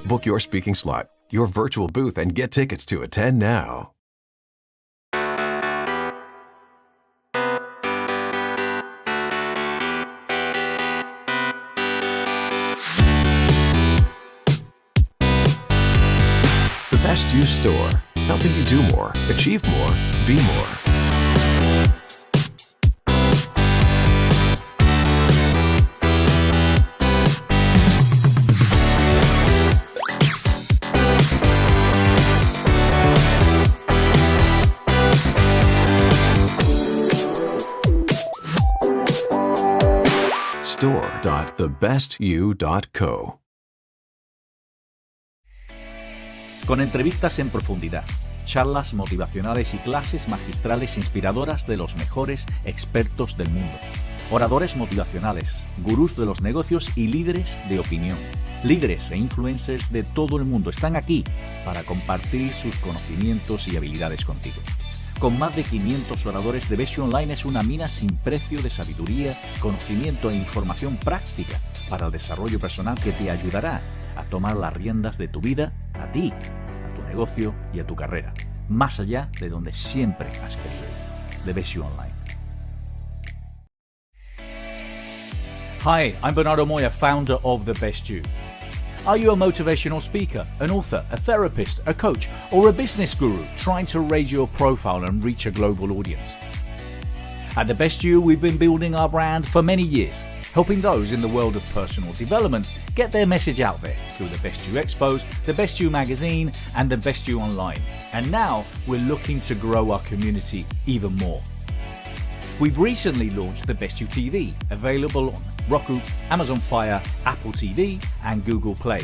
Book your speaking slot, your virtual booth, and get tickets to attend now. The Best You Store, helping you do more, achieve more, be more. store.thebestyou.co. Con entrevistas en profundidad, charlas motivacionales y clases magistrales inspiradoras de los mejores expertos del mundo. Oradores motivacionales, gurús de los negocios y líderes de opinión. Líderes e influencers de todo el mundo están aquí para compartir sus conocimientos y habilidades contigo. Con más de 500 oradores, The Best You Online es una mina sin precio de sabiduría, conocimiento e información práctica para el desarrollo personal que te ayudará a tomar las riendas de tu vida, a ti, a tu negocio y a tu carrera, más allá de donde siempre has querido ir. The Best You Online. Hi, I'm Bernardo Moya, founder of The Best You. Are you a motivational speaker, an author, a therapist, a coach, or a business guru trying to raise your profile and reach a global audience? At The Best You, we've been building our brand for many years, helping those in the world of personal development get their message out there through the Best You Expos, the Best You magazine, and the Best You Online. And now we're looking to grow our community even more. We've recently launched the Best You TV, available on Roku, Amazon Fire, Apple TV, and Google Play.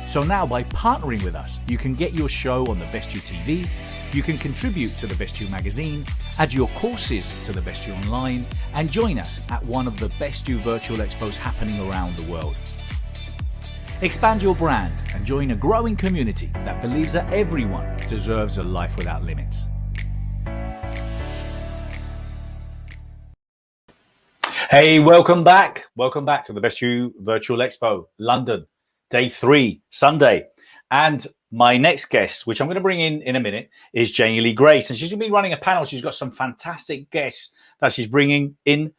So now by partnering with us, you can get your show on the Best You TV, you can contribute to the Best You magazine, add your courses to the Best You Online, and join us at one of the Best You virtual expos happening around the world. Expand your brand and join a growing community that believes that everyone deserves a life without limits. Hey, welcome back. Welcome back to the Best You Virtual Expo, London, day 3, Sunday. And my next guest, which I'm going to bring in a minute, is Janie Lee Grace. And she's going to be running a panel. She's got some fantastic guests that she's bringing in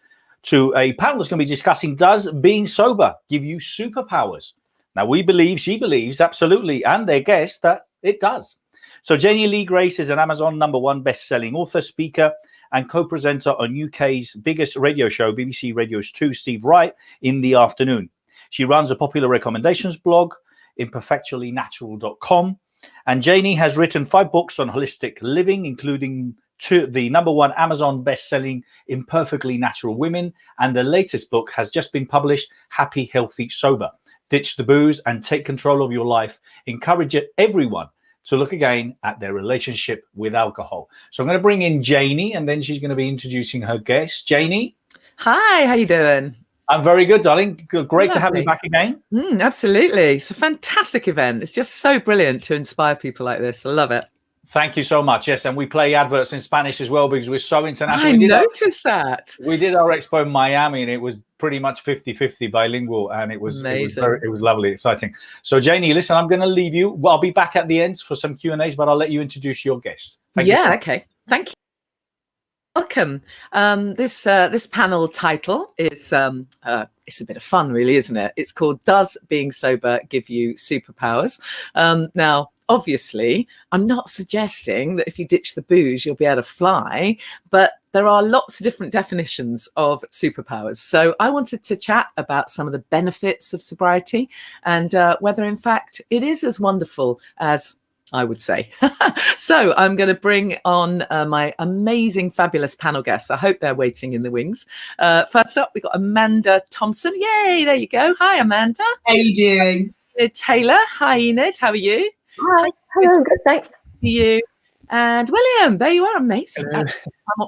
to a panel that's going to be discussing, does being sober give you superpowers? Now, she believes absolutely, and their guest, that it does. So Janie Lee Grace is an Amazon #1 best-selling author, speaker, and co-presenter on UK's biggest radio show, BBC Radio's 2, Steve Wright, in the afternoon. She runs a popular recommendations blog, imperfectuallynatural.com. And Janie has written 5 books on holistic living, including the #1 Amazon best-selling Imperfectly Natural Women. And the latest book has just been published, Happy, Healthy, Sober. Ditch the booze and take control of your life. Encourage everyone to look again at their relationship with alcohol. So I'm going to bring in Janie, and then she's going to be introducing her guest. Janie. Hi, how you doing? I'm very good, darling. Great to have you back again. Absolutely. It's a fantastic event. It's just so brilliant to inspire people like this. I love it. Thank you so much. Yes, and we play adverts in Spanish as well because we're so international. I noticed that. We did our expo in Miami, and it was pretty much 50-50 bilingual, and it was lovely, exciting. So, Janie, listen, I'm going to leave you. Well, I'll be back at the end for some Q&As, but I'll let you introduce your guest. Thank you so much. Okay. Thank you. Welcome. This panel title is it's a bit of fun, really, isn't it? It's called "Does Being Sober Give You Superpowers?" Now, obviously, I'm not suggesting that if you ditch the booze, you'll be able to fly, but there are lots of different definitions of superpowers. So I wanted to chat about some of the benefits of sobriety and whether, in fact, it is as wonderful as I would say. So I'm going to bring on my amazing, fabulous panel guests. I hope they're waiting in the wings. First up, we've got Amanda Thompson. Yay, there you go. Hi, Amanda. How are you doing? Enid Taylor. Hi, Enid. How are you? Hi. Hello, good, thanks. To you. And William, there you are. Amazing.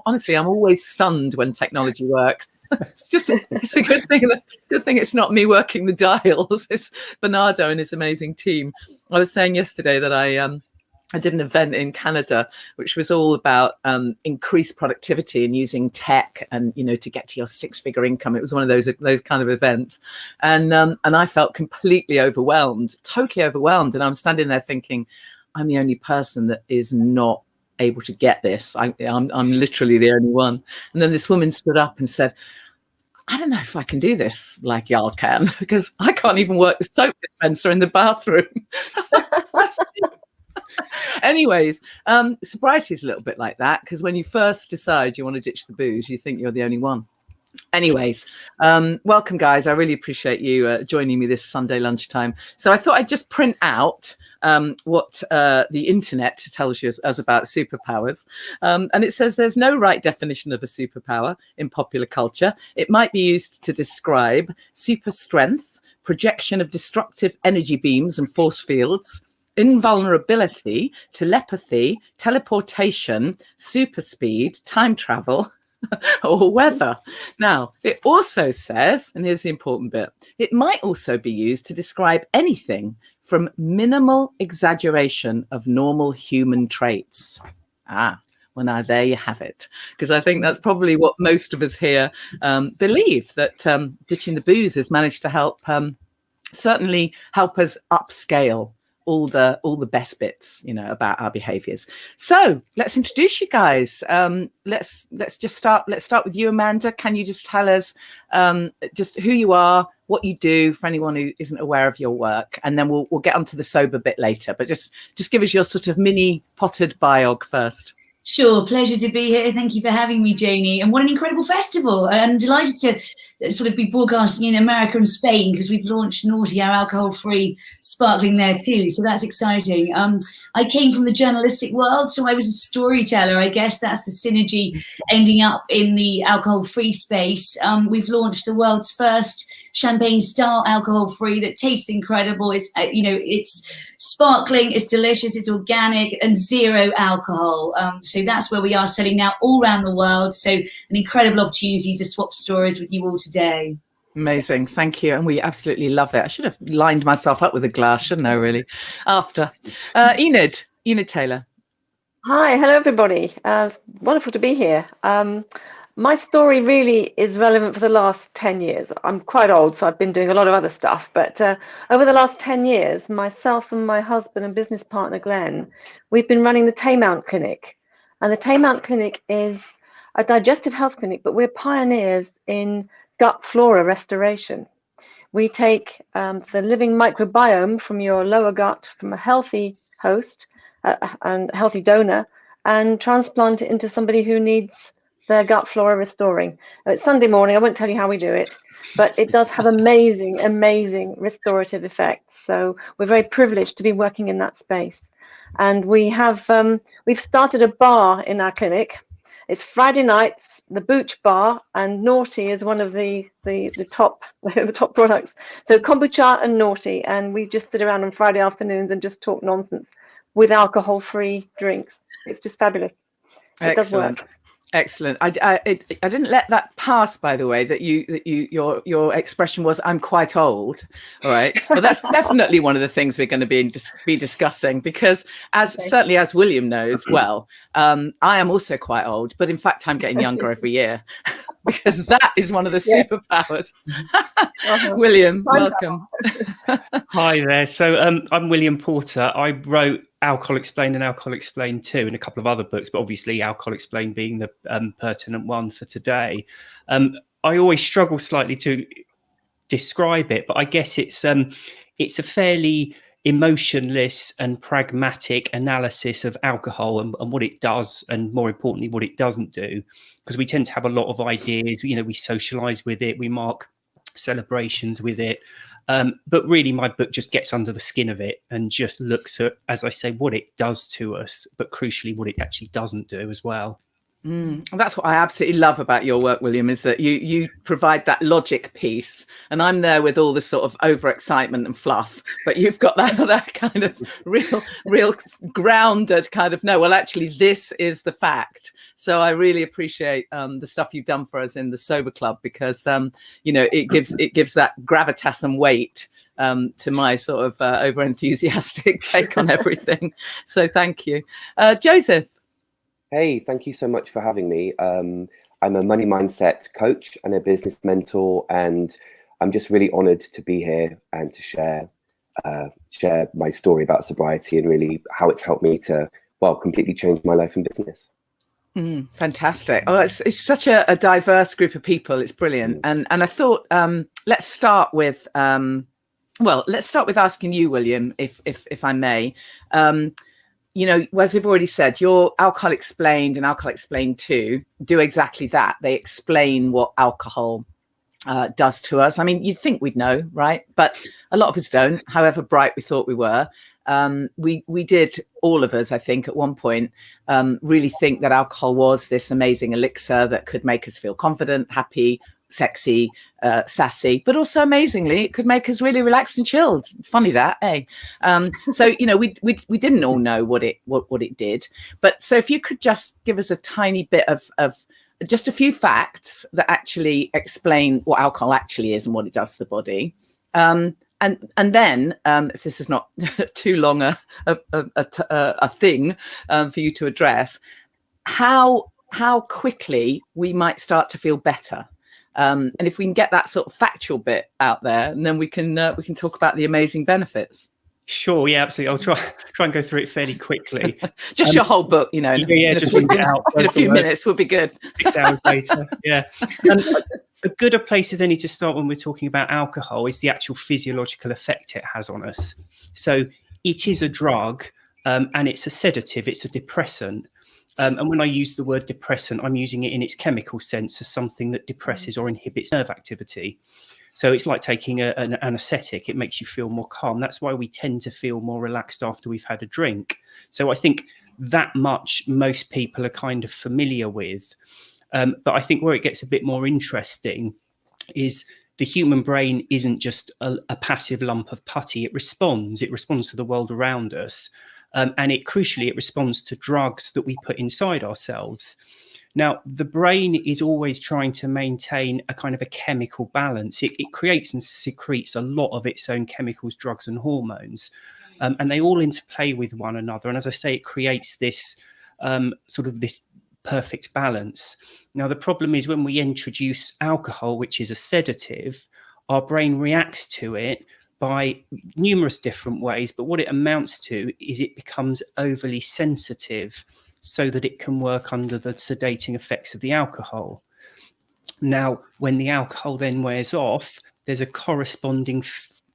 Honestly, I'm always stunned when technology works. It's a good thing. Good thing it's not me working the dials. It's Bernardo and his amazing team. I was saying yesterday that I I did an event in Canada, which was all about increased productivity and using tech and, to get to your 6-figure income. It was one of those kind of events. And I felt completely overwhelmed, totally overwhelmed. And I'm standing there thinking, I'm the only person that is not able to get this. I'm literally the only one. And then this woman stood up and said, I don't know if I can do this like y'all can, because I can't even work the soap dispenser in the bathroom. Anyways, sobriety is a little bit like that, because when you first decide you want to ditch the booze, you think you're the only one. Anyways, welcome, guys. I really appreciate you joining me this Sunday lunchtime. So I thought I'd just print out what the internet tells us about superpowers. And it says there's no right definition of a superpower in popular culture. It might be used to describe super strength, projection of destructive energy beams and force fields, invulnerability, telepathy, teleportation, super speed, time travel, or weather. Now, it also says, and here's the important bit, it might also be used to describe anything from minimal exaggeration of normal human traits. Well, now there you have it, because I think that's probably what most of us here believe, that ditching the booze has managed to help, certainly help us upscale all the best bits, about our behaviors. So let's introduce you guys. Let's start with you, Amanda. Can you just tell us just who you are, what you do, for anyone who isn't aware of your work, and then we'll get onto the sober bit later. But just give us your sort of mini potted biog first. Sure, pleasure to be here. Thank you for having me, Janie. And what an incredible festival. I'm delighted to sort of be broadcasting in America and Spain, because we've launched Naughty, our alcohol-free sparkling there too. So that's exciting. I came from the journalistic world, so I was a storyteller. I guess that's the synergy ending up in the alcohol-free space. We've launched the world's first champagne style alcohol-free that tastes incredible. It's it's sparkling, it's delicious, it's organic, and zero alcohol. So that's where we are selling now all around the world. So an incredible opportunity to swap stories with you all today. Amazing, thank you, and we absolutely love it. I should have lined myself up with a glass, shouldn't I? Really. After Enid Taylor. Hi, hello everybody. Wonderful to be here. My story really is relevant for the last 10 years. I'm quite old, so I've been doing a lot of other stuff. But over the last 10 years, myself and my husband and business partner, Glenn, we've been running the Taymount Clinic. And the Taymount Clinic is a digestive health clinic, but we're pioneers in gut flora restoration. We take the living microbiome from your lower gut, from a healthy host and healthy donor, and transplant it into somebody who needs their gut flora restoring. It's Sunday morning. I won't tell you how we do it, but it does have amazing restorative effects. So we're very privileged to be working in that space. And we have we've started a bar in our clinic. It's Friday nights, the Booch Bar, and Naughty is one of the top the top products. So kombucha and Naughty, and we just sit around on Friday afternoons and just talk nonsense with alcohol-free drinks. It's just fabulous. It does work. Excellent. I didn't let that pass, by the way, that your expression was "I'm quite old." All right. Well, that's definitely one of the things we're going to be discussing, because certainly as William knows well, I am also quite old, but in fact I'm getting younger every year, because that is one of the superpowers. William, welcome. Hi there. So I'm William Porter. I wrote Alcohol Explained and Alcohol Explained 2 and a couple of other books, but obviously Alcohol Explained being the pertinent one for today. I always struggle slightly to describe it, but I guess it's a fairly emotionless and pragmatic analysis of alcohol and what it does, and more importantly, what it doesn't do, because we tend to have a lot of ideas. We socialize with it, we mark celebrations with it. But really, my book just gets under the skin of it and just looks at, as I say, what it does to us, but crucially, what it actually doesn't do as well. That's what I absolutely love about your work, William, is that you provide that logic piece, and I'm there with all this sort of overexcitement and fluff, but you've got that kind of real grounded kind of, no, well, actually, this is the fact. So I really appreciate the stuff you've done for us in the Sober Club, because it gives that gravitas and weight to my sort of over enthusiastic take on everything. So thank you, Joseph. Hey, thank you so much for having me. I'm a money mindset coach and a business mentor, and I'm just really honored to be here and to share my story about sobriety and really how it's helped me to, well, completely change my life and business. Fantastic. Oh, it's such a diverse group of people. It's brilliant. And I thought, let's start with asking you, William, if I may. As we've already said, your Alcohol Explained and Alcohol Explained 2 do exactly that. They explain what alcohol does to us. I mean, you'd think we'd know, right? But a lot of us don't, however bright we thought we were. We did, all of us, I think, at one point, really think that alcohol was this amazing elixir that could make us feel confident, happy, sexy, sassy, but also amazingly, it could make us really relaxed and chilled. Funny that, eh? So we didn't all know what it did. But so if you could just give us a tiny bit of just a few facts that actually explain what alcohol actually is and what it does to the body. And then, if this is not too long a thing for you to address, how quickly we might start to feel better. And if we can get that sort of factual bit out there, and then we can talk about the amazing benefits. Sure, yeah, absolutely. I'll try and go through it fairly quickly. Just your whole book, just read it out in a few minutes would be good. 6 hours later, yeah. A good a place as any to start when we're talking about alcohol is the actual physiological effect it has on us. So it is a drug, and it's a sedative, it's a depressant. And when I use the word depressant, I'm using it in its chemical sense as something that depresses or inhibits nerve activity. So it's like taking an anesthetic. It makes you feel more calm. That's why we tend to feel more relaxed after we've had a drink. So I think that much most people are kind of familiar with. But I think where it gets a bit more interesting is the human brain isn't just a passive lump of putty. It responds to the world around us. And crucially, it responds to drugs that we put inside ourselves. Now, the brain is always trying to maintain a kind of a chemical balance. It creates and secretes a lot of its own chemicals, drugs and hormones, and they all interplay with one another. And as I say, it creates this sort of this perfect balance. Now, the problem is when we introduce alcohol, which is a sedative, our brain reacts to it by numerous different ways. But what it amounts to is it becomes overly sensitive so that it can work under the sedating effects of the alcohol. Now, when the alcohol then wears off, there's a corresponding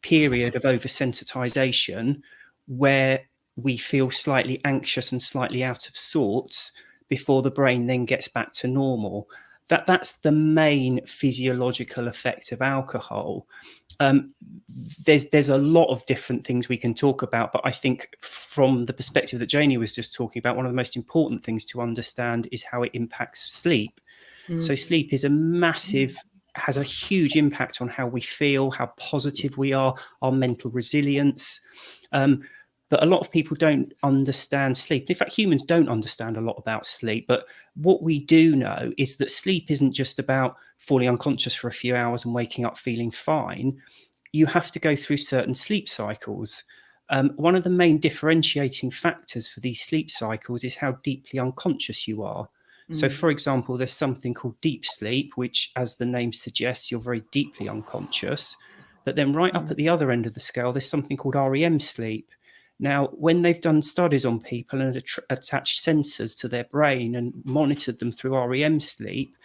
period of oversensitization where we feel slightly anxious and slightly out of sorts before the brain then gets back to normal. That's the main physiological effect of alcohol. There's a lot of different things we can talk about, but I think from the perspective that Janie was just talking about, one of the most important things to understand is how it impacts sleep. So sleep is has a huge impact on how we feel, how positive we are, our mental resilience. But a lot of people don't understand sleep. In fact, humans don't understand a lot about sleep. But what we do know is that sleep isn't just about falling unconscious for a few hours and waking up feeling fine. You have to go through certain sleep cycles. One of the main differentiating factors for these sleep cycles is how deeply unconscious you are. So, for example, there's something called deep sleep, which, as the name suggests, you're very deeply unconscious. But then right up at the other end of the scale, there's something called REM sleep. Now, when they've done studies on people and attached sensors to their brain and monitored them through REM sleep,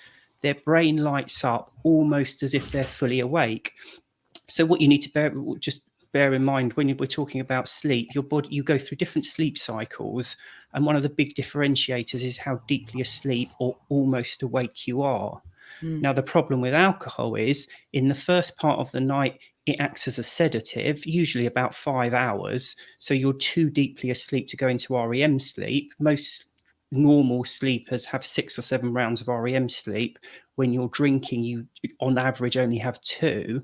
their brain lights up almost as if they're fully awake. So what you need to bear in mind when we're talking about sleep, your body, you go through different sleep cycles. And one of the big differentiators is how deeply asleep or almost awake you are. Now, the problem with alcohol is in the first part of the night, it acts as a sedative, usually about 5 hours. So you're too deeply asleep to go into REM sleep. Most normal sleepers have 6 or 7 rounds of REM sleep. When you're drinking, you on average only have 2.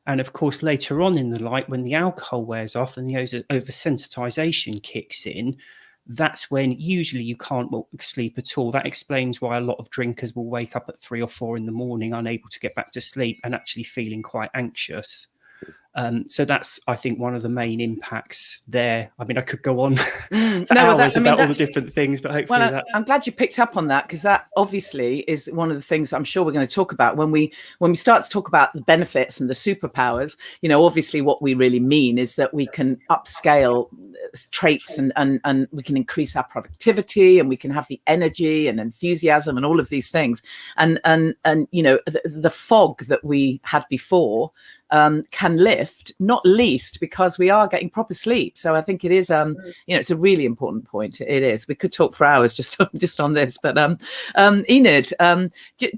And of course, later on in the night, when the alcohol wears off and the oversensitization kicks in, that's when usually you can't sleep at all. That explains why a lot of drinkers will wake up at 3 or 4 in the morning, unable to get back to sleep and actually feeling quite anxious. So that's, I think, one of the main impacts there. I mean, I could go on for hours about all the different things, but hopefully I'm glad you picked up on that, because that obviously is one of the things I'm sure we're going to talk about when we start to talk about the benefits and the superpowers. You know, obviously what we really mean is that we can upscale traits and we can increase our productivity, and we can have the energy and enthusiasm and all of these things. And you know, the fog that we had before can lift, not least because we are getting proper sleep. So I think it is, you know, it's a really important point. It is. We could talk for hours just on this, but Enid,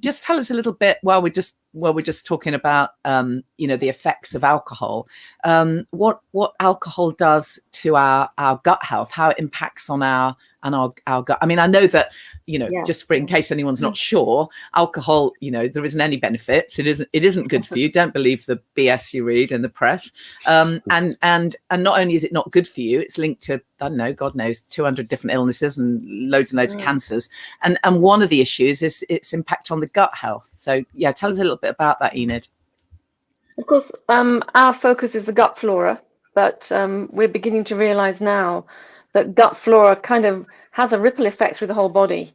just tell us a little bit while we're just talking about, you know, the effects of alcohol. What alcohol does to our gut health, how it impacts on our gut. I mean, I know that, you know, just for in case anyone's not sure, alcohol, you know, there isn't any benefits. It isn't good for you. Don't believe the BS you read in the press. And not only is it not good for you, it's linked to, I don't know, God knows, 200 different illnesses and loads of cancers. And one of the issues is its impact on the gut health. So yeah, tell us a little bit about that, Enid. Of course, our focus is the gut flora, but we're beginning to realize now that gut flora kind of has a ripple effect through the whole body.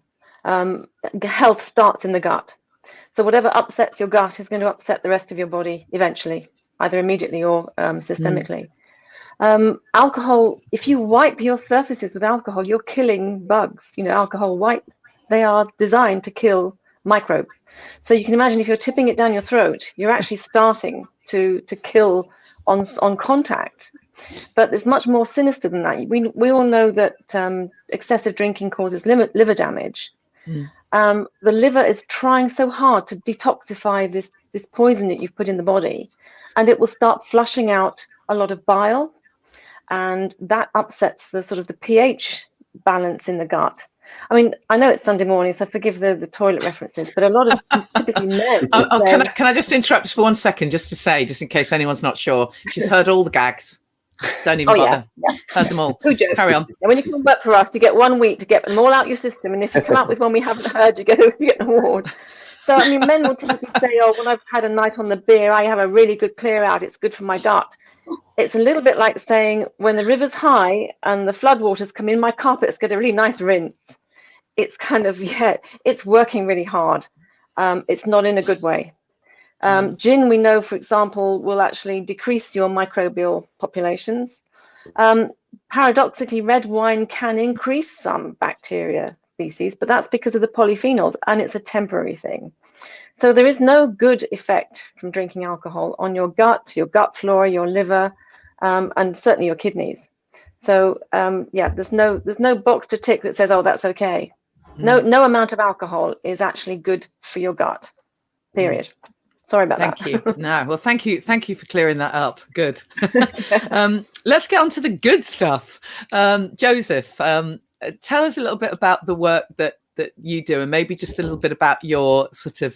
Health starts in the gut. So whatever upsets your gut is going to upset the rest of your body eventually, either immediately or systemically. Alcohol, if you wipe your surfaces with alcohol, you're killing bugs. You know, alcohol wipes, they are designed to kill microbes. So you can imagine if you're tipping it down your throat, you're actually starting to kill on contact. But it's much more sinister than that. We all know that excessive drinking causes liver damage. The liver is trying so hard to detoxify this poison that you've put in the body, and it will start flushing out a lot of bile, and that upsets the sort of the pH balance in the gut. I mean, I know it's Sunday morning, so forgive the toilet references, but a lot of typically men. Can I just interrupt for 1 second, just to say, just in case anyone's not sure, she's heard all the gags. Don't even bother. Yeah. Heard them all. Carry on. And when you come work for us, you get 1 week to get them all out your system, and if you come up with one we haven't heard, you get an award. So I mean, men will typically say, "Oh, when I've had a night on the beer, I have a really good clear out. It's good for my gut." It's a little bit like saying, when the river's high and the floodwaters come in, my carpets get a really nice rinse. It's kind of, it's working really hard. It's not in a good way. Gin, we know, for example, will actually decrease your microbial populations. Paradoxically, red wine can increase some bacteria species, but that's because of the polyphenols, and it's a temporary thing. So there is no good effect from drinking alcohol on your gut flora, your liver, and certainly your kidneys. So there's no box to tick that says, oh, that's okay. No amount of alcohol is actually good for your gut, period. Sorry about that. Thank you. No, well, thank you for clearing that up. Good. Let's get on to the good stuff. Joseph, tell us a little bit about the work that you do, and maybe just a little bit about your sort of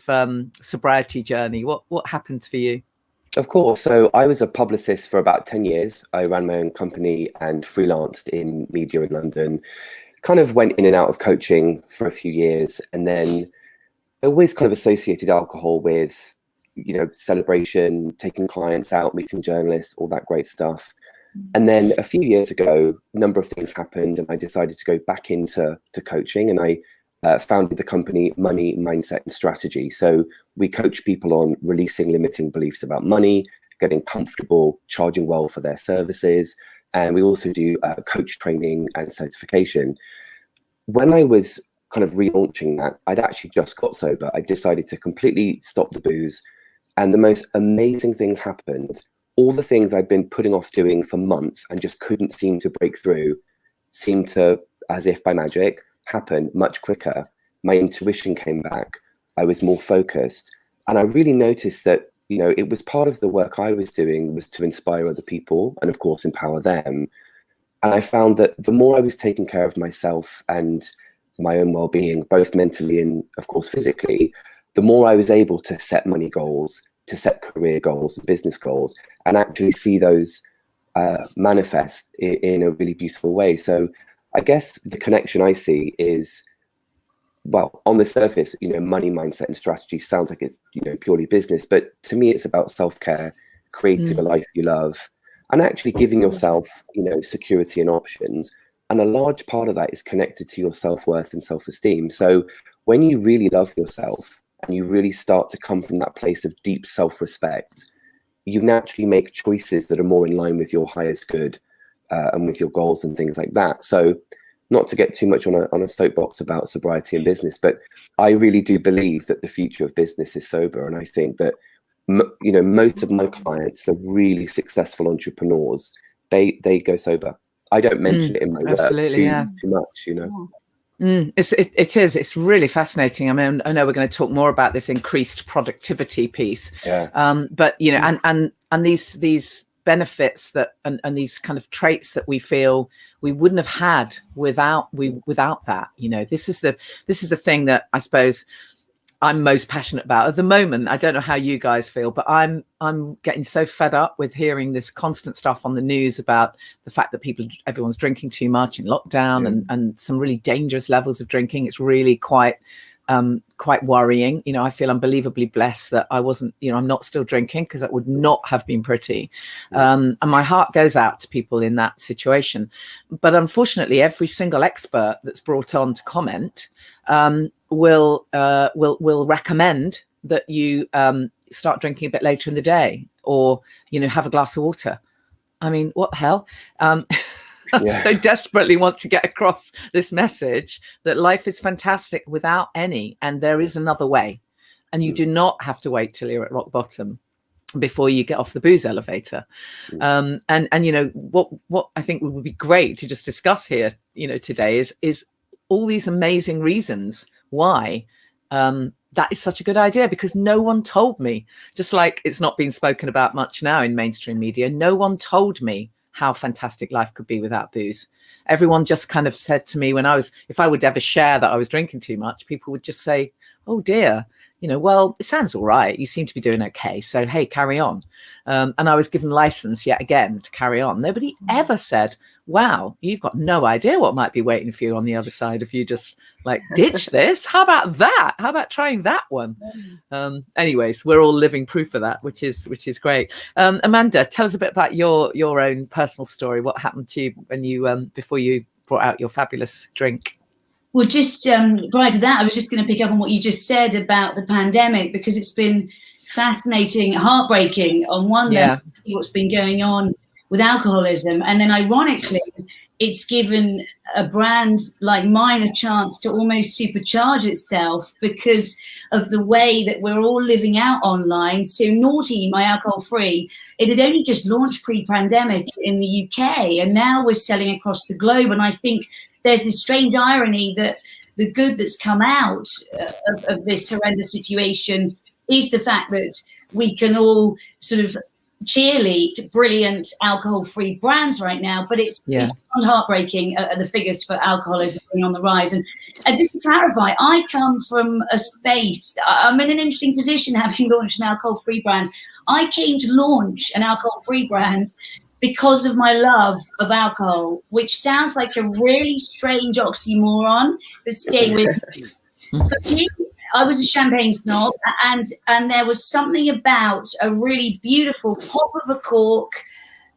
sobriety journey. What happened for you? Of course. So I was a publicist for about 10 years. I ran my own company and freelanced in media in London, kind of went in and out of coaching for a few years, and then always kind of associated alcohol with, you know, celebration, taking clients out, meeting journalists, all that great stuff. And then a few years ago, a number of things happened, and I decided to go back into coaching, and I founded the company Money, Mindset and Strategy. So we coach people on releasing limiting beliefs about money, getting comfortable, charging well for their services. And we also do coach training and certification. When I was kind of relaunching that, I'd actually just got sober. I decided to completely stop the booze. And the most amazing things happened. All the things I'd been putting off doing for months and just couldn't seem to break through seemed to, as if by magic, happen much quicker. My intuition came back. I was more focused. And I really noticed that, you know, it was part of the work I was doing was to inspire other people and, of course, empower them. And I found that the more I was taking care of myself and my own well-being, both mentally and of course physically, the more I was able to set money goals, to set career goals and business goals, and actually see those manifest in a really beautiful way. So I guess the connection I see is, well, on the surface, money mindset and strategy sounds like it's, purely business, but to me, it's about self-care, creating a life you love, and actually giving yourself, security and options. And a large part of that is connected to your self-worth and self-esteem. So when you really love yourself and you really start to come from that place of deep self-respect, you naturally make choices that are more in line with your highest good and with your goals and things like that. So not to get too much on a soapbox about sobriety and business, but I really do believe that the future of business is sober. And I think that, most of my clients, the really successful entrepreneurs, they go sober. I don't mention it in my work too much, It is. It's really fascinating. I mean, I know we're going to talk more about this increased productivity piece. Yeah. But and these benefits that and these kind of traits that we feel we wouldn't have had without that. This is the thing that I suppose I'm most passionate about at the moment. I don't know how you guys feel, but I'm getting so fed up with hearing this constant stuff on the news about the fact that everyone's drinking too much in lockdown and some really dangerous levels of drinking. It's really quite worrying. I feel unbelievably blessed that I wasn't, I'm not still drinking, because that would not have been pretty. And my heart goes out to people in that situation. But unfortunately, every single expert that's brought on to comment will recommend that you start drinking a bit later in the day, or have a glass of water. I mean, what the hell? I so desperately want to get across this message that life is fantastic without any, and there is another way, and you do not have to wait till you're at rock bottom before you get off the booze elevator. And what I think would be great to just discuss here, today is all these amazing reasons why that is such a good idea, because no one told me, just like it's not being spoken about much now in mainstream media. No one told me how fantastic life could be without booze. Everyone just kind of said to me if I would ever share that I was drinking too much, people would just say, oh dear, well, it sounds all right. You seem to be doing okay. So, hey, carry on. And I was given license yet again to carry on. Nobody ever said, wow, you've got no idea what might be waiting for you on the other side if you just ditch this. How about that? How about trying that one? Anyways, we're all living proof of that, which is great. Amanda, tell us a bit about your own personal story. What happened to you when you before you brought out your fabulous drink? Well, just prior to that, I was just going to pick up on what you just said about the pandemic, because it's been fascinating, heartbreaking on one level, what's been going on with alcoholism. And then ironically, it's given a brand like mine a chance to almost supercharge itself because of the way that we're all living out online. So Naughty, my alcohol free, it had only just launched pre-pandemic in the UK, and now we're selling across the globe. And I think there's this strange irony that the good that's come out of this horrendous situation is the fact that we can all sort of cheerlead brilliant alcohol-free brands right now, but it's heartbreaking the figures for alcoholism being on the rise. And just to clarify, I come from a space, I'm in an interesting position having launched an alcohol-free brand. I came to launch an alcohol-free brand because of my love of alcohol, which sounds like a really strange oxymoron, but stay with me. For me, I was a champagne snob, and there was something about a really beautiful pop of a cork,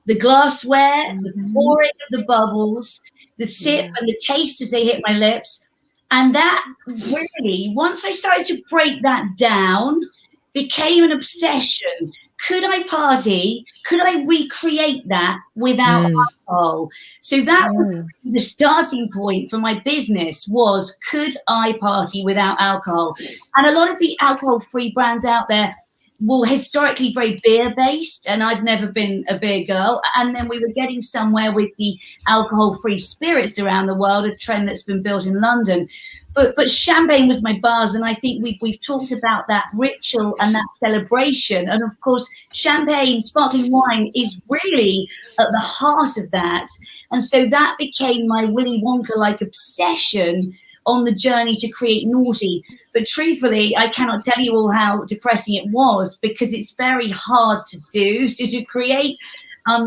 the glassware, the pouring of the bubbles, the sip and the taste as they hit my lips. And that really, once I started to break that down, became an obsession. Could I party? Could I recreate that without alcohol? So that was the starting point for my business, was could I party without alcohol? And a lot of the alcohol-free brands out there were historically very beer-based, and I've never been a beer girl. And then we were getting somewhere with the alcohol-free spirits around the world, a trend that's been built in London. But champagne was my buzz, and I think we've talked about that ritual and that celebration. And of course, champagne, sparkling wine, is really at the heart of that. And so that became my Willy Wonka-like obsession on the journey to create Naughty. But truthfully, I cannot tell you all how depressing it was, because it's very hard to do. So to create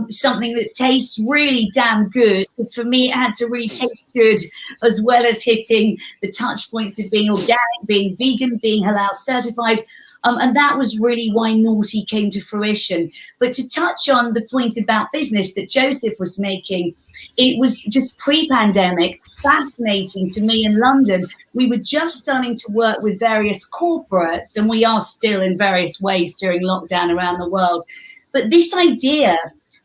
something that tastes really damn good, because for me it had to really taste good, as well as hitting the touch points of being organic, being vegan, being halal certified. And that was really why Naughty came to fruition. But to touch on the point about business that Joseph was making, it was just pre-pandemic, fascinating to me in London. We were just starting to work with various corporates, and we are still in various ways during lockdown around the world. But this idea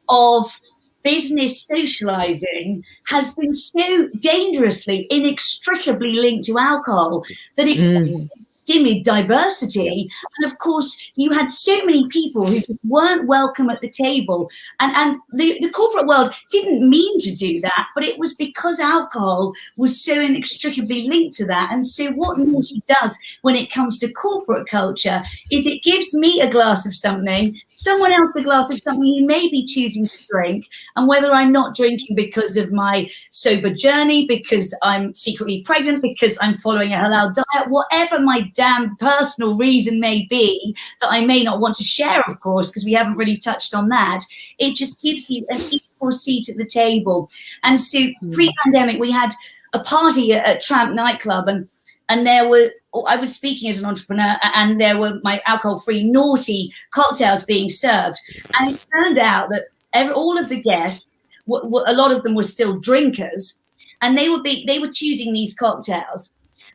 of business socializing has been so dangerously, inextricably linked to alcohol that it's timid diversity. And of course, you had so many people who weren't welcome at the table. And the corporate world didn't mean to do that, but it was because alcohol was so inextricably linked to that. And so what Naughty does when it comes to corporate culture is it gives me a glass of something, someone else a glass of something he may be choosing to drink. And whether I'm not drinking because of my sober journey, because I'm secretly pregnant, because I'm following a halal diet, whatever my damn personal reason may be that I may not want to share, of course, because we haven't really touched on that, it just gives you an equal seat at the table. And so pre-pandemic, we had a party at Tramp nightclub, and there were, I was speaking as an entrepreneur, and there were my alcohol-free Naughty cocktails being served. And it turned out that all of the guests, a lot of them were still drinkers, and they were choosing these cocktails.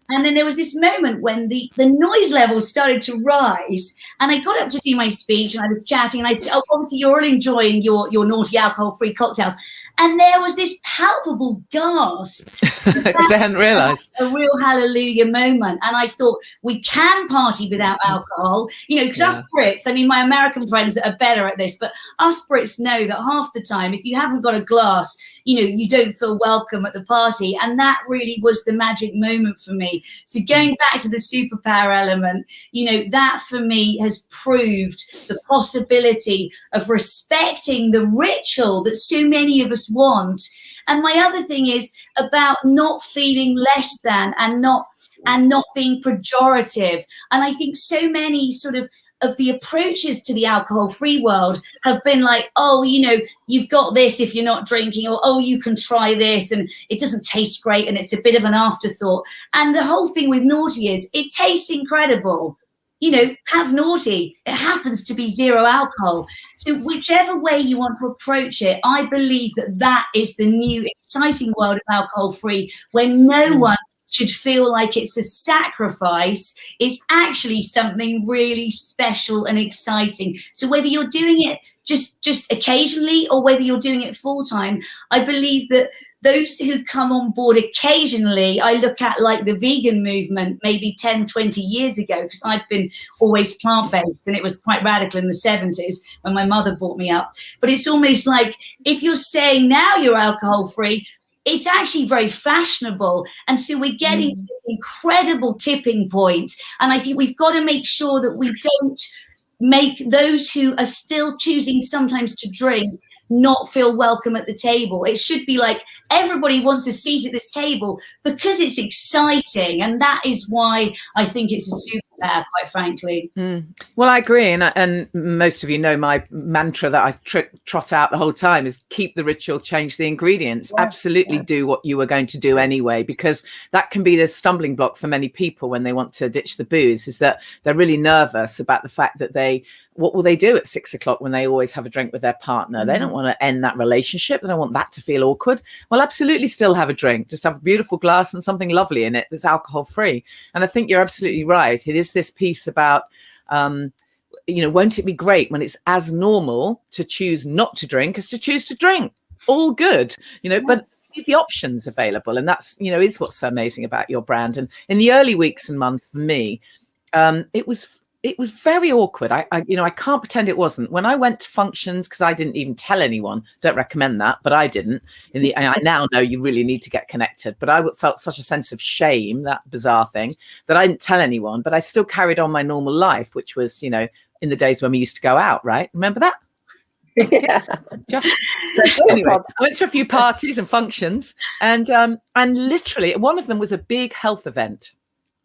And then there was this moment when the noise levels started to rise, and I got up to do my speech, and I was chatting, and I said, "Oh, obviously you're all enjoying your Naughty alcohol-free cocktails." And there was this palpable gasp. Because I hadn't realised. A real hallelujah moment. And I thought, we can party without alcohol, because us Brits, I mean, my American friends are better at this, but us Brits know that half the time, if you haven't got a glass, you don't feel welcome at the party. And that really was the magic moment for me. So going back to the superpower element, that for me has proved the possibility of respecting the ritual that so many of us want. And my other thing is about not feeling less than and not being pejorative. And I think so many sort of the approaches to the alcohol-free world have been like, oh, you've got this if you're not drinking, or oh, you can try this and it doesn't taste great and it's a bit of an afterthought. And the whole thing with Naughty is it tastes incredible. Have Naughty. It happens to be zero alcohol. So whichever way you want to approach it, I believe that is the new exciting world of alcohol-free, where no one should feel like it's a sacrifice. It's actually something really special and exciting. So whether you're doing it just occasionally or whether you're doing it full time, I believe that those who come on board occasionally, I look at like the vegan movement maybe 10, 20 years ago, because I've been always plant-based, and it was quite radical in the 70s when my mother brought me up. But it's almost like if you're saying now you're alcohol-free, it's actually very fashionable. And so we're getting to this incredible tipping point. And I think we've got to make sure that we don't make those who are still choosing sometimes to drink not feel welcome at the table. It should be like everybody wants a seat at this table because it's exciting. And that is why I think it's a superpower, quite frankly. Well, I agree. And most of you know my mantra that I trot out the whole time is keep the ritual, change the ingredients. Absolutely do what you were going to do anyway, because that can be the stumbling block for many people when they want to ditch the booze, is that they're really nervous about the fact that what will they do at 6 o'clock when they always have a drink with their partner? They don't want to end that relationship. They don't want that to feel awkward. Well, absolutely still have a drink. Just have a beautiful glass and something lovely in it that's alcohol free. And I think you're absolutely right. It is this piece about, won't it be great when it's as normal to choose not to drink as to choose to drink? All good, but the options available. And that's, is what's so amazing about your brand. And in the early weeks and months for me, it was very awkward. I can't pretend it wasn't. When I went to functions, because I didn't even tell anyone, don't recommend that, but I didn't. I now know you really need to get connected, but I felt such a sense of shame, that bizarre thing, that I didn't tell anyone, but I still carried on my normal life, which was, in the days when we used to go out, right? Remember that? Yeah. Just anyway, I went to a few parties and functions, and literally one of them was a big health event,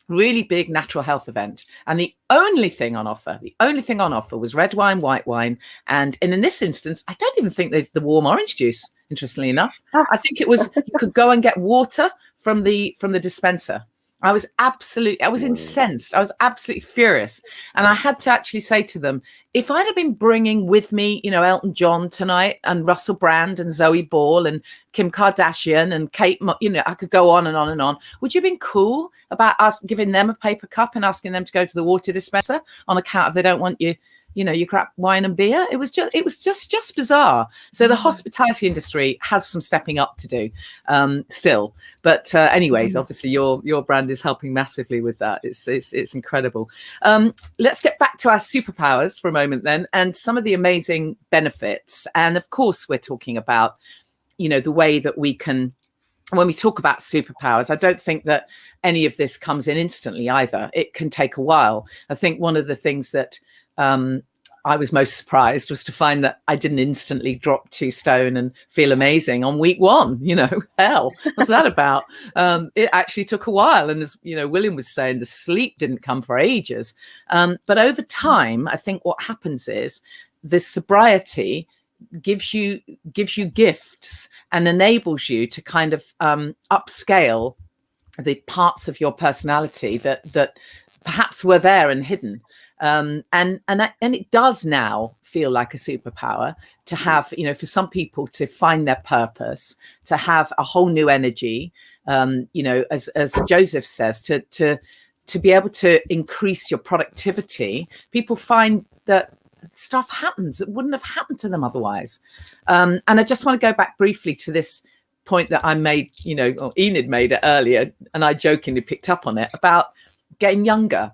really big natural health event, and the only thing on offer was red wine, white wine, and in this instance, I don't even think there's the warm orange juice. Interestingly enough, I think it was you could go and get water from the dispenser. I was incensed. I was absolutely furious. And I had to actually say to them, if I'd have been bringing with me, Elton John tonight and Russell Brand and Zoe Ball and Kim Kardashian and Kate, I could go on and on and on. Would you have been cool about us giving them a paper cup and asking them to go to the water dispenser on account of they don't want you, your crap wine and beer? It was just bizarre. So the hospitality industry has some stepping up to do still. But anyways, obviously your brand is helping massively with that. It's incredible. Let's get back to our superpowers for a moment then, and some of the amazing benefits. And of course, we're talking about, the way that we can, when we talk about superpowers, I don't think that any of this comes in instantly either. It can take a while. I think one of the things that I was most surprised was to find that I didn't instantly drop 2 stone and feel amazing on week 1. Hell, what's that about? It actually took a while. And as William was saying, the sleep didn't come for ages. But over time, I think what happens is this sobriety gives you gifts and enables you to kind of upscale the parts of your personality that perhaps were there and hidden. And it does now feel like a superpower to have, for some people to find their purpose, to have a whole new energy, as Joseph says, to be able to increase your productivity. People find that stuff happens that wouldn't have happened to them otherwise. And I just want to go back briefly to this point that I made, or Enid made it earlier, and I jokingly picked up on it about getting younger.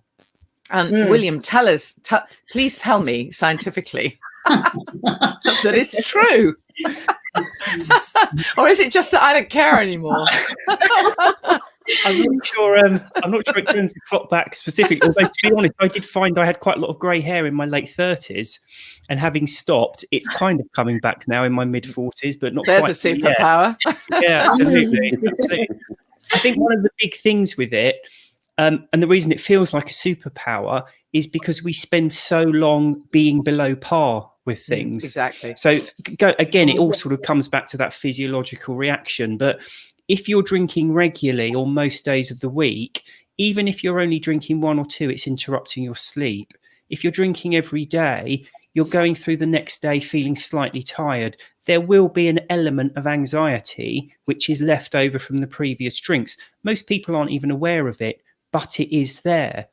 And William, please tell me scientifically that it's true. Or is it just that I don't care anymore? I'm not sure it turns the clock back specifically. Although, to be honest, I did find I had quite a lot of grey hair in my late 30s, and having stopped, it's kind of coming back now in my mid 40s, but not There's quite. There's a superpower. Yeah, absolutely. I think one of the big things with it, and the reason it feels like a superpower, is because we spend so long being below par with things. Exactly. So again, it all sort of comes back to that physiological reaction. But if you're drinking regularly or most days of the week, even if you're only drinking 1 or 2, it's interrupting your sleep. If you're drinking every day, you're going through the next day feeling slightly tired. There will be an element of anxiety which is left over from the previous drinks. Most people aren't even aware of it, but it is there.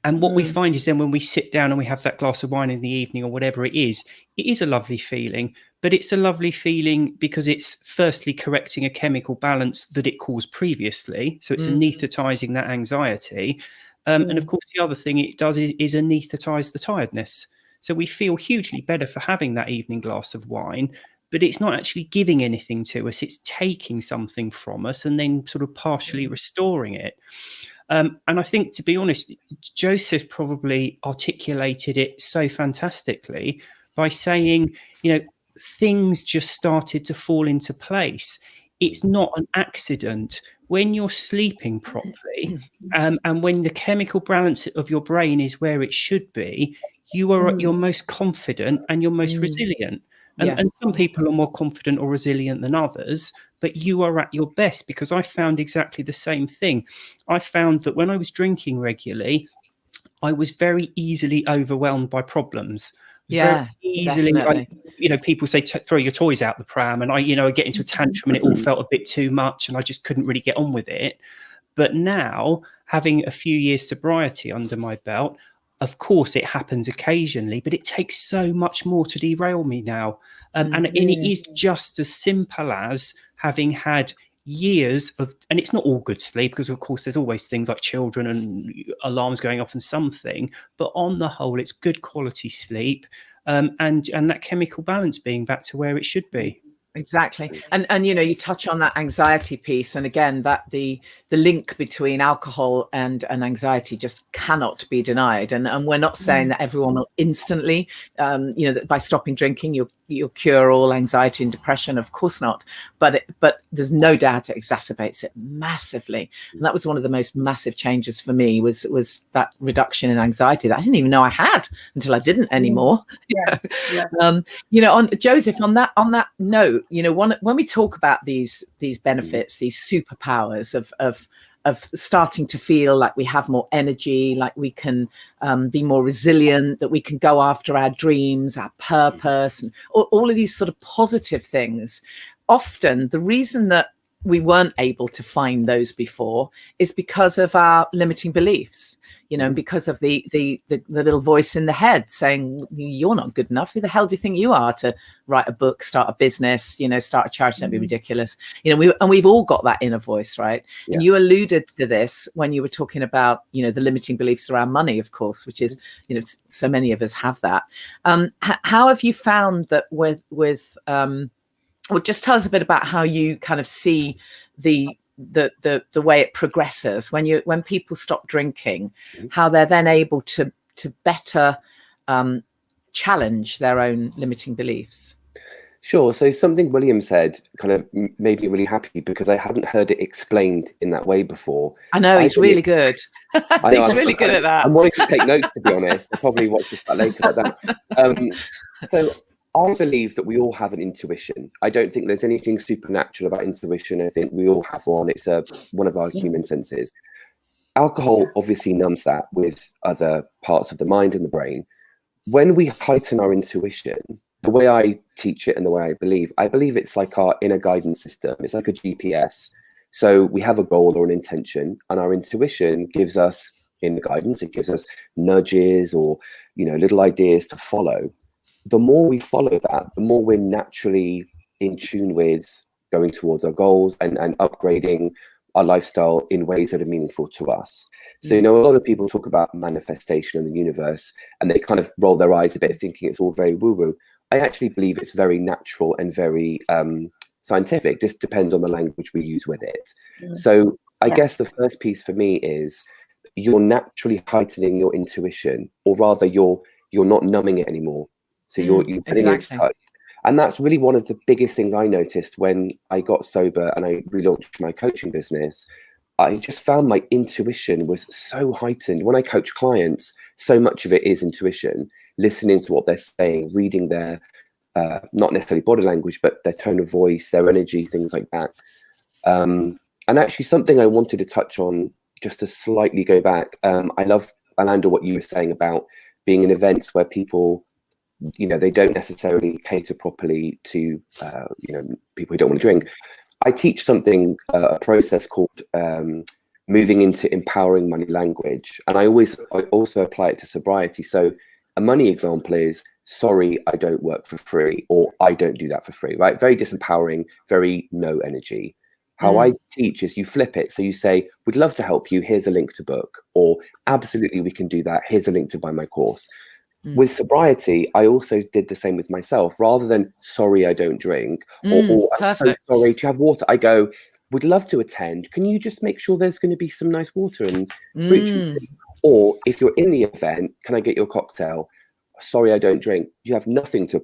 And what we find is then when we sit down and we have that glass of wine in the evening or whatever it is a lovely feeling. But it's a lovely feeling because it's firstly correcting a chemical balance that it caused previously. So it's anaesthetizing that anxiety. And of course, the other thing it does is anesthetize the tiredness. So we feel hugely better for having that evening glass of wine, but it's not actually giving anything to us. It's taking something from us and then sort of partially restoring it. And I think, to be honest, Joseph probably articulated it so fantastically by saying, things just started to fall into place. It's not an accident. When you're sleeping properly and when the chemical balance of your brain is where it should be, you are at your most confident and your most resilient. And some people are more confident or resilient than others, but you are at your best, because I found exactly the same thing. I found that when I was drinking regularly, I was very easily overwhelmed by problems. Yeah, easily. People say throw your toys out the pram, and I get into a tantrum, and it all felt a bit too much, and I just couldn't really get on with it. But now, having a few years sobriety under my belt, of course, it happens occasionally, but it takes so much more to derail me now. And it is just as simple as having had years of, and it's not all good sleep, because of course there's always things like children and alarms going off and something, but on the whole, it's good quality sleep, and that chemical balance being back to where it should be. Exactly. And you touch on that anxiety piece, and again, that the link between alcohol and anxiety just cannot be denied. And we're not saying that everyone will instantly, that by stopping drinking, you'll cure all anxiety and depression, of course not, but there's no doubt it exacerbates it massively. And that was one of the most massive changes for me, was that reduction in anxiety that I didn't even know I had until I didn't anymore. Yeah. On Joseph, on that note, when we talk about these benefits, these superpowers of starting to feel like we have more energy, like we can be more resilient, that we can go after our dreams, our purpose, and all of these sort of positive things. Often the reason that we weren't able to find those before is because of our limiting beliefs, and because of the little voice in the head saying, you're not good enough. Who the hell do you think you are to write a book, start a business, start a charity? Don't be ridiculous. We've all got that inner voice, right? Yeah. And you alluded to this when you were talking about, the limiting beliefs around money, of course, which is, so many of us have that. How have you found that with well, just tell us a bit about how you kind of see the way it progresses when people stop drinking, how they're then able to better challenge their own limiting beliefs. Sure. So something William said kind of made me really happy, because I hadn't heard it explained in that way before. I know, he's really good. He's really good at that. I'm wanting to take notes, to be honest. I'll probably watch this back later like that. So I believe that we all have an intuition. I don't think there's anything supernatural about intuition. I think we all have one. It's one of our human senses. Alcohol obviously numbs that with other parts of the mind and the brain. When we heighten our intuition, the way I teach it and the way I believe it's like our inner guidance system. It's like a GPS. So we have a goal or an intention, and our intuition gives us inner guidance. It gives us nudges or, little ideas to follow. The more we follow that, the more we're naturally in tune with going towards our goals and upgrading our lifestyle in ways that are meaningful to us. So, a lot of people talk about manifestation in the universe, and they kind of roll their eyes a bit, thinking it's all very woo-woo. I actually believe it's very natural and very scientific. Just depends on the language we use with it. So I guess the first piece for me is you're naturally heightening your intuition, or rather you're not numbing it anymore. So you're putting it in touch. And that's really one of the biggest things I noticed when I got sober and I relaunched my coaching business. I just found my intuition was so heightened. When I coach clients, so much of it is intuition, listening to what they're saying, reading their, not necessarily body language, but their tone of voice, their energy, things like that. And actually something I wanted to touch on, just to slightly go back. I love, Orlando, what you were saying about being in events where people, they don't necessarily cater properly to, people who don't want to drink. I teach something, a process called moving into empowering money language. And I also apply it to sobriety. So a money example is, sorry, I don't work for free, or I don't do that for free, right? Very disempowering, very no energy. How I teach is you flip it. So you say, we'd love to help you. Here's a link to book, or absolutely, we can do that. Here's a link to buy my course. With sobriety, I also did the same with myself. Rather than, sorry, I don't drink, or I'm so sorry, to have water, I go, would love to attend. Can you just make sure there's going to be some nice water and fruit juice? Or if you're in the event, can I get your cocktail? Sorry, I don't drink. We have nothing to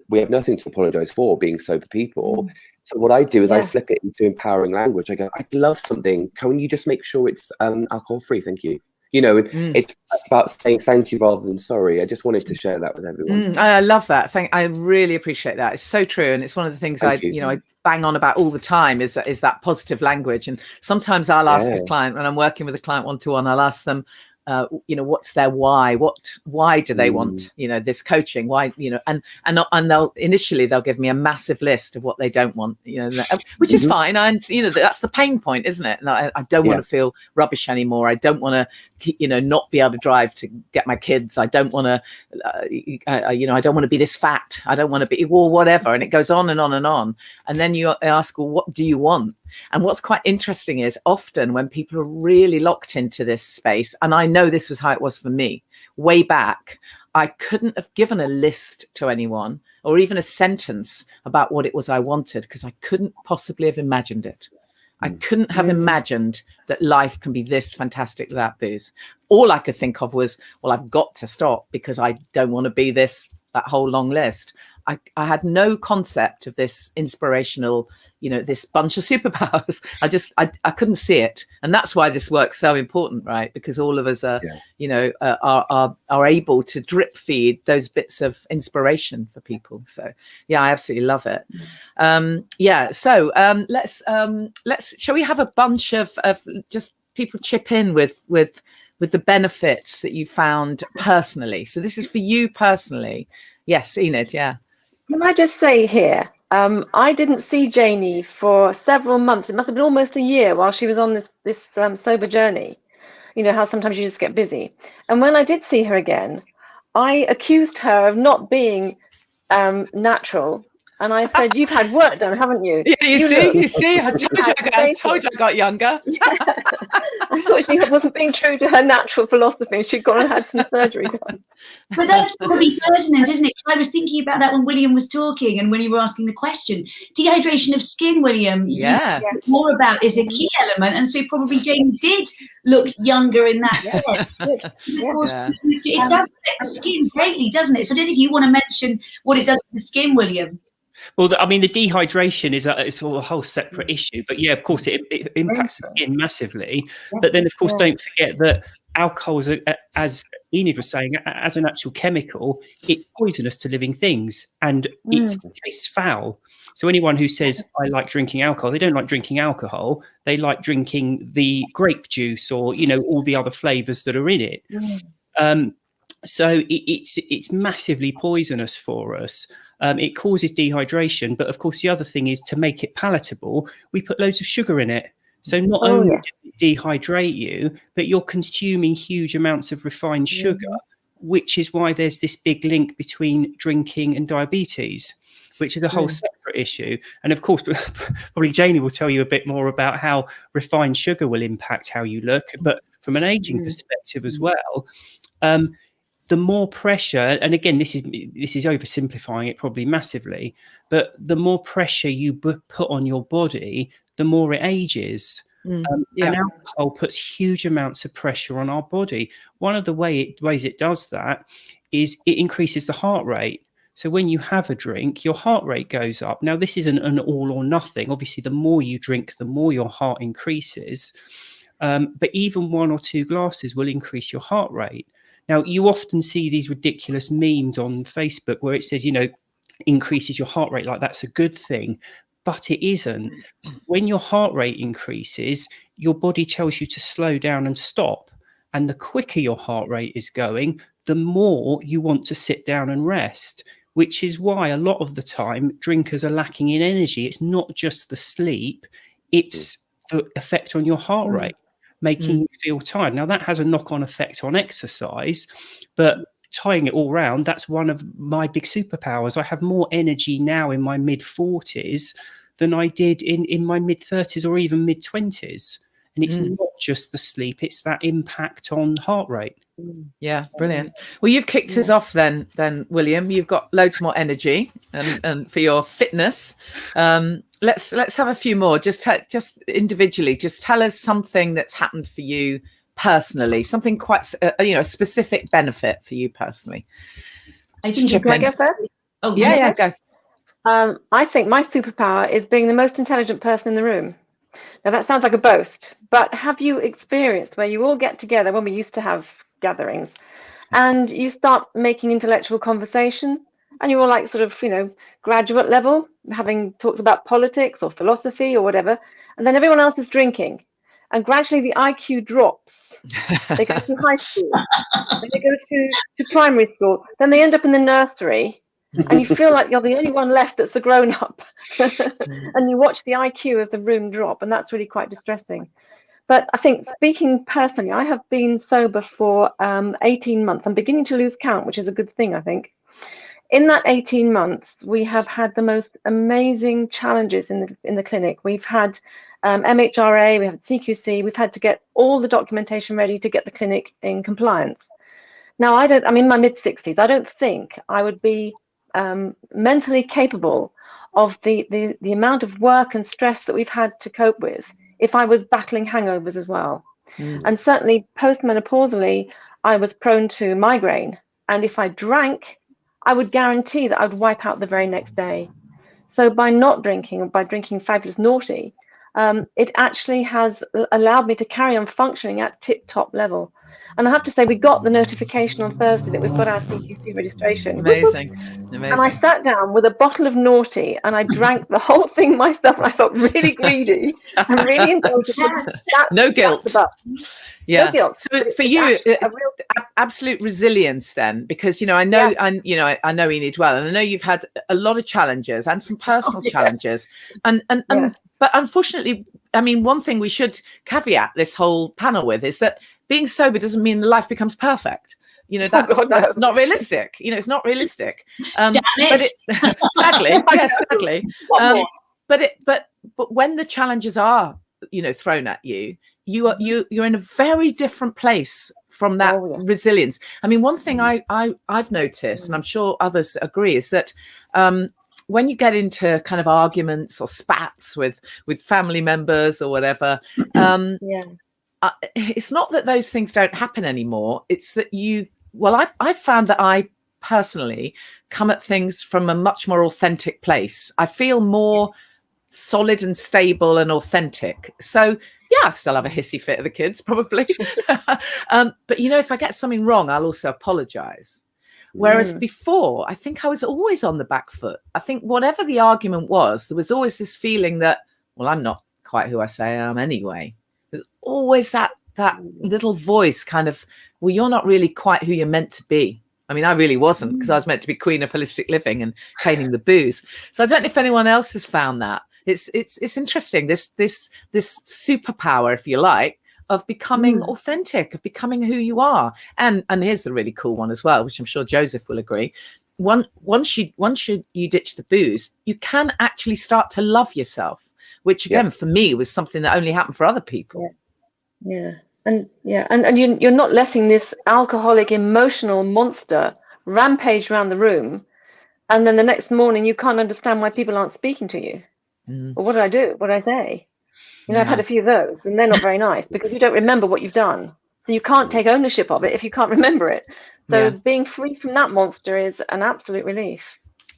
apologize for, being sober people. So what I do is I flip it into empowering language. I go, I'd love something. Can you just make sure it's alcohol free? Thank you. It's about saying thank you rather than sorry. I just wanted to share that with everyone. I love that. I really appreciate that. It's so true, and it's one of the things I bang on about all the time is that positive language. And sometimes I'll ask a client, when I'm working with a client one-to-one, I'll ask them, what's their why? Why do they want, this coaching? Why, and they'll give me a massive list of what they don't want, which is fine. And, that's the pain point, isn't it? And I don't want to feel rubbish anymore. I don't want to, not be able to drive to get my kids. I don't want to, I don't want to be this fat. I don't want to be, or whatever. And it goes on and on and on. And then you ask, well, what do you want? And what's quite interesting is often when people are really locked into this space, and I know this was how it was for me way back, I couldn't have given a list to anyone or even a sentence about what it was I wanted, because I couldn't possibly have imagined it. I couldn't have imagined that life can be this fantastic without booze. All I could think of was, well, I've got to stop because I don't want to be that whole long list. I had no concept of this inspirational, this bunch of superpowers. I couldn't see it, and that's why this work's so important, right? Because all of us are are able to drip feed those bits of inspiration for people. So yeah, I absolutely love it. So let's shall we have a bunch of just people chip in with the benefits that you found personally. So this is for you personally. Yes, Enid, yeah. Can I just say here, I didn't see Janie for several months. It must have been almost a year while she was on this sober journey. You know how sometimes you just get busy. And when I did see her again, I accused her of not being natural. And I said, "You've had work done, haven't you?" Yeah, you see, I told you I got younger. I thought she wasn't being true to her natural philosophy. She'd gone and had some surgery done. But that's probably pertinent, isn't it? I was thinking about that when William was talking and when you were asking the question. Dehydration of skin, William, yeah, more about is a key element. And so probably Jane did look younger in that sense. Of course, it does affect the skin greatly, doesn't it? So I don't know if you want to mention what it does to the skin, William. Well, I mean, the dehydration is a whole separate issue. But yeah, of course, it impacts the skin massively. But then, of course, don't forget that alcohol, as Enid was saying, as an actual chemical, it's poisonous to living things, and it tastes foul. So anyone who says, I like drinking alcohol, they don't like drinking alcohol. They like drinking the grape juice or, all the other flavors that are in it. So it's massively poisonous for us. It causes dehydration, but of course the other thing is to make it palatable, we put loads of sugar in it. So not only does it dehydrate you, but you're consuming huge amounts of refined sugar, which is why there's this big link between drinking and diabetes, which is a whole separate issue. And of course, probably Janie will tell you a bit more about how refined sugar will impact how you look, but from an aging perspective as well. The more pressure, and again, this is oversimplifying it probably massively, but the more pressure you put on your body, the more it ages. And alcohol puts huge amounts of pressure on our body. One of the ways it does that is it increases the heart rate. So when you have a drink, your heart rate goes up. Now, this isn't an all or nothing. Obviously, the more you drink, the more your heart increases. But even 1 or 2 glasses will increase your heart rate. Now, you often see these ridiculous memes on Facebook where it says, increases your heart rate, like that's a good thing, but it isn't. When your heart rate increases, your body tells you to slow down and stop. And the quicker your heart rate is going, the more you want to sit down and rest, which is why a lot of the time drinkers are lacking in energy. It's not just the sleep, it's the effect on your heart rate, making you feel tired. Now, that has a knock-on effect on exercise, but tying it all round, that's one of my big superpowers. I have more energy now in my mid-40s than I did in my mid-30s or even mid-20s. And it's not just the sleep, it's that impact on heart rate. Yeah, brilliant. Well, you've kicked us off then, William. You've got loads more energy and for your fitness. Let's have a few more. Just individually, just tell us something that's happened for you personally, something quite a specific benefit for you personally. I think Can I go first? Oh yeah, go. I think my superpower is being the most intelligent person in the room. Now that sounds like a boast, but have you experienced where you all get together when we used to have gatherings and you start making intellectual conversation and you're all like sort of, graduate level, having talks about politics or philosophy or whatever, and then everyone else is drinking and gradually the IQ drops. They go to high school, then they go to primary school, then they end up in the nursery. And you feel like you're the only one left that's a grown-up. And you watch the IQ of the room drop, and that's really quite distressing. But I think, speaking personally, I have been sober for 18 months. I'm beginning to lose count, which is a good thing, I think. In that 18 months, we have had the most amazing challenges in the clinic. We've had MHRA, we have CQC, we've had to get all the documentation ready to get the clinic in compliance. Now, I'm in my mid-60s. I don't think I would be mentally capable of the amount of work and stress that we've had to cope with if I was battling hangovers as well. And certainly postmenopausally, I was prone to migraine. And if I drank, I would guarantee that I would wipe out the very next day. So by not drinking, or by drinking Fabulous Naughty, it actually has allowed me to carry on functioning at tip-top level. And I have to say, we got the notification on Thursday that we've got our CQC registration. Amazing. And I sat down with a bottle of Naughty and I drank the whole thing myself. And I felt really greedy and really indulgent. No guilt. Yeah. No guilt. So for you, absolute resilience then, because, I know, and I know Enid well, and I know you've had a lot of challenges and some personal challenges, and but unfortunately, I mean, one thing we should caveat this whole panel with is that being sober doesn't mean life becomes perfect. That's not realistic. It's not realistic. Damn it. Sadly, yes, sadly. But when the challenges are, thrown at you, you're in a very different place from that resilience. I mean, one thing I've noticed, and I'm sure others agree, is that when you get into kind of arguments or spats with family members or whatever, it's not that those things don't happen anymore. It's that I've found that I personally come at things from a much more authentic place. I feel more solid and stable and authentic. So I still have a hissy fit of the kids, probably. But if I get something wrong, I'll also apologize. Whereas before, I think I was always on the back foot. I think whatever the argument was, there was always this feeling that, well, I'm not quite who I say I am anyway. There's always that little voice kind of, well, you're not really quite who you're meant to be. I mean, I really wasn't, because I was meant to be queen of holistic living and caning the booze. So I don't know if anyone else has found that. It's interesting, this superpower, if you like, of becoming authentic, of becoming who you are. And here's the really cool one as well, which I'm sure Joseph will agree. Once you ditch the booze, you can actually start to love yourself, which again for me was something that only happened for other people. And you're not letting this alcoholic emotional monster rampage around the room, and then the next morning you can't understand why people aren't speaking to you. Well, what did I do? What did I say? I've had a few of those, and they're not very nice because you don't remember what you've done. So you can't take ownership of it if you can't remember it. So being free from that monster is an absolute relief.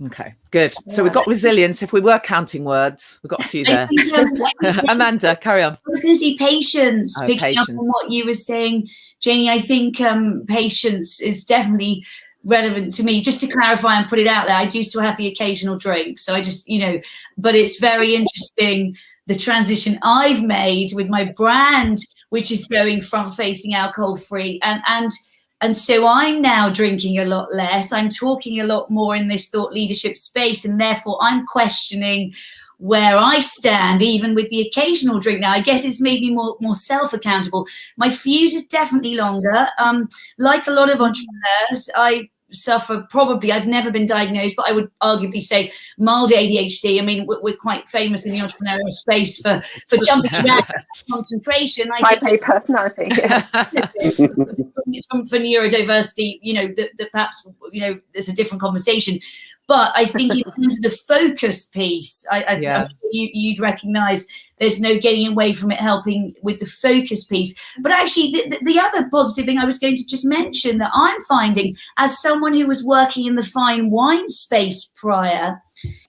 Okay, good. So we've got resilience. If we were counting words, we've got a few there. Amanda, carry on. I was going to say patience. Picking up Patience. on what you were saying, Janie, I think patience is definitely relevant to me. Just to clarify and put it out there, I do still have the occasional drink. So I just, but it's very interesting, the transition I've made with my brand, which is going front-facing alcohol-free. And so I'm now drinking a lot less. I'm talking a lot more in this thought leadership space, and therefore I'm questioning where I stand, even with the occasional drink. Now, I guess it's made me more self-accountable. My fuse is definitely longer. Like a lot of entrepreneurs, I suffer I've never been diagnosed, but I would arguably say mild ADHD. I mean, we're quite famous in the entrepreneurial space for jumping around concentration. Type personality. For neurodiversity, that perhaps, there's a different conversation. But I think in terms of the focus piece, I'm sure you'd recognise there's no getting away from it, helping with the focus piece. But actually, the other positive thing I was going to just mention that I'm finding as someone who was working in the fine wine space prior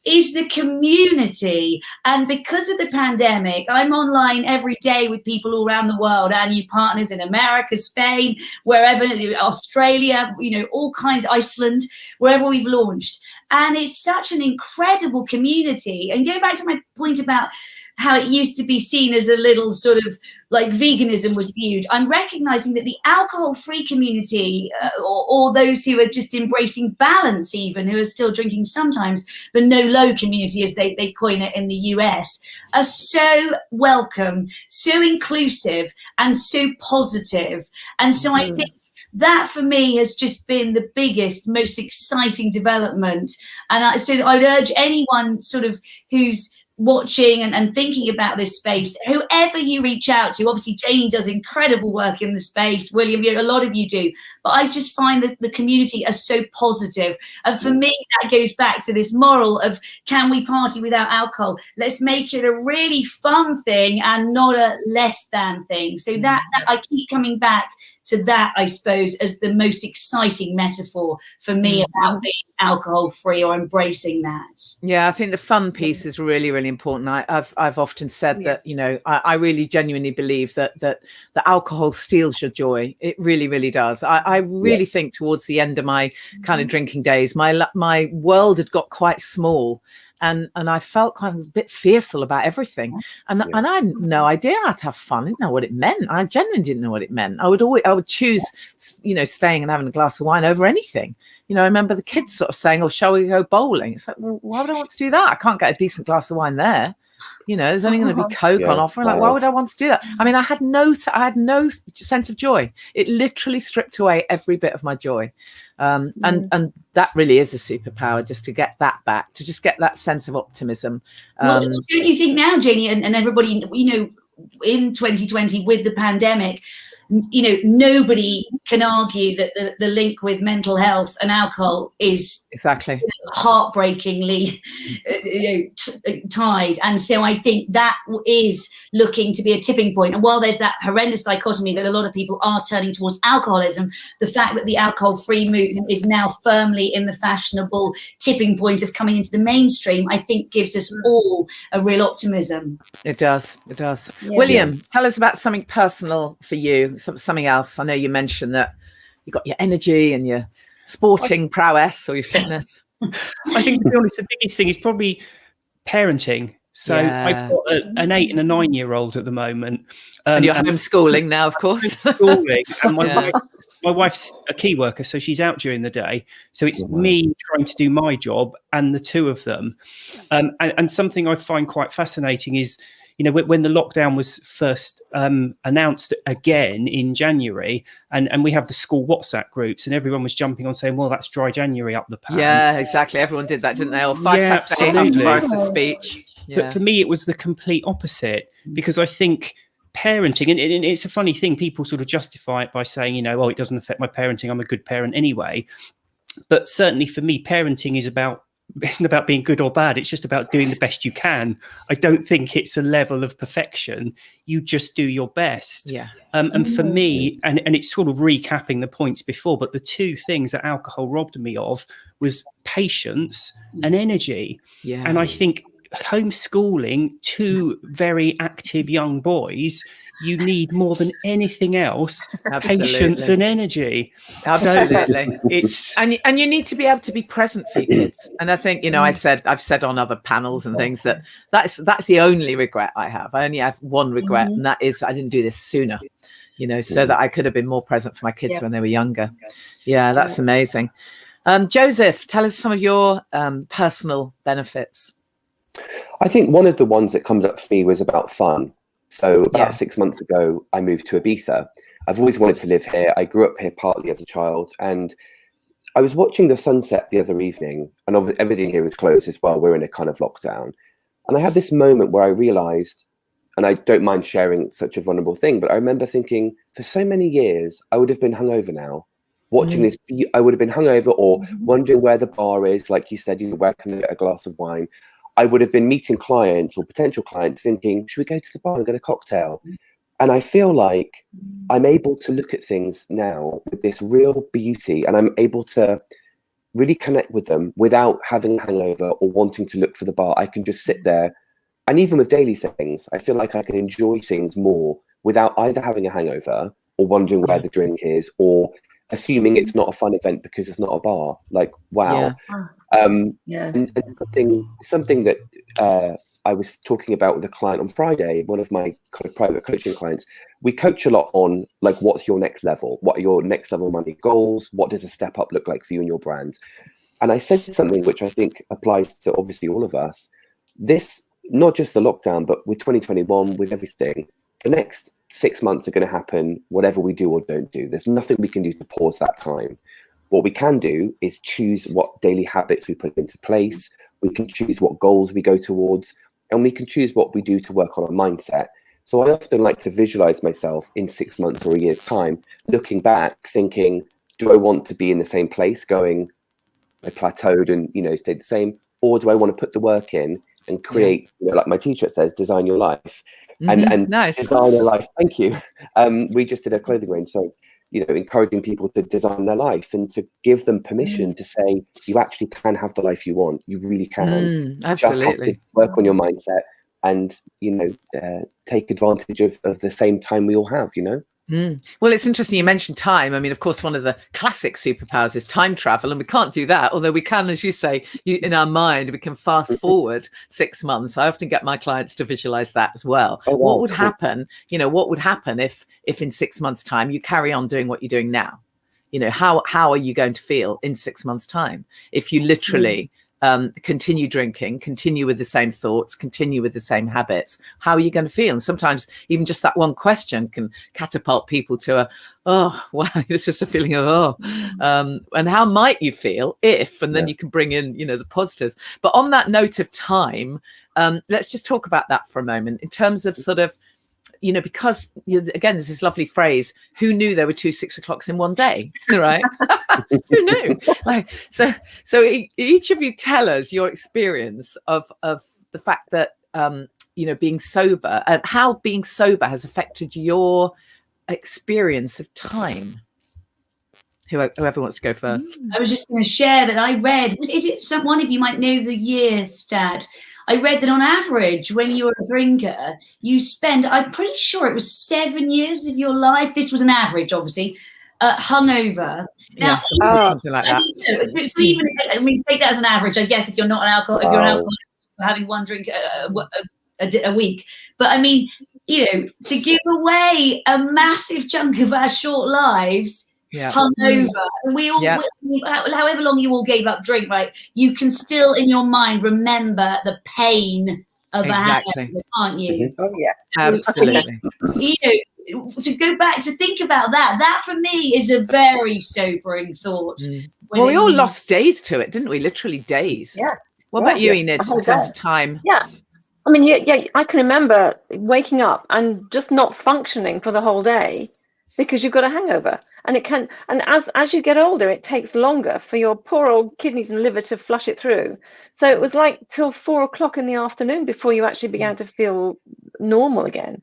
is the community. And because of the pandemic, I'm online every day with people all around the world, our new partners in America, Spain, wherever, Australia, all kinds, Iceland, wherever we've launched. And it's such an incredible community. And going back to my point about how it used to be seen as a little sort of like veganism was viewed, I'm recognizing that the alcohol-free community, or those who are just embracing balance, even who are still drinking sometimes, the no-low community, as they coin it in the US, are so welcome, so inclusive, and so positive. And so I think that for me has just been the biggest, most exciting development. And so I'd urge anyone sort of who's watching and thinking about this space, whoever you reach out to, obviously Janie does incredible work in the space, William, a lot of you do, but I just find that the community are so positive. And for me, that goes back to this moral of, can we party without alcohol? Let's make it a really fun thing and not a less than thing. So that I keep coming back to that, I suppose, as the most exciting metaphor for me about being alcohol free or embracing that. Yeah, I think the fun piece is really, really important. I've often said that, you know, I really genuinely believe that the alcohol steals your joy. It really, really does. I really think towards the end of my kind of drinking days, my world had got quite small. And I felt kind of a bit fearful about everything. And I had no idea how to have fun. I didn't know what it meant. I genuinely didn't know what it meant. I would choose, you know, staying and having a glass of wine over anything. You know, I remember the kids sort of saying, "Oh, shall we go bowling?" It's like, well, why would I want to do that? I can't get a decent glass of wine there. You know, there's only going to be Coke on offer. Like, why would I want to do that? I mean, I had no sense of joy. It literally stripped away every bit of my joy. And that really is a superpower, just to get that back, to just get that sense of optimism. Well, don't you think now, Janie, and everybody, you know, in 2020 with the pandemic, you know, nobody can argue that the link with mental health and alcohol is exactly heartbreakingly tied. And so I think that is looking to be a tipping point. And while there's that horrendous dichotomy that a lot of people are turning towards alcoholism, the fact that the alcohol-free movement is now firmly in the fashionable tipping point of coming into the mainstream, I think gives us all a real optimism. It does. It does. Yeah. William, tell us about something personal for you, something else. I know you mentioned that you got your energy and your sporting prowess or your fitness. I think, to be honest, the biggest thing is probably parenting. So I've got an 8 and a 9-year-old at the moment. And you're homeschooling now, of course. Homeschooling, and my wife's a key worker, so she's out during the day. So it's me trying to do my job and the two of them. And something I find quite fascinating is, you know, when the lockdown was first announced again in January, and we have the school WhatsApp groups, and everyone was jumping on saying, well, that's dry January up the pan. Yeah, exactly. Everyone did that, didn't they? Or 8:05 after Boris's speech. Yeah. But for me, it was the complete opposite, because I think parenting, and it's a funny thing, people sort of justify it by saying, you know, oh, it doesn't affect my parenting, I'm a good parent anyway. But certainly for me, parenting isn't about being good or bad. It's just about doing the best you can. I don't think it's a level of perfection. You just do your best. Yeah. And for me, and it's sort of recapping the points before, but the two things that alcohol robbed me of was patience and energy. Yeah. And I think homeschooling two very active young boys, you need more than anything else patience and energy. Absolutely. So it's and you need to be able to be present for your kids. And I think, you know, I've said on other panels and things that's the only regret I have. I only have one regret, and that is I didn't do this sooner, you know, so that I could have been more present for my kids when they were younger. Yeah, that's amazing. Joseph, tell us some of your personal benefits. I think one of the ones that comes up for me was about fun. So about 6 months ago, I moved to Ibiza. I've always wanted to live here. I grew up here partly as a child, and I was watching the sunset the other evening, and everything here was closed as well. We're in a kind of lockdown. And I had this moment where I realized, and I don't mind sharing such a vulnerable thing, but I remember thinking, for so many years, I would have been hungover now. Watching this, I would have been hungover or wondering where the bar is. Like you said, you know, where can I get a glass of wine? I would have been meeting clients or potential clients thinking, should we go to the bar and get a cocktail? And I feel like I'm able to look at things now with this real beauty, and I'm able to really connect with them without having a hangover or wanting to look for the bar. I can just sit there. And even with daily things, I feel like I can enjoy things more without either having a hangover or wondering where the drink is or assuming it's not a fun event because it's not a bar. Like, wow. And something that I was talking about with a client on Friday, one of my kind of private coaching clients. We coach a lot on like, what's your next level? What are your next level money goals? What does a step up look like for you and your brand? And I said something which I think applies to obviously all of us. This, not just the lockdown, but with 2021, with everything, the next 6 months are going to happen, whatever we do or don't do. There's nothing we can do to pause that time. What we can do is choose what daily habits we put into place. We can choose what goals we go towards, and we can choose what we do to work on our mindset. So I often like to visualize myself in 6 months or a year's time, looking back, thinking, do I want to be in the same place, going, I plateaued and, you know, stayed the same? Or do I want to put the work in and create, you know, like my t-shirt says, design your life. And nice. Design your life. Thank you. We just did a clothing range. So encouraging people to design their life and to give them permission to say, you actually can have the life you want. You really can. Absolutely. Just have to work on your mindset and, take advantage of the same time we all have, Well, it's interesting you mentioned time. I mean, of course, one of the classic superpowers is time travel, and we can't do that. Although we can, as you say, in our mind, we can fast forward 6 months. I often get my clients to visualize that as well. Oh, wow. What would happen? What would happen if in 6 months' time you carry on doing what you're doing now? How are you going to feel in 6 months' time if you literally continue drinking, continue with the same thoughts, continue with the same habits? How are you going to feel? And sometimes even just that one question can catapult people to it's just a feeling of and how might you feel if, and then you can bring in the positives. But on that note of time, let's just talk about that for a moment in terms of sort of, because again, there's this lovely phrase, who knew there were 2 6 o'clocks in one day, right? Who knew? So each of you tell us your experience of the fact that, being sober and how being sober has affected your experience of time. Whoever wants to go first. I was just going to share that I read, one of you might know the year stat. I read that on average, when you're a drinker, you spend, I'm pretty sure it was 7 years of your life. This was an average, obviously, hungover. Now, something like that. So even, take that as an average, I guess, if you're not an alcoholic, if you're an alcoholic, having one drink a week. But to give away a massive chunk of our short lives, hungover, and we all, however long you all gave up drink, right? You can still, in your mind, remember the pain of a hangover, can't you? Oh yeah, absolutely. To go back to think about that for me is a very sobering thought. Well, we all lost days to it, didn't we? Literally days. Yeah. What about you, Enid, in terms of time? Yeah. I mean, I can remember waking up and just not functioning for the whole day because you've got a hangover. And as you get older, it takes longer for your poor old kidneys and liver to flush it through. So it was like till 4 o'clock in the afternoon before you actually began to feel normal again.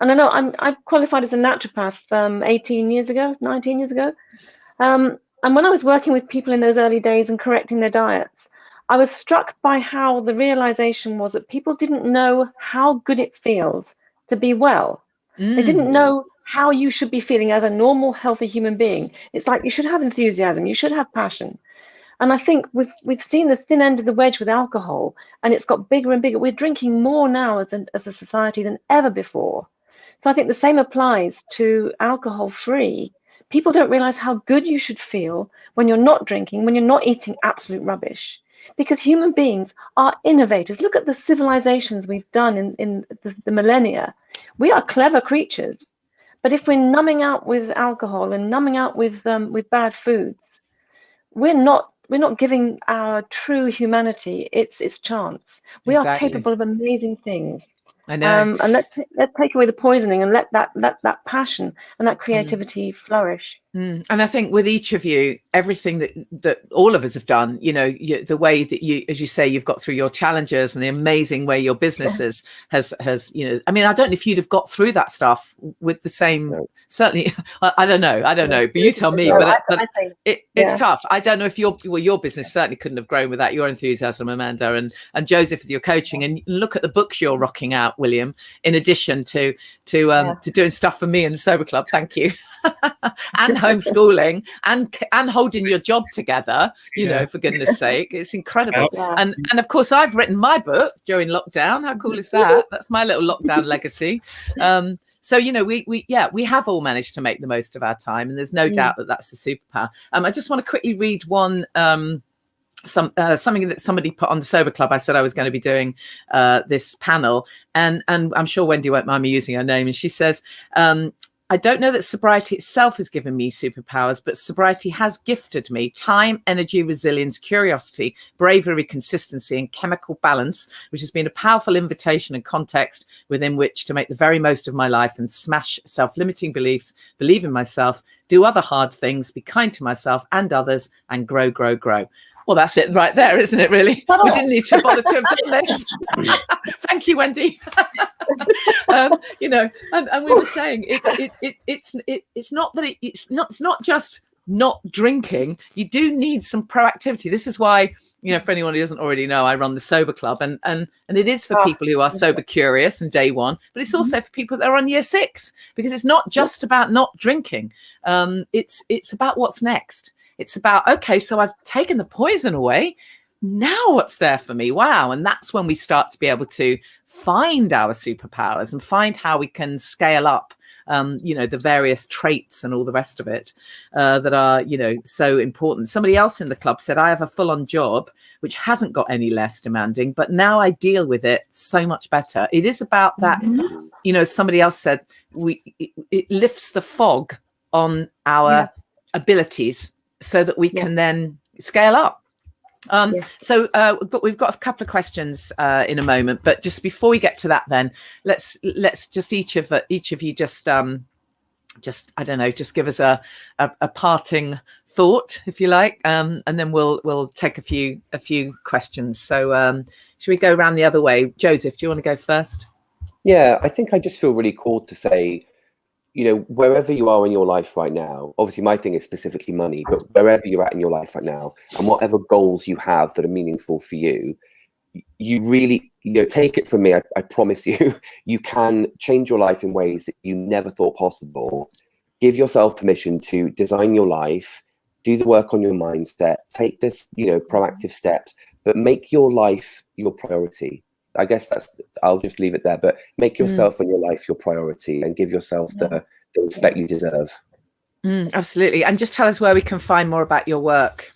And I know I qualified as a naturopath 19 years ago. And when I was working with people in those early days and correcting their diets, I was struck by how the realization was that people didn't know how good it feels to be well. They didn't know how you should be feeling as a normal, healthy human being. It's like you should have enthusiasm, you should have passion. And I think we've seen the thin end of the wedge with alcohol, and it's got bigger and bigger. We're drinking more now as a society than ever before. So I think the same applies to alcohol-free. People don't realize how good you should feel when you're not drinking, when you're not eating absolute rubbish. Because human beings are innovators. Look at the civilizations we've done in the millennia. We are clever creatures. But if we're numbing out with alcohol and numbing out with bad foods, we're not giving our true humanity its chance. We are capable of amazing things. I know. And let's take away the poisoning and let that passion and that creativity flourish. And I think with each of you, everything that all of us have done, the way that you, as you say, you've got through your challenges and the amazing way your business has, I mean, I don't know if you'd have got through that stuff with the same, certainly, I don't know, but you tell me, but it's tough. I don't know if your business certainly couldn't have grown without your enthusiasm, Amanda, and Joseph with your coaching, and look at the books you're rocking out, William, in addition to doing stuff for me and the Sober Club. Thank you. And homeschooling and holding your job together, for goodness sake, it's incredible. And of course I've written my book during lockdown. How cool is that? That's my little lockdown legacy. So we have all managed to make the most of our time, and there's no doubt that that's a superpower. I just want to quickly read one something that somebody put on the Sober Club. I said I was going to be doing this panel, and I'm sure Wendy won't mind me using her name, and she says, I don't know that sobriety itself has given me superpowers, but sobriety has gifted me time, energy, resilience, curiosity, bravery, consistency, and chemical balance, which has been a powerful invitation and context within which to make the very most of my life and smash self-limiting beliefs, believe in myself, do other hard things, be kind to myself and others, and grow, grow, grow. Well, that's it right there, isn't it, really? We didn't need to bother to have done this. Thank you, Wendy. You know, and we were saying it's not that it's not just not drinking. You do need some proactivity. This is why, you know, for anyone who doesn't already know, I run the Sober Club, and it is for people who are sober curious and day one, but it's also for people that are on year 6, because it's not just about not drinking. It's about what's next. It's about, okay, so I've taken the poison away. Now what's there for me? Wow. And that's when we start to be able to find our superpowers and find how we can scale up, you know, the various traits and all the rest of it that are, you know, so important. Somebody else in the club said, I have a full-on job which hasn't got any less demanding, but now I deal with it so much better. It is about that, you know, somebody else said, it lifts the fog on our abilities so that we can then scale up. So but we've got a couple of questions in a moment, but just before we get to that, then let's just each of you just I don't know, just give us a parting thought, if you like, and then we'll take a few questions. So should we go around the other way? Joseph, do you want to go first? Yeah, I think I just feel really called to say, you know, wherever you are in your life right now, obviously my thing is specifically money, but wherever you're at in your life right now, and whatever goals you have that are meaningful for you, you really, you know, take it from me, I promise you, you can change your life in ways that you never thought possible. Give yourself permission to design your life, do the work on your mindset, take this, you know, proactive steps, but make your life your priority. I guess I'll just leave it there, but make yourself and your life your priority and give yourself the respect you deserve. Absolutely. And just tell us where we can find more about your work.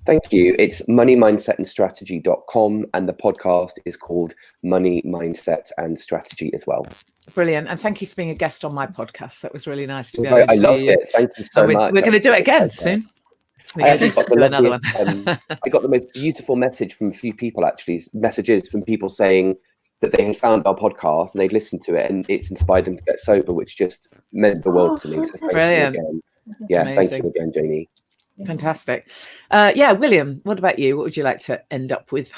Thank you. It's moneymindsetandstrategy.com, and the podcast is called Money, Mindset and Strategy as well. Brilliant. And thank you for being a guest on my podcast. That was really nice to be I loved it. Thank you so much. We're going to do it again soon. I got the most beautiful message from a few people, actually, messages from people saying that they had found our podcast and they'd listened to it and it's inspired them to get sober, which just meant the world to me. So thank you again. Yeah, amazing. Thank you again, Janie. Fantastic. Yeah, William, what about you? What would you like to end up with?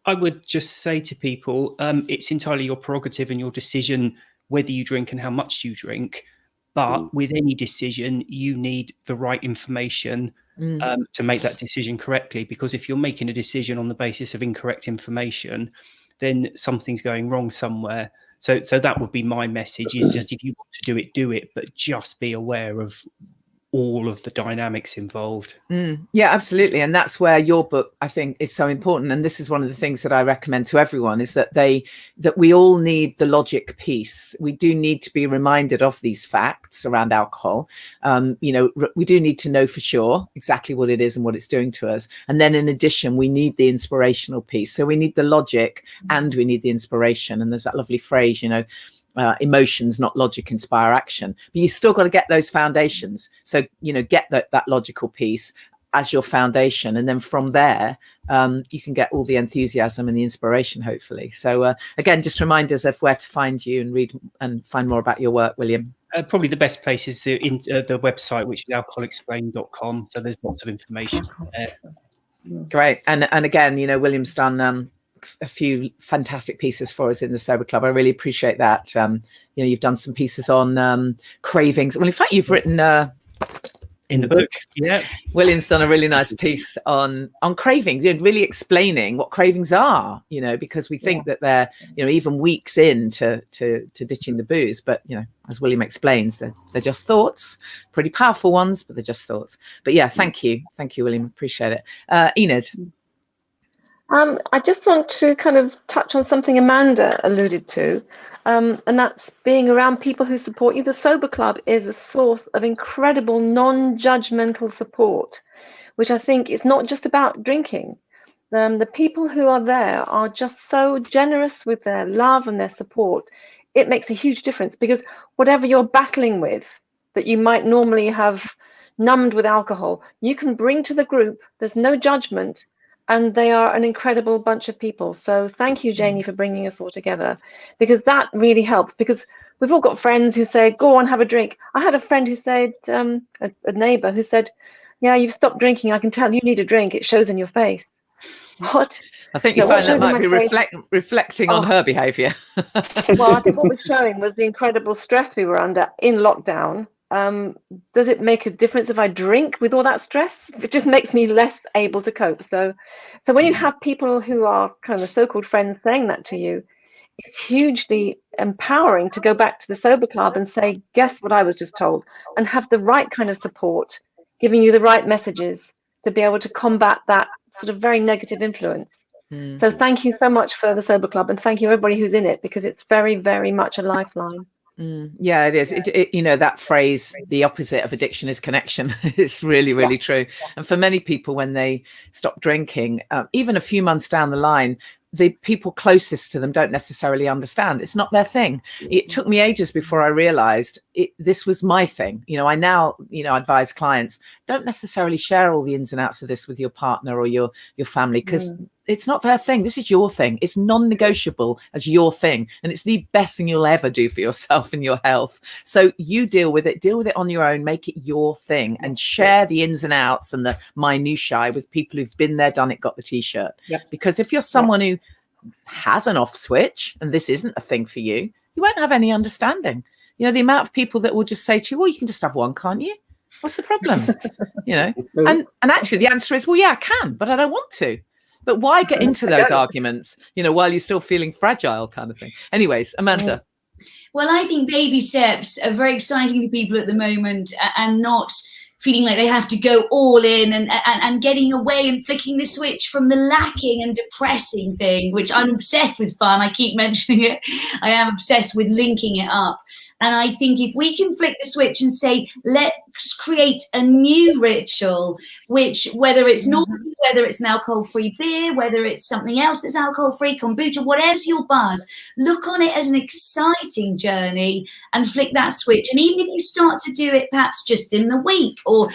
I would just say to people, it's entirely your prerogative and your decision whether you drink and how much you drink. But with any decision, you need the right information to make that decision correctly. Because if you're making a decision on the basis of incorrect information, then something's going wrong somewhere. So that would be my message, is just, if you want to do it, but just be aware of all of the dynamics involved. Yeah, absolutely. And that's where your book, I think, is so important. And this is one of the things that I recommend to everyone, is that we all need the logic piece. We do need to be reminded of these facts around alcohol. You know, we do need to know for sure exactly what it is and what it's doing to us. And then in addition, we need the inspirational piece. So we need the logic and we need the inspiration. And there's that lovely phrase, you know, emotions, not logic, inspire action. But you still got to get those foundations. So, you know, get that logical piece as your foundation. And then from there, you can get all the enthusiasm and the inspiration, hopefully. So again, just remind us of where to find you and read and find more about your work, William. Probably the best place is the website, which is alcoholexplained.com. So there's lots of information there. Great. And again, you know, William's done a few fantastic pieces for us in the Sober Club. I really appreciate that. You know, you've done some pieces on cravings. Well, in fact, you've written in the book. Yeah, William's done a really nice piece on craving, really explaining what cravings are. You know, because we think that they're, you know, even weeks into ditching the booze, but you know, as William explains, they're just thoughts, pretty powerful ones, but they're just thoughts. But yeah, thank you, William. Appreciate it. Enid. I just want to kind of touch on something Amanda alluded to, and that's being around people who support you. The Sober Club is a source of incredible non-judgmental support, which I think is not just about drinking. The people who are there are just so generous with their love and their support. It makes a huge difference, because whatever you're battling with that you might normally have numbed with alcohol, you can bring to the group. There's no judgment. And they are an incredible bunch of people. So thank you, Janie, for bringing us all together, because that really helps. Because we've all got friends who say, go on, have a drink. I had a friend who said, a neighbor who said, yeah, you've stopped drinking. I can tell you need a drink. It shows in your face. What? I think Yeah, you what find that shows in might my be face- reflecting on Oh. her behaviour. Well, I think what was showing was the incredible stress we were under in lockdown. Does it make a difference if I drink with all that stress? It just makes me less able to cope. So when you have people who are kind of so-called friends saying that to you, it's hugely empowering to go back to the sober club and say, guess what I was just told, and have the right kind of support, giving you the right messages to be able to combat that sort of very negative influence. So thank you so much for the sober club, and thank you everybody who's in it, because it's very, very much a lifeline. Yeah, it is. You know, that phrase, the opposite of addiction is connection. It's really, really true. And for many people, when they stop drinking, even a few months down the line, the people closest to them don't necessarily understand. It's not their thing. It took me ages before I realized this was my thing. You know, I now, advise clients, don't necessarily share all the ins and outs of this with your partner or your family, because it's not their thing. This is your thing. It's non-negotiable as your thing. And it's the best thing you'll ever do for yourself and your health. So you deal with it on your own, make it your thing, and share the ins and outs and the minutiae with people who've been there, done it, got the t-shirt. Because if you're someone who has an off switch and this isn't a thing for you, you won't have any understanding. You know, the amount of people that will just say to you, well, you can just have one, can't you? What's the problem? And actually the answer is, well, yeah, I can, but I don't want to. But why get into those arguments, while you're still feeling fragile, kind of thing. Anyways, Amanda. Well, I think baby steps are very exciting for people at the moment, and not feeling like they have to go all in and getting away and flicking the switch from the lacking and depressing thing, which I'm obsessed with fun. I keep mentioning it. I am obsessed with linking it up. And I think if we can flick the switch and say, let's create a new ritual, which whether it's naughty, whether it's an alcohol-free beer, whether it's something else that's alcohol-free, kombucha, whatever's your buzz, look on it as an exciting journey and flick that switch. And even if you start to do it perhaps just in the week, or,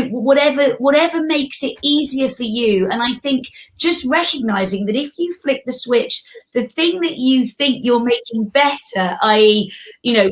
whatever makes it easier for you. And I think just recognizing that if you flick the switch, the thing that you think you're making better, i.e.,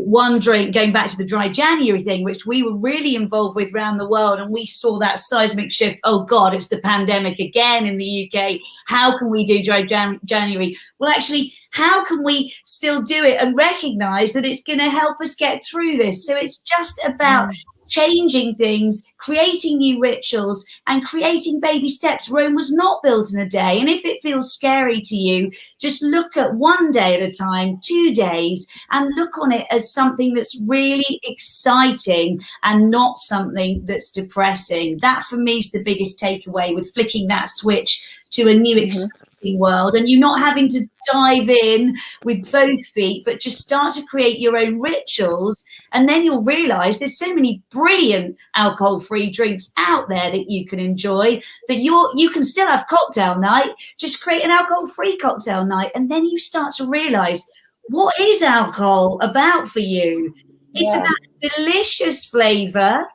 one drink, going back to the dry January thing, which we were really involved with around the world, and we saw that seismic shift. Oh God, it's the pandemic again in the UK. How can we do dry January? Well, actually, how can we still do it and recognize that it's going to help us get through this? So it's just about changing things, creating new rituals, and creating baby steps. Rome was not built in a day. And if it feels scary to you, just look at one day at a time, 2 days, and look on it as something that's really exciting and not something that's depressing. That for me is the biggest takeaway with flicking that switch to a new exciting world, and you not having to dive in with both feet, but just start to create your own rituals. And then you'll realize there's so many brilliant alcohol-free drinks out there that you can enjoy, that you can still have cocktail night. Just create an alcohol-free cocktail night, and then you start to realize, what is alcohol about for you? It's about delicious flavor,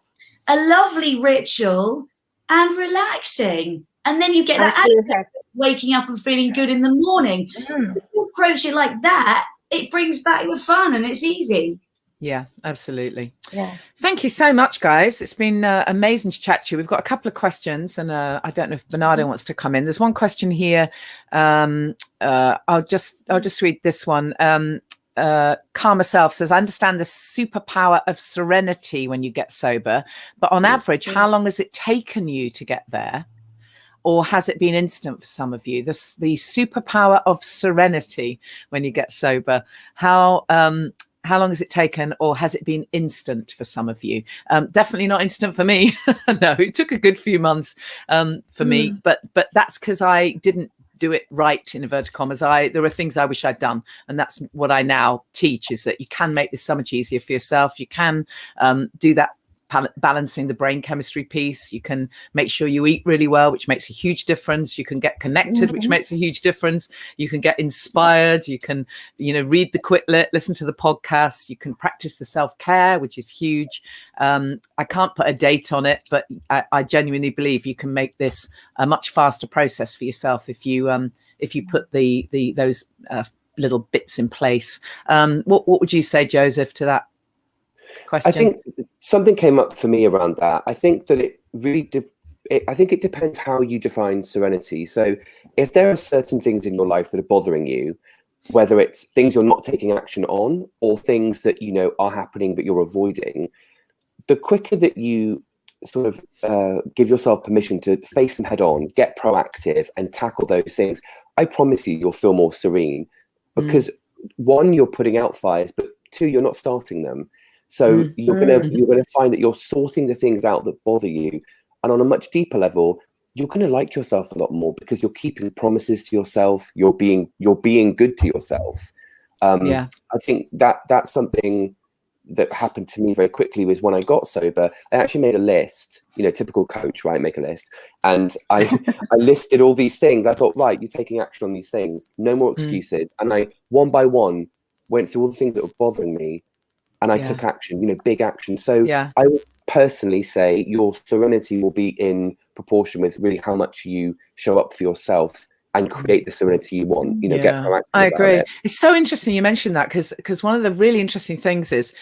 a lovely ritual, and relaxing. And then you get that waking up and feeling good in the morning. If you approach it like that, it brings back the fun, and it's easy. Yeah, absolutely. Yeah. Thank you so much, guys. It's been amazing to chat to you. We've got a couple of questions, and I don't know if Bernardo wants to come in. There's one question here. I'll just read this one. Karma Self says, I understand the superpower of serenity when you get sober, but on average, how long has it taken you to get there? Or has it been instant for some of you? The superpower of serenity when you get sober. How long has it taken, or has it been instant for some of you? Definitely not instant for me. No, it took a good few months for me, but that's because I didn't do it right, in inverted commas. There were things I wish I'd done, and that's what I now teach, is that you can make this so much easier for yourself. You can do that, balancing the brain chemistry piece. You can make sure you eat really well, which makes a huge difference. You can get connected, which makes a huge difference. You can get inspired. You can, read the Quitlet, listen to the podcast. You can practice the self-care, which is huge. I can't put a date on it, but I genuinely believe you can make this a much faster process for yourself if you put those little bits in place. What would you say, Joseph, to that question? I think something came up for me around that. I think that it really I think it depends how you define serenity. So if there are certain things in your life that are bothering you, whether it's things you're not taking action on or things that you know are happening but you're avoiding, the quicker that you sort of give yourself permission to face them head on, get proactive and tackle those things, I promise you'll feel more serene, because one, you're putting out fires, but two, you're not starting them. So you're gonna find that you're sorting the things out that bother you, and on a much deeper level, you're gonna like yourself a lot more because you're keeping promises to yourself. You're being good to yourself. I think that's something that happened to me very quickly. Was when I got sober, I actually made a list. You know, typical coach, right? Make a list, and I listed all these things. I thought, right, you're taking action on these things. No more excuses. And I one by one went through all the things that were bothering me. And I took action, you know, big action. So I would personally say your serenity will be in proportion with really how much you show up for yourself and create the serenity you want. You know, get proactive. I agree. It's so interesting you mentioned that, because one of the really interesting things is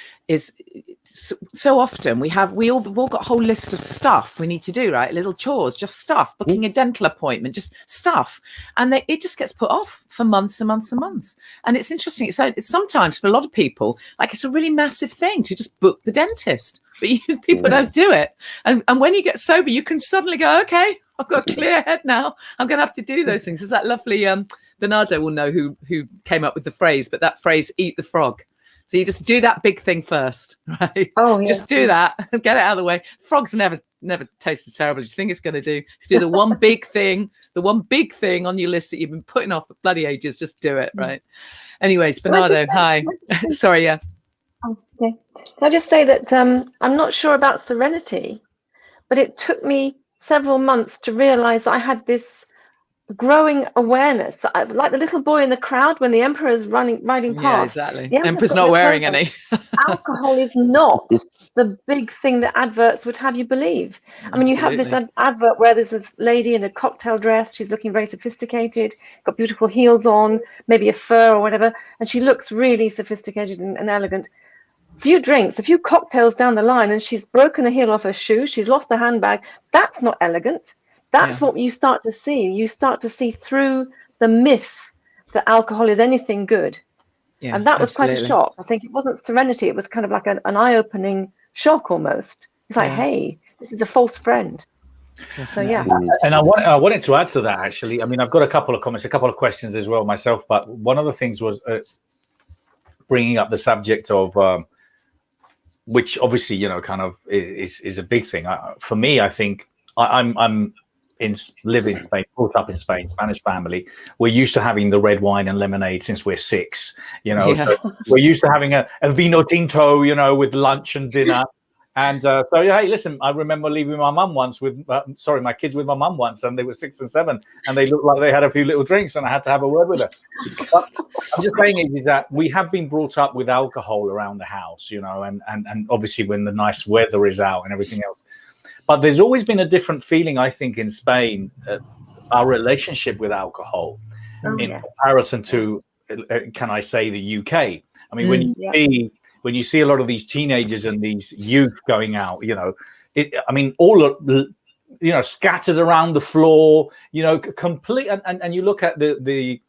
so often we've all got a whole list of stuff we need to do, right? Little chores, just stuff, booking a dental appointment, just stuff, and it just gets put off for months and months and months. And it's interesting. So it's sometimes for a lot of people, like, it's a really massive thing to just book the dentist, but people don't do it. And when you get sober, you can suddenly go, okay, I've got a clear head now. I'm going to have to do those things. There's that lovely Bernardo will know who came up with the phrase, but that phrase, eat the frog. So you just do that big thing first, right? Oh, yeah. Just do that, get it out of the way. Frogs never taste as terrible as you think it's going to do. Just do the one big thing on your list that you've been putting off for bloody ages. Just do it, right? Anyways, Bernardo, hi. Sorry, yeah. Okay. Can I just say that I'm not sure about serenity, but it took me several months to realize that I had this growing awareness that like the little boy in the crowd when the emperor's riding past. Yeah, exactly. The emperor's not wearing any. Alcohol is not the big thing that adverts would have you believe. I mean, you have this advert where there's this lady in a cocktail dress. She's looking very sophisticated, got beautiful heels on, maybe a fur or whatever, and she looks really sophisticated and elegant. Few drinks, a few cocktails down the line, and she's broken a heel off her shoe. She's lost her handbag. That's not elegant. That's what you start to see. You start to see through the myth that alcohol is anything good. Yeah, and that was quite a shock. I think it wasn't serenity. It was kind of like an eye-opening shock almost. It's like, hey, this is a false friend. So, yeah. And I wanted to add to that, actually. I mean, I've got a couple of comments, a couple of questions as well myself. But one of the things was bringing up the subject of... which obviously, you know, kind of is a big thing. For me, I think I'm live in Spain, brought up in Spain, Spanish family. We're used to having the red wine and lemonade since we're 6, you know. So we're used to having a vino tinto, you know, with lunch and dinner. And so, hey, listen, I remember leaving my mum once my kids with my mum once, and they were 6 and 7, and they looked like they had a few little drinks, and I had to have a word with her. But I'm just saying is that we have been brought up with alcohol around the house, you know, and obviously when the nice weather is out and everything else. But there's always been a different feeling, I think, in Spain, our relationship with alcohol in comparison to, can I say, the UK. I mean, when you see a lot of these teenagers and these youth going out, you know, all, you know, scattered around the floor, you know, complete. And you look at the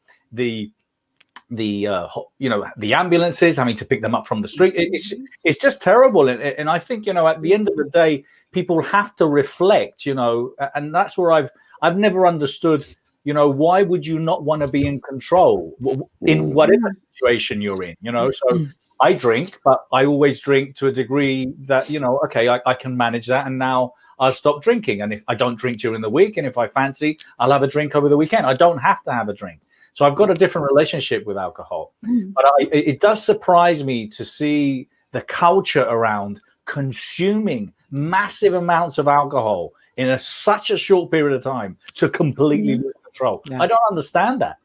you know, the ambulances having to pick them up from the street. It's just terrible. And I think, you know, at the end of the day, people have to reflect, you know, and that's where I've never understood, you know, why would you not want to be in control in whatever situation you're in, you know? So I drink, but I always drink to a degree that, you know, okay, I can manage that. And now I'll stop drinking. And if I don't drink during the week, and if I fancy, I'll have a drink over the weekend. I don't have to have a drink. So I've got a different relationship with alcohol. But it does surprise me to see the culture around consuming massive amounts of alcohol in such a short period of time to completely lose control. I don't understand that.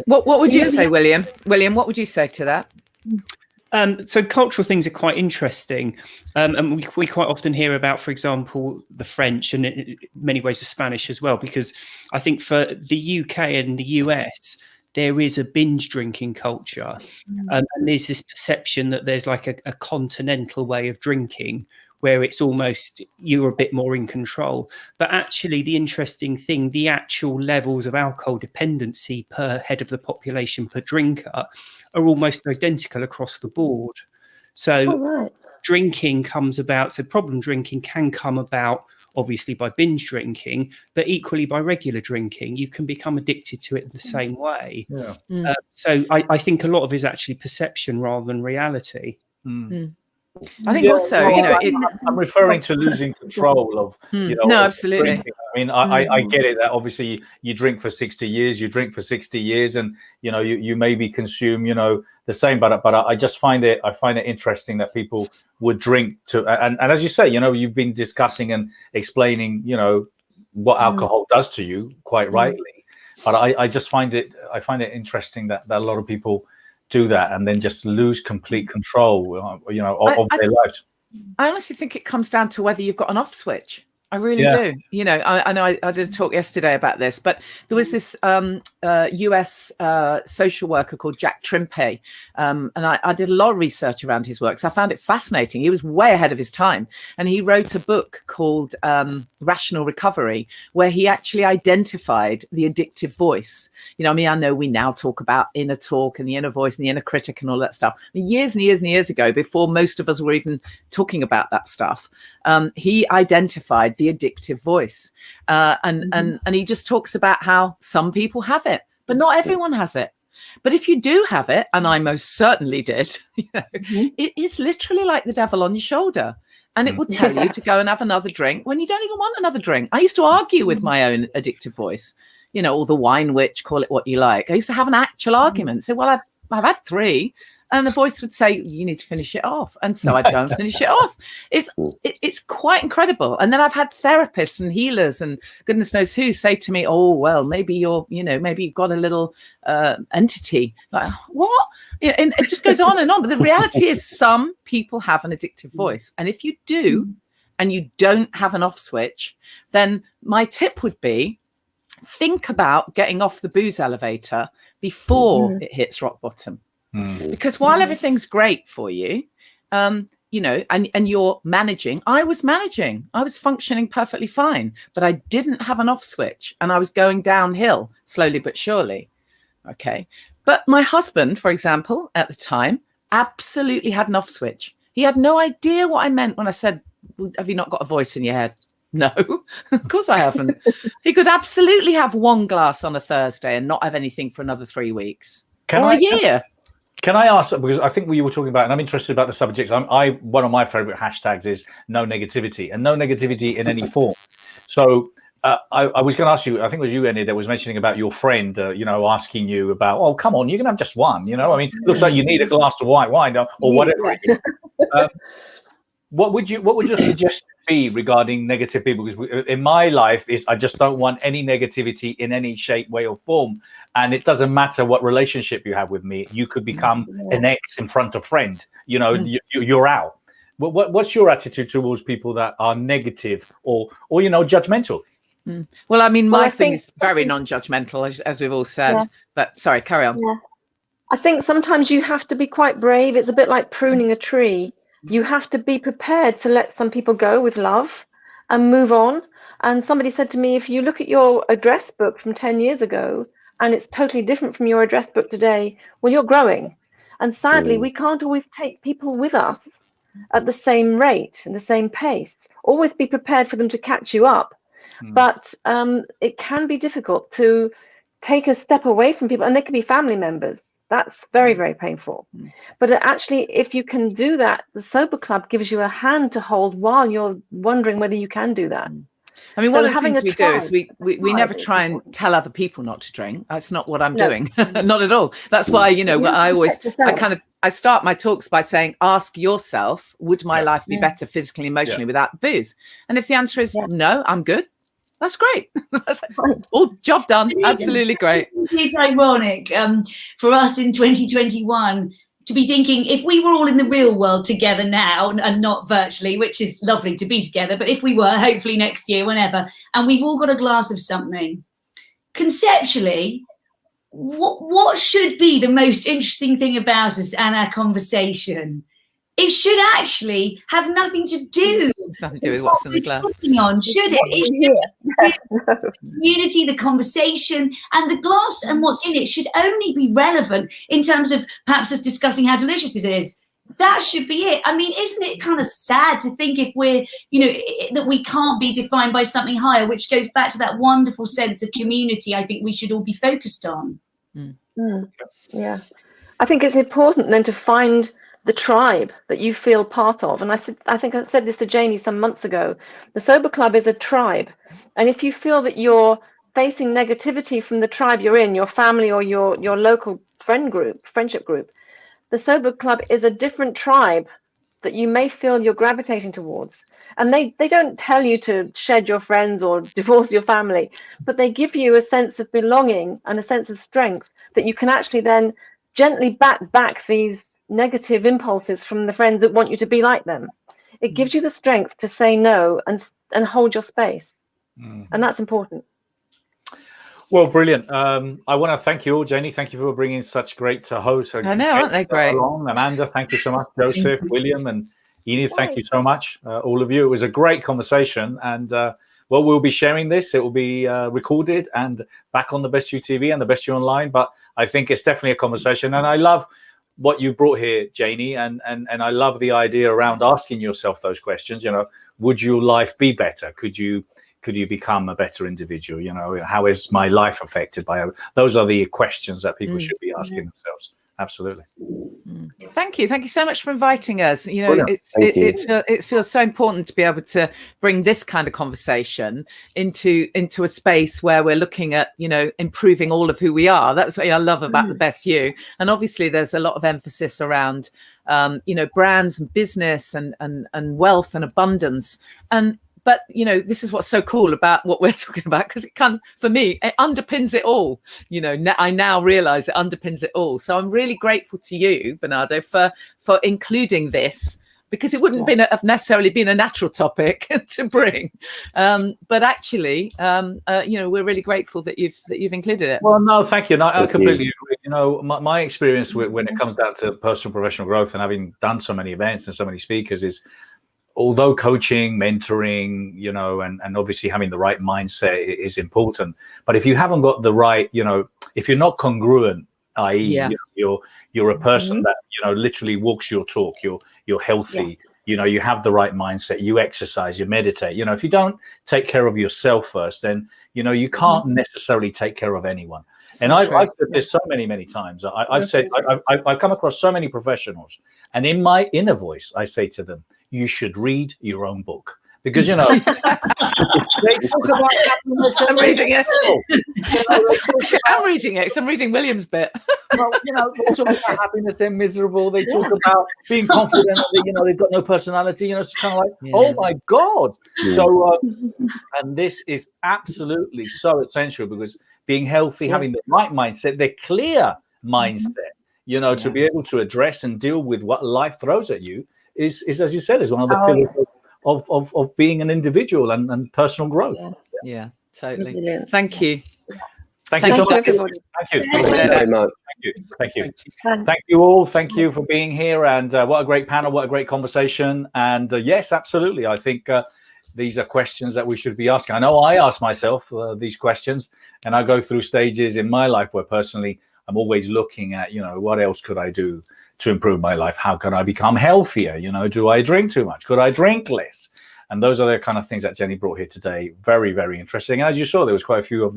What would you say, William? William, what would you say to that? So cultural things are quite interesting. And we quite often hear about, for example, the French and in many ways the Spanish as well, because I think for the UK and the US, there is a binge drinking culture. And there's this perception that there's like a continental way of drinking, where it's almost you're a bit more in control. But actually, the interesting thing, the actual levels of alcohol dependency per head of the population per drinker are almost identical across the board. So drinking comes about, so problem drinking can come about obviously by binge drinking, but equally by regular drinking. You can become addicted to it in the same way. Yeah. So I think a lot of it is actually perception rather than reality. I think also, you know, I'm referring to losing control of, you know, no, of absolutely. drinking. I mean, I get it that obviously you drink for 60 years, and you know, you maybe consume, you know, the same, but I just find it interesting that people would drink to, and as you say, you know, you've been discussing and explaining, you know, what alcohol does to you quite rightly, but I just find it interesting that a lot of people do that and then just lose complete control, you know, of their lives. I honestly think it comes down to whether you've got an off switch. I really do. You know, I know I did a talk yesterday about this, but there was this US social worker called Jack Trimpe, and I did a lot of research around his work. So I found it fascinating. He was way ahead of his time, and he wrote a book called Rational Recovery, where he actually identified the addictive voice. You know, I mean, I know we now talk about inner talk and the inner voice and the inner critic and all that stuff. Years and years and years ago, before most of us were even talking about that stuff, he identified the addictive voice, and he just talks about how some people have it, but not everyone has it. But if you do have it, and I most certainly did, you know, it is literally like the devil on your shoulder, and it will tell you to go and have another drink when you don't even want another drink. I used to argue with my own addictive voice, you know, or the wine witch, call it what you like. I used to have an actual argument, say, well, I've had 3. And the voice would say, you need to finish it off. And so I'd go and finish it off. It's quite incredible. And then I've had therapists and healers and goodness knows who say to me, oh, well, maybe maybe you've got a little entity. Like, what? And it just goes on and on. But the reality is some people have an addictive voice. And if you do, and you don't have an off switch, then my tip would be, think about getting off the booze elevator before it hits rock bottom. Because while everything's great for you, you know, and you're managing, I was functioning perfectly fine, but I didn't have an off switch and I was going downhill slowly but surely. Okay. But my husband, for example, at the time, absolutely had an off switch. He had no idea what I meant when I said, have you not got a voice in your head? No, of course I haven't. He could absolutely have one glass on a Thursday and not have anything for another 3 weeks or a year. Can I ask, because I think you were talking about, and I'm interested about the subject. One of my favorite hashtags is no negativity, and no negativity in any form. So I was going to ask you, I think it was you, Annie, that was mentioning about your friend, you know, asking you about, oh, come on, you can have just one, you know, I mean, looks like you need a glass of white wine or whatever. What would your suggestion be regarding negative people? Because in my life, I just don't want any negativity in any shape, way, or form. And it doesn't matter what relationship you have with me. You could become an ex in front of friend. You know, you're out. What's your attitude towards people that are negative or you know, judgmental? Well, I mean, my thing is very non-judgmental, as we've all said. Yeah. But sorry, carry on. Yeah. I think sometimes you have to be quite brave. It's a bit like pruning a tree. You have to be prepared to let some people go with love and move on. And somebody said to me, if you look at your address book from 10 years ago and it's totally different from your address book today, well, you're growing. And sadly, we can't always take people with us at the same rate and the same pace. Always be prepared for them to catch you up. But it can be difficult to take a step away from people, and they can be family members. That's very, very painful. But actually, if you can do that, the Sober Club gives you a hand to hold while you're wondering whether you can do that. I mean, one of the things we do is we never try and tell other people not to drink. That's not what I'm doing. Not at all. That's why, you know, I start my talks by saying, ask yourself, would my life be better physically, emotionally without booze? And if the answer is no, I'm good. That's great. That's all job done. Absolutely great. It's ironic for us in 2021 to be thinking, if we were all in the real world together now and not virtually, which is lovely to be together, but if we were, hopefully next year, whenever, and we've all got a glass of something, conceptually, what should be the most interesting thing about us and our conversation? It should actually have nothing to do It's nothing to do with what's in the glass. On, should it? It should community, the conversation, and the glass and what's in it should only be relevant in terms of perhaps us discussing how delicious it is. That should be it. I mean, isn't it kind of sad to think if we're, that we can't be defined by something higher, which goes back to that wonderful sense of community I think we should all be focused on. Yeah. I think it's important then to find the tribe that you feel part of. And I think I said this to Janie some months ago. The Sober Club is a tribe. And if you feel that you're facing negativity from the tribe you're in, your family or your local friendship group, the Sober Club is a different tribe that you may feel you're gravitating towards. And they don't tell you to shed your friends or divorce your family, but they give you a sense of belonging and a sense of strength that you can actually then gently back these negative impulses from the friends that want you to be like them. It gives you the strength to say no and hold your space. And that's important. Well, brilliant. I want to thank you all, Janie. Thank you for bringing such great hosts. I know, aren't they great? Amanda, thank you so much. Joseph, William, and Enid, thank you so much. All of you. It was a great conversation. And we'll be sharing this. It will be recorded and back on the Best You TV and the Best You Online. But I think it's definitely a conversation. And I love what you brought here, Janie. And I love the idea around asking yourself those questions. Would your life be better? Could you become a better individual? How is my life affected by it? Those are the questions that people should be asking themselves. Absolutely. Thank you so much for inviting us. It feels so important to be able to bring this kind of conversation into a space where we're looking at improving all of who we are. That's what I love about the Best You. And obviously there's a lot of emphasis around brands and business and wealth and abundance. But, this is what's so cool about what we're talking about, because for me, it underpins it all. I now realize it underpins it all. So I'm really grateful to you, Bernardo, for including this, because it wouldn't have necessarily been a natural topic to bring. But actually, we're really grateful that you've included it. Well, no, thank you. No, I completely agree. My experience when it comes down to personal professional growth and having done so many events and so many speakers is, although coaching, mentoring, and obviously having the right mindset is important, but if you haven't got the right, if you're not congruent, i.e., you're a person that literally walks your talk, you're healthy, you have the right mindset, you exercise, you meditate. If you don't take care of yourself first, then you can't necessarily take care of anyone. So and I've said this so many times. I've said I've come across so many professionals, and in my inner voice, I say to them, you should read your own book, because they talk about happiness. I'm reading it. I'm reading it. I'm reading William's bit. Well, they talk about happiness. They're miserable. They talk about being confident. They've got no personality. It's kind of like, oh my God. So, and this is absolutely so essential, because being healthy, having the right mindset, the clear mindset, to be able to address and deal with what life throws at you is as you said, is one of the pillars of being an individual and personal growth. Yeah, totally. Brilliant. Thank you. Thank you so much. Thank you very much. Thank you. Thank you all. Thank you for being here. And what a great panel, what a great conversation. And yes, absolutely. I think these are questions that we should be asking. I know I ask myself these questions, and I go through stages in my life where personally I'm always looking at, what else could I do to improve my life? How can I become healthier? Do I drink too much? Could I drink less? And those are the kind of things that Jenny brought here today. Very, very interesting. And as you saw, there was quite a few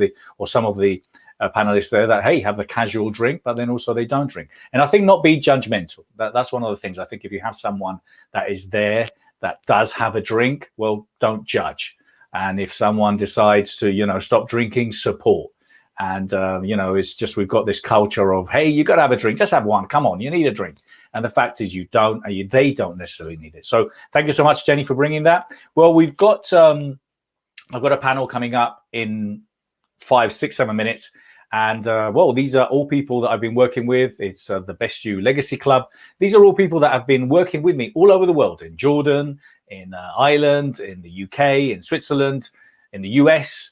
some of the panelists there that, hey, have the casual drink, but then also they don't drink. And I think not be judgmental. That's one of the things. I think if you have someone that is there that does have a drink, well, don't judge. And if someone decides to, stop drinking, support. And, it's just, we've got this culture of, hey, you got to have a drink. Just have one. Come on, you need a drink. And the fact is they don't necessarily need it. So thank you so much, Jenny, for bringing that. Well, we've got, I've got a panel coming up in 5, 6, 7 minutes. And, these are all people that I've been working with. It's the Best You Legacy Club. These are all people that have been working with me all over the world, in Jordan, in Ireland, in the UK, in Switzerland, in the US.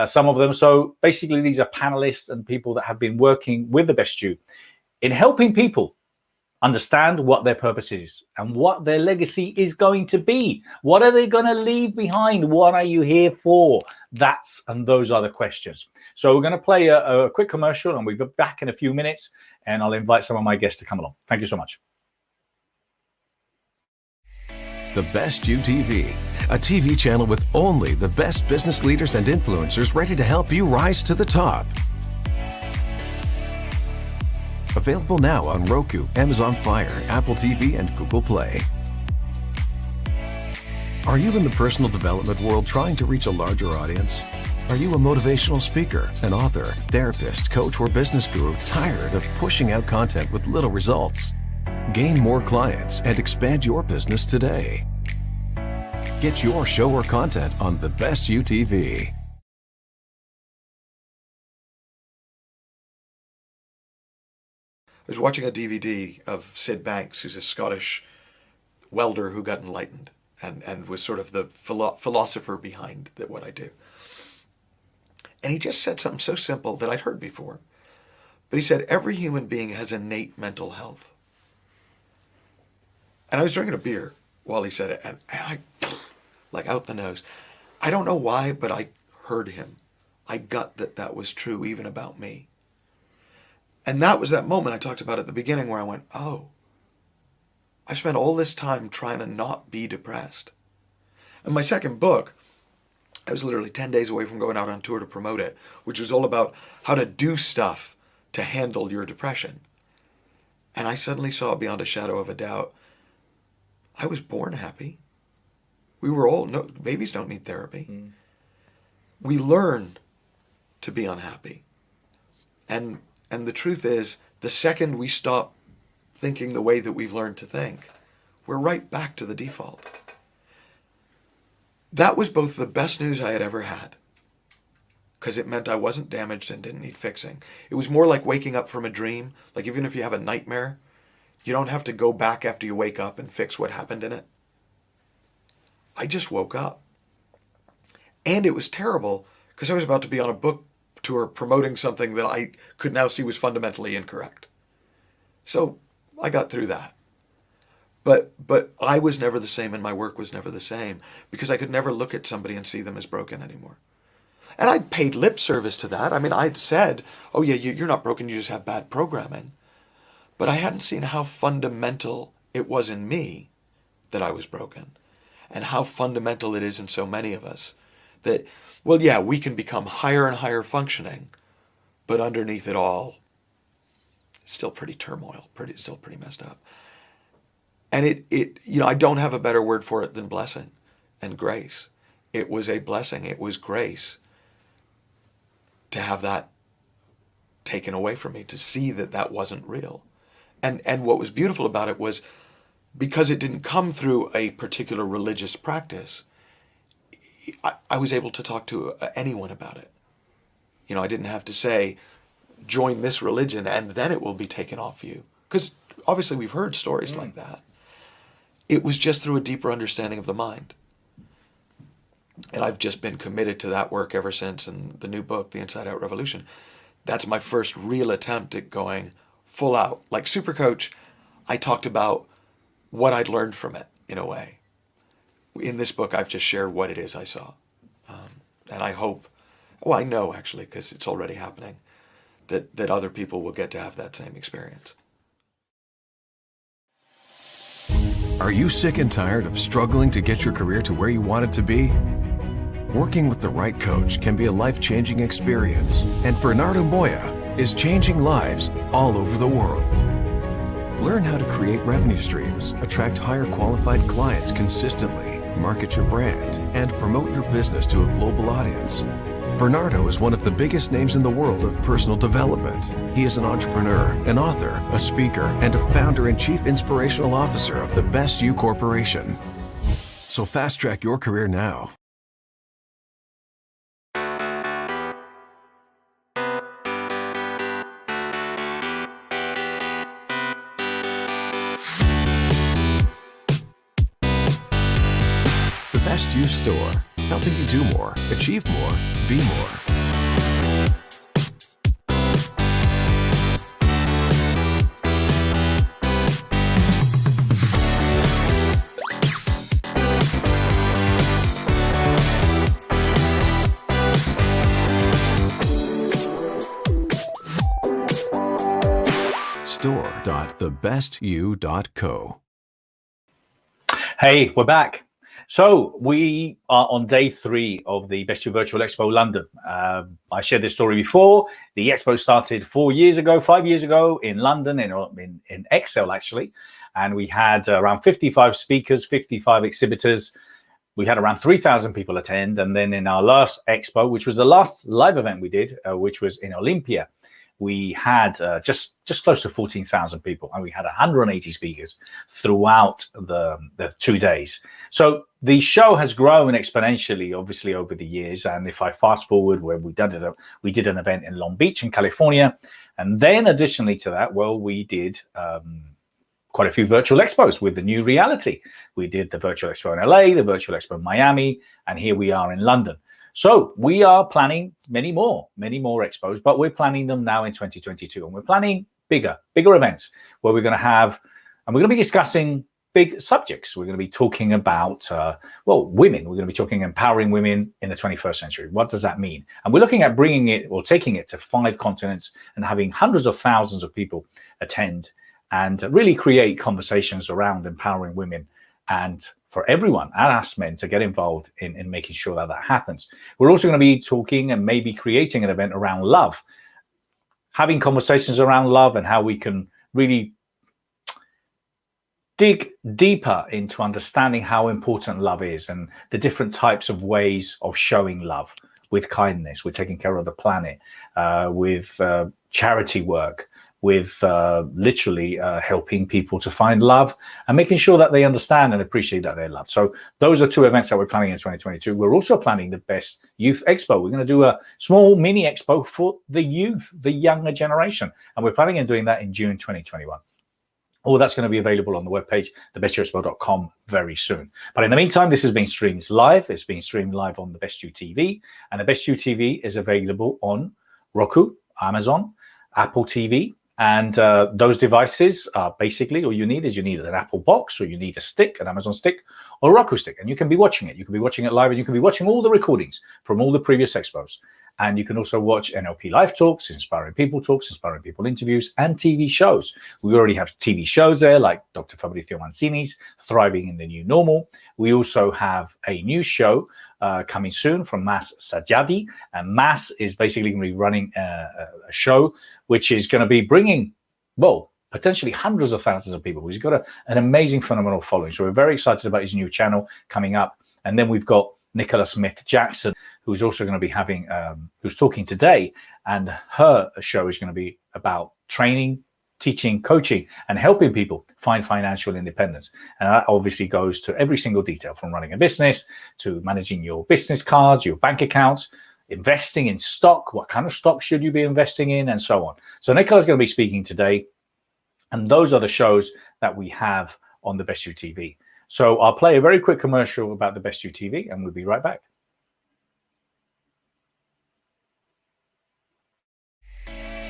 Some of them. So basically, these are panelists and people that have been working with the Best You in helping people Understand what their purpose is and what their legacy is going to be. What are they going to leave behind? What are you here for? Those are the questions. So we're going to play a quick commercial, and we'll be back in a few minutes, and I'll invite some of my guests to come along. Thank you so much. The Best You TV, a TV channel with only the best business leaders and influencers ready to help you rise to the top. Available now on Roku, Amazon Fire, Apple TV, and Google Play. Are you in the personal development world trying to reach a larger audience? Are you a motivational speaker, an author, therapist, coach, or business guru tired of pushing out content with little results? Gain more clients and expand your business today. Get your show or content on The Best You TV. I was watching a DVD of Sid Banks, who's a Scottish welder who got enlightened and was sort of the philosopher behind what I do. And he just said something so simple that I'd heard before. But he said, every human being has innate mental health. And I was drinking a beer while he said it, and I, like out the nose. I don't know why, but I heard him. I got that was true even about me. And that was that moment I talked about at the beginning where I went, oh, I've spent all this time trying to not be depressed. And my second book, I was literally 10 days away from going out on tour to promote it, which was all about how to do stuff to handle your depression. And I suddenly saw beyond a shadow of a doubt, I was born happy. We were all, no, babies don't need therapy. We learn to be unhappy. And the truth is, the second we stop thinking the way that we've learned to think, we're right back to the default. That was both the best news I had ever had, because it meant I wasn't damaged and didn't need fixing. It was more like waking up from a dream. Like even if you have a nightmare, you don't have to go back after you wake up and fix what happened in it. I just woke up. And it was terrible because I was about to be on a book tour promoting something that I could now see was fundamentally incorrect. So I got through that. But I was never the same and my work was never the same because I could never look at somebody and see them as broken anymore. And I'd paid lip service to that. I mean, I'd said, oh yeah, you're not broken, you just have bad programming. But I hadn't seen how fundamental it was in me that I was broken and how fundamental it is in so many of us that, well, yeah, we can become higher and higher functioning, but underneath it all, it's still pretty turmoil, still pretty messed up. And it, I don't have a better word for it than blessing and grace. It was a blessing. It was grace to have that taken away from me, to see that that wasn't real. And what was beautiful about it was because it didn't come through a particular religious practice, I was able to talk to anyone about it. I didn't have to say, join this religion and then it will be taken off you. Because obviously we've heard stories like that. It was just through a deeper understanding of the mind. And I've just been committed to that work ever since. And the new book, The Inside Out Revolution, that's my first real attempt at going full out. Like Super Coach, I talked about what I'd learned from it in a way. In this book, I've just shared what it is I saw. And I hope, I know actually, because it's already happening, that other people will get to have that same experience. Are you sick and tired of struggling to get your career to where you want it to be? Working with the right coach can be a life-changing experience, and Bernardo Moya is changing lives all over the world. Learn how to create revenue streams, attract higher qualified clients consistently, market your brand, and promote your business to a global audience. Bernardo is one of the biggest names in the world of personal development. He is an entrepreneur, an author, a speaker, and a founder and chief inspirational officer of the Best You Corporation. So fast track your career now. The Best You Store, helping you do more, achieve more, be more. www.thebestyou.co. Hey, we're back. So we are on day 3 of the Best You Virtual Expo London. I shared this story before. The expo started 5 years ago in London, in Excel actually. And we had around 55 speakers, 55 exhibitors. We had around 3,000 people attend. And then in our last expo, which was the last live event we did, which was in Olympia, we had just close to 14,000 people, and we had 180 speakers throughout the 2 days. So the show has grown exponentially, obviously, over the years. And if I fast forward, where we did an event in Long Beach in California, and then additionally to that, well, we did quite a few virtual expos with the new reality. We did the virtual expo in LA, the virtual expo in Miami, and here we are in London. So we are planning many more expos, but we're planning them now in 2022. And we're planning bigger events where we're going to have, and we're going to be discussing big subjects. We're going to be talking about, women. We're going to be talking empowering women in the 21st century. What does that mean? And we're looking at bringing it or taking it to 5 continents and having hundreds of thousands of people attend and really create conversations around empowering women and for everyone and us men to get involved in making sure that happens. We're also going to be talking and maybe creating an event around love, having conversations around love and how we can really dig deeper into understanding how important love is and the different types of ways of showing love with kindness, with taking care of the planet, with charity work, with literally helping people to find love and making sure that they understand and appreciate that they're loved. So those are 2 events that we're planning in 2022. We're also planning the Best Youth Expo. We're going to do a small mini expo for the youth, the younger generation. And we're planning on doing that in June 2021. All that's going to be available on the webpage, thebestyouexpo.com, very soon. But in the meantime, this has been streamed live. It's being streamed live on the Best You TV. And the Best You TV is available on Roku, Amazon, Apple TV, and those devices are basically all you need is an Apple box, or you need a stick, an Amazon stick, or a Roku stick, and you can be watching it. You can be watching it live, and you can be watching all the recordings from all the previous expos. And you can also watch NLP live talks, inspiring people interviews, and TV shows. We already have TV shows there, like Dr. Fabrizio Mancini's Thriving in the New Normal. We also have a new show coming soon from Mas Sajjadi, and Mas is basically going to be running a show which is going to be bringing, potentially hundreds of thousands of people. He's got an amazing, phenomenal following. So we're very excited about his new channel coming up. And then we've got Nicola Smith Jackson, who's also going to be having, who's talking today, and her show is going to be about training, teaching, coaching, and helping people find financial independence. And that obviously goes to every single detail, from running a business to managing your business cards, your bank accounts, investing in stock, what kind of stock should you be investing in, and so on. So Nicola's going to be speaking today, and those are the shows that we have on the Best You TV. So I'll play a very quick commercial about the Best You TV, and we'll be right back.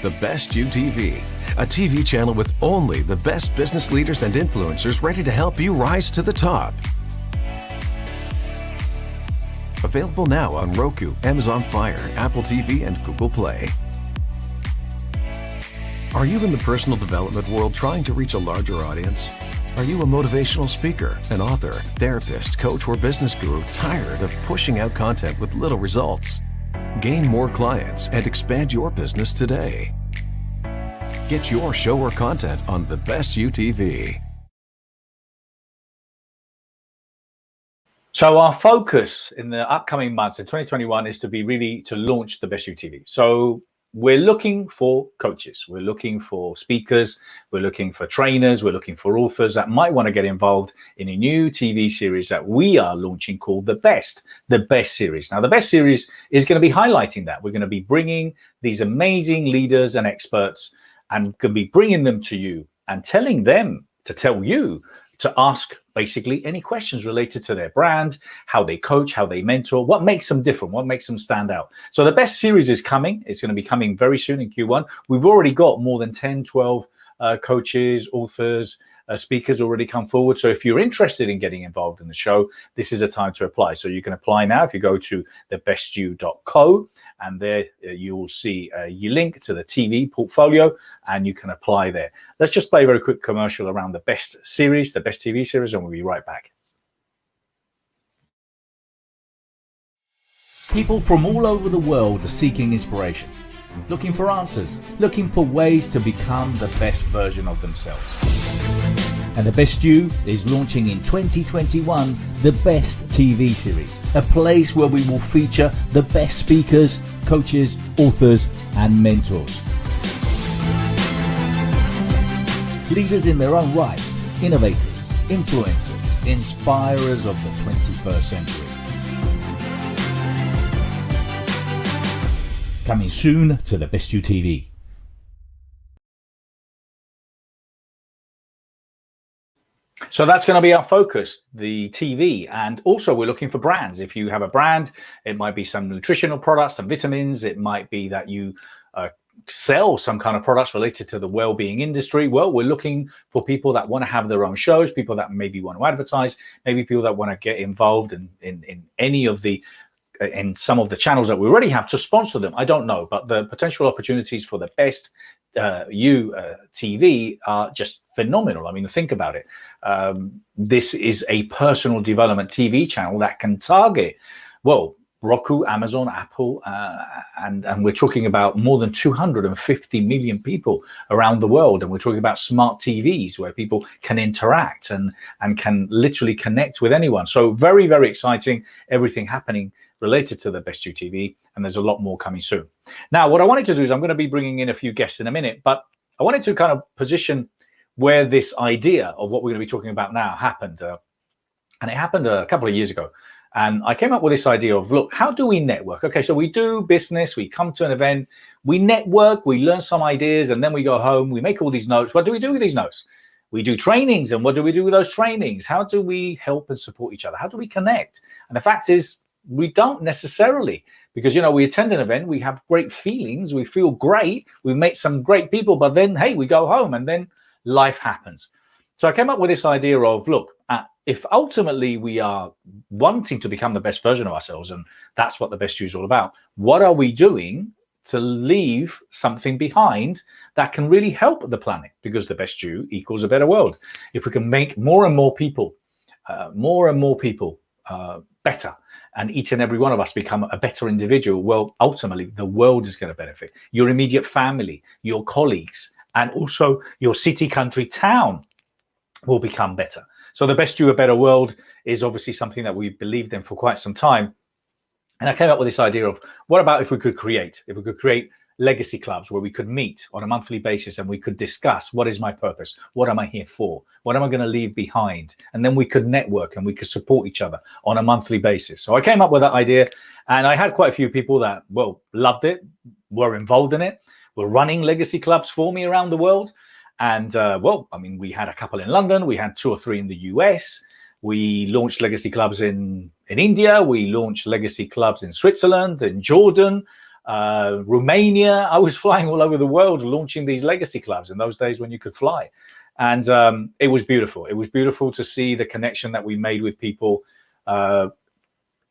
The Best You TV, a TV channel with only the best business leaders and influencers ready to help you rise to the top. Available now on Roku, Amazon Fire, Apple TV, and Google Play. Are you in the personal development world trying to reach a larger audience? Are you a motivational speaker, an author, therapist, coach, or business guru tired of pushing out content with little results? Gain more clients and expand your business today. Get your show or content on the Best You TV. So our focus in the upcoming months in 2021 is to launch the Best You TV. So we're looking for coaches, we're looking for speakers, we're looking for trainers, we're looking for authors that might want to get involved in a new TV series that we are launching called The Best Series. Now, The Best Series is going to be highlighting that. We're going to be bringing these amazing leaders and experts and going to be bringing them to you and telling them to tell you to ask basically any questions related to their brand, how they coach, how they mentor, what makes them different, what makes them stand out. So the Best Series is coming. It's going to be coming very soon in Q1. We've already got more than 10, 12 coaches, authors, speakers already come forward. So if you're interested in getting involved in the show, this is a time to apply. So you can apply now if you go to thebestyou.co and there you will see a link to the TV portfolio, and you can apply there. Let's just play a very quick commercial around the best series, the best TV series, and we'll be right back. People from all over the world are seeking inspiration, looking for answers, looking for ways to become the best version of themselves. And The Best You is launching in 2021 the Best TV series, a place where we will feature the best speakers, coaches, authors, and mentors. Leaders in their own rights, innovators, influencers, inspirers of the 21st century. Coming soon to The Best You TV. So that's going to be our focus, the TV. And also we're looking for brands. If you have a brand, it might be some nutritional products, some vitamins. It might be that you sell some kind of products related to the well-being industry. Well, we're looking for people that want to have their own shows, people that maybe want to advertise, maybe people that want to get involved in any of the in some of the channels that we already have to sponsor them. I don't know, but the potential opportunities for the Best You TV are just phenomenal. I mean, think about it. This is a personal development TV channel that can target, well, Roku, Amazon, Apple, and we're talking about more than 250 million people around the world. And we're talking about smart TVs where people can interact and can literally connect with anyone. So very, very exciting, everything happening related to the Best You TV, and there's a lot more coming soon. Now, what I wanted to do is I'm going to be bringing in a few guests in a minute, but I wanted to kind of position where this idea of what we're going to be talking about now happened. And it happened a couple of years ago. And I came up with this idea of, look, how do we network? Okay, so we do business, we come to an event, we network, we learn some ideas, and then we go home, we make all these notes. What do we do with these notes? We do trainings, and what do we do with those trainings? How do we help and support each other? How do we connect? And the fact is, we don't necessarily, because, you know, we attend an event, we have great feelings, we feel great, we meet some great people, but then, hey, we go home and then life happens. So I came up with this idea of, look, if ultimately we are wanting to become the best version of ourselves, and that's what the Best You is all about, what are we doing to leave something behind that can really help the planet? Because the Best You equals a better world. If we can make more and more people better, and each and every one of us become a better individual, well, ultimately, the world is going to benefit. Your immediate family, your colleagues, and also your city, country, town will become better. So the Best You, a better world is obviously something that we've believed in for quite some time. And I came up with this idea of, what about if we could create legacy clubs where we could meet on a monthly basis and we could discuss, what is my purpose? What am I here for? What am I going to leave behind? And then we could network and we could support each other on a monthly basis. So I came up with that idea, and I had quite a few people that, well, loved it, were involved in it, were running legacy clubs for me around the world. And well, I mean, we had a couple in London, we had 2 or 3 in the US. We launched legacy clubs in India. We launched legacy clubs in Switzerland, in Jordan, Romania. I was flying all over the world launching these legacy clubs in those days when you could fly. And it was beautiful. It was beautiful to see the connection that we made with people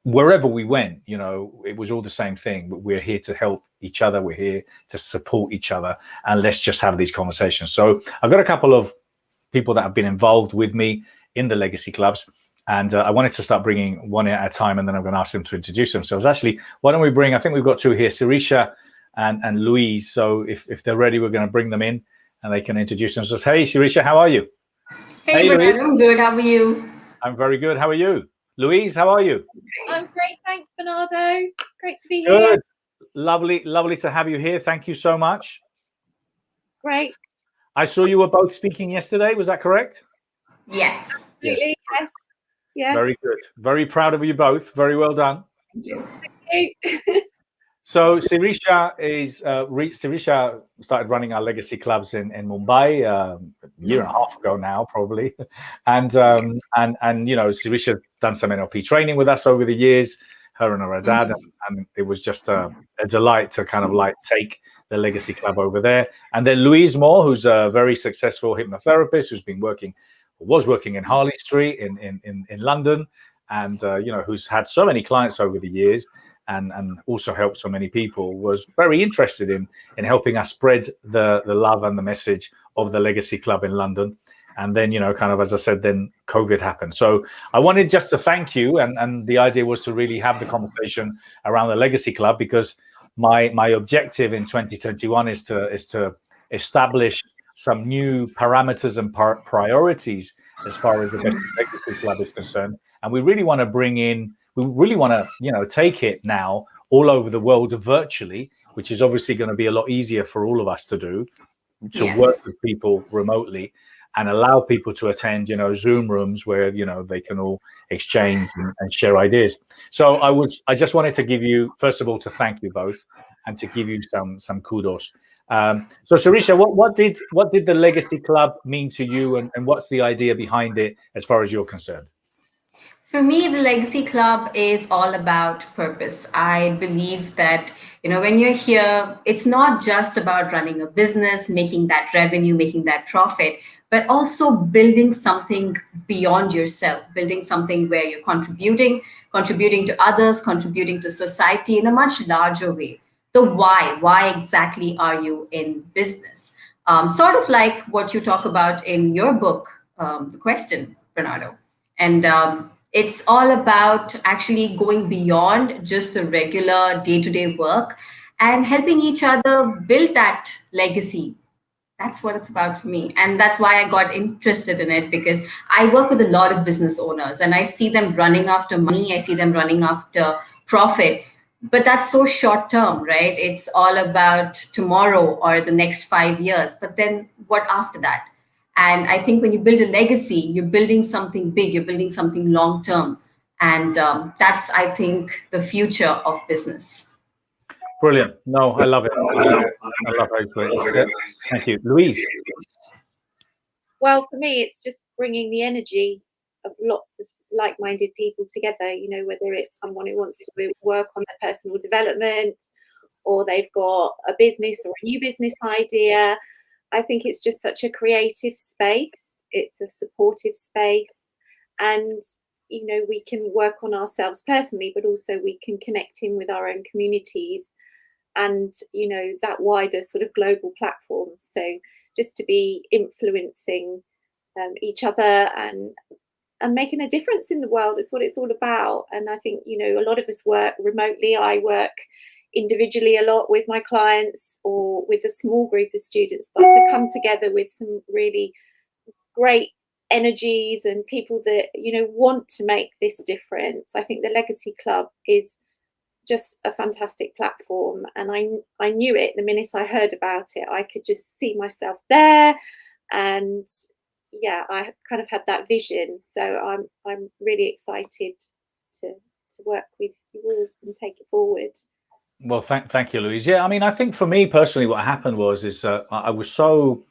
wherever we went. You know, it was all the same thing. We're here to help each other. We're here to support each other. And let's just have these conversations. So I've got a couple of people that have been involved with me in the legacy clubs. And I wanted to start bringing one at a time, and then I'm going to ask them to introduce themselves. Actually, why don't we bring, I think we've got 2 here, Sirisha and Louise. So if they're ready, we're going to bring them in and they can introduce themselves. Hey, Sirisha, how are you? Hey, Bernardo, I'm good. How are you? I'm very good. How are you? Louise, how are you? I'm great. Thanks, Bernardo. Great to be Good. here. Lovely to have you here. Thank you so much. Great. I saw you were both speaking yesterday. Was that correct? Yes. Absolutely. Yes. Yeah. Very good. Very proud of you both. Very well done. Thank you. Thank you. So Sirisha Sirisha started running our legacy clubs in Mumbai a year and a half ago now, probably. And you know, Sirisha done some NLP training with us over the years, her and her dad, and it was just a delight to kind of like take the legacy club over there. And then Louise Moore, who's a very successful hypnotherapist, who's was working in Harley Street in London, and you know, who's had so many clients over the years. and also helped so many people, was very interested in helping us spread the love and the message of the Legacy Club in London. And then, kind of, as I said, then COVID happened. So I wanted just to thank you. And the idea was to really have the conversation around the Legacy Club, because my objective in 2021 is to establish some new parameters and priorities as far as the Best Legacy Club is concerned. And we really want to take it now all over the world virtually, which is obviously going to be a lot easier for all of us to do, to work with people remotely and allow people to attend, Zoom rooms where, they can all exchange and share ideas. So I just wanted to give you, first of all, to thank you both and to give you some kudos. So Sarisha, what did the Legacy Club mean to you, and what's the idea behind it as far as you're concerned? For me, the Legacy Club is all about purpose. I believe that, when you're here, it's not just about running a business, making that revenue, making that profit, but also building something beyond yourself, building something where you're contributing to others, contributing to society in a much larger way. The why exactly are you in business? Sort of like what you talk about in your book, The Question, Bernardo. And it's all about actually going beyond just the regular day-to-day work and helping each other build that legacy. That's what it's about for me. And that's why I got interested in it, because I work with a lot of business owners and I see them running after money. I see them running after profit. But that's so short term, right? It's all about tomorrow or the next 5 years. But then what after that? And I think when you build a legacy, you're building something big, you're building something long term. And that's, I think, the future of business. Brilliant. No, I love it. I love how you put it. Thank you. Louise? Well, for me, it's just bringing the energy of lots of like-minded people together, whether it's someone who wants to work on their personal development, or they've got a business or a new business idea. I think it's just such a creative space. It's a supportive space, and we can work on ourselves personally, but also we can connect in with our own communities and that wider sort of global platform. So just to be influencing each other and making a difference in the world is what it's all about. And I think a lot of us work remotely. I work individually a lot with my clients or with a small group of students, but to come together with some really great energies and people that want to make this difference. I think the Legacy Club is just a fantastic platform, and I knew it the minute I heard about it. I could just see myself there, and I kind of had that vision. So I'm really excited to work with you all and take it forward. Well, thank you, Louise. Yeah, I mean, I think for me personally, what happened was I was so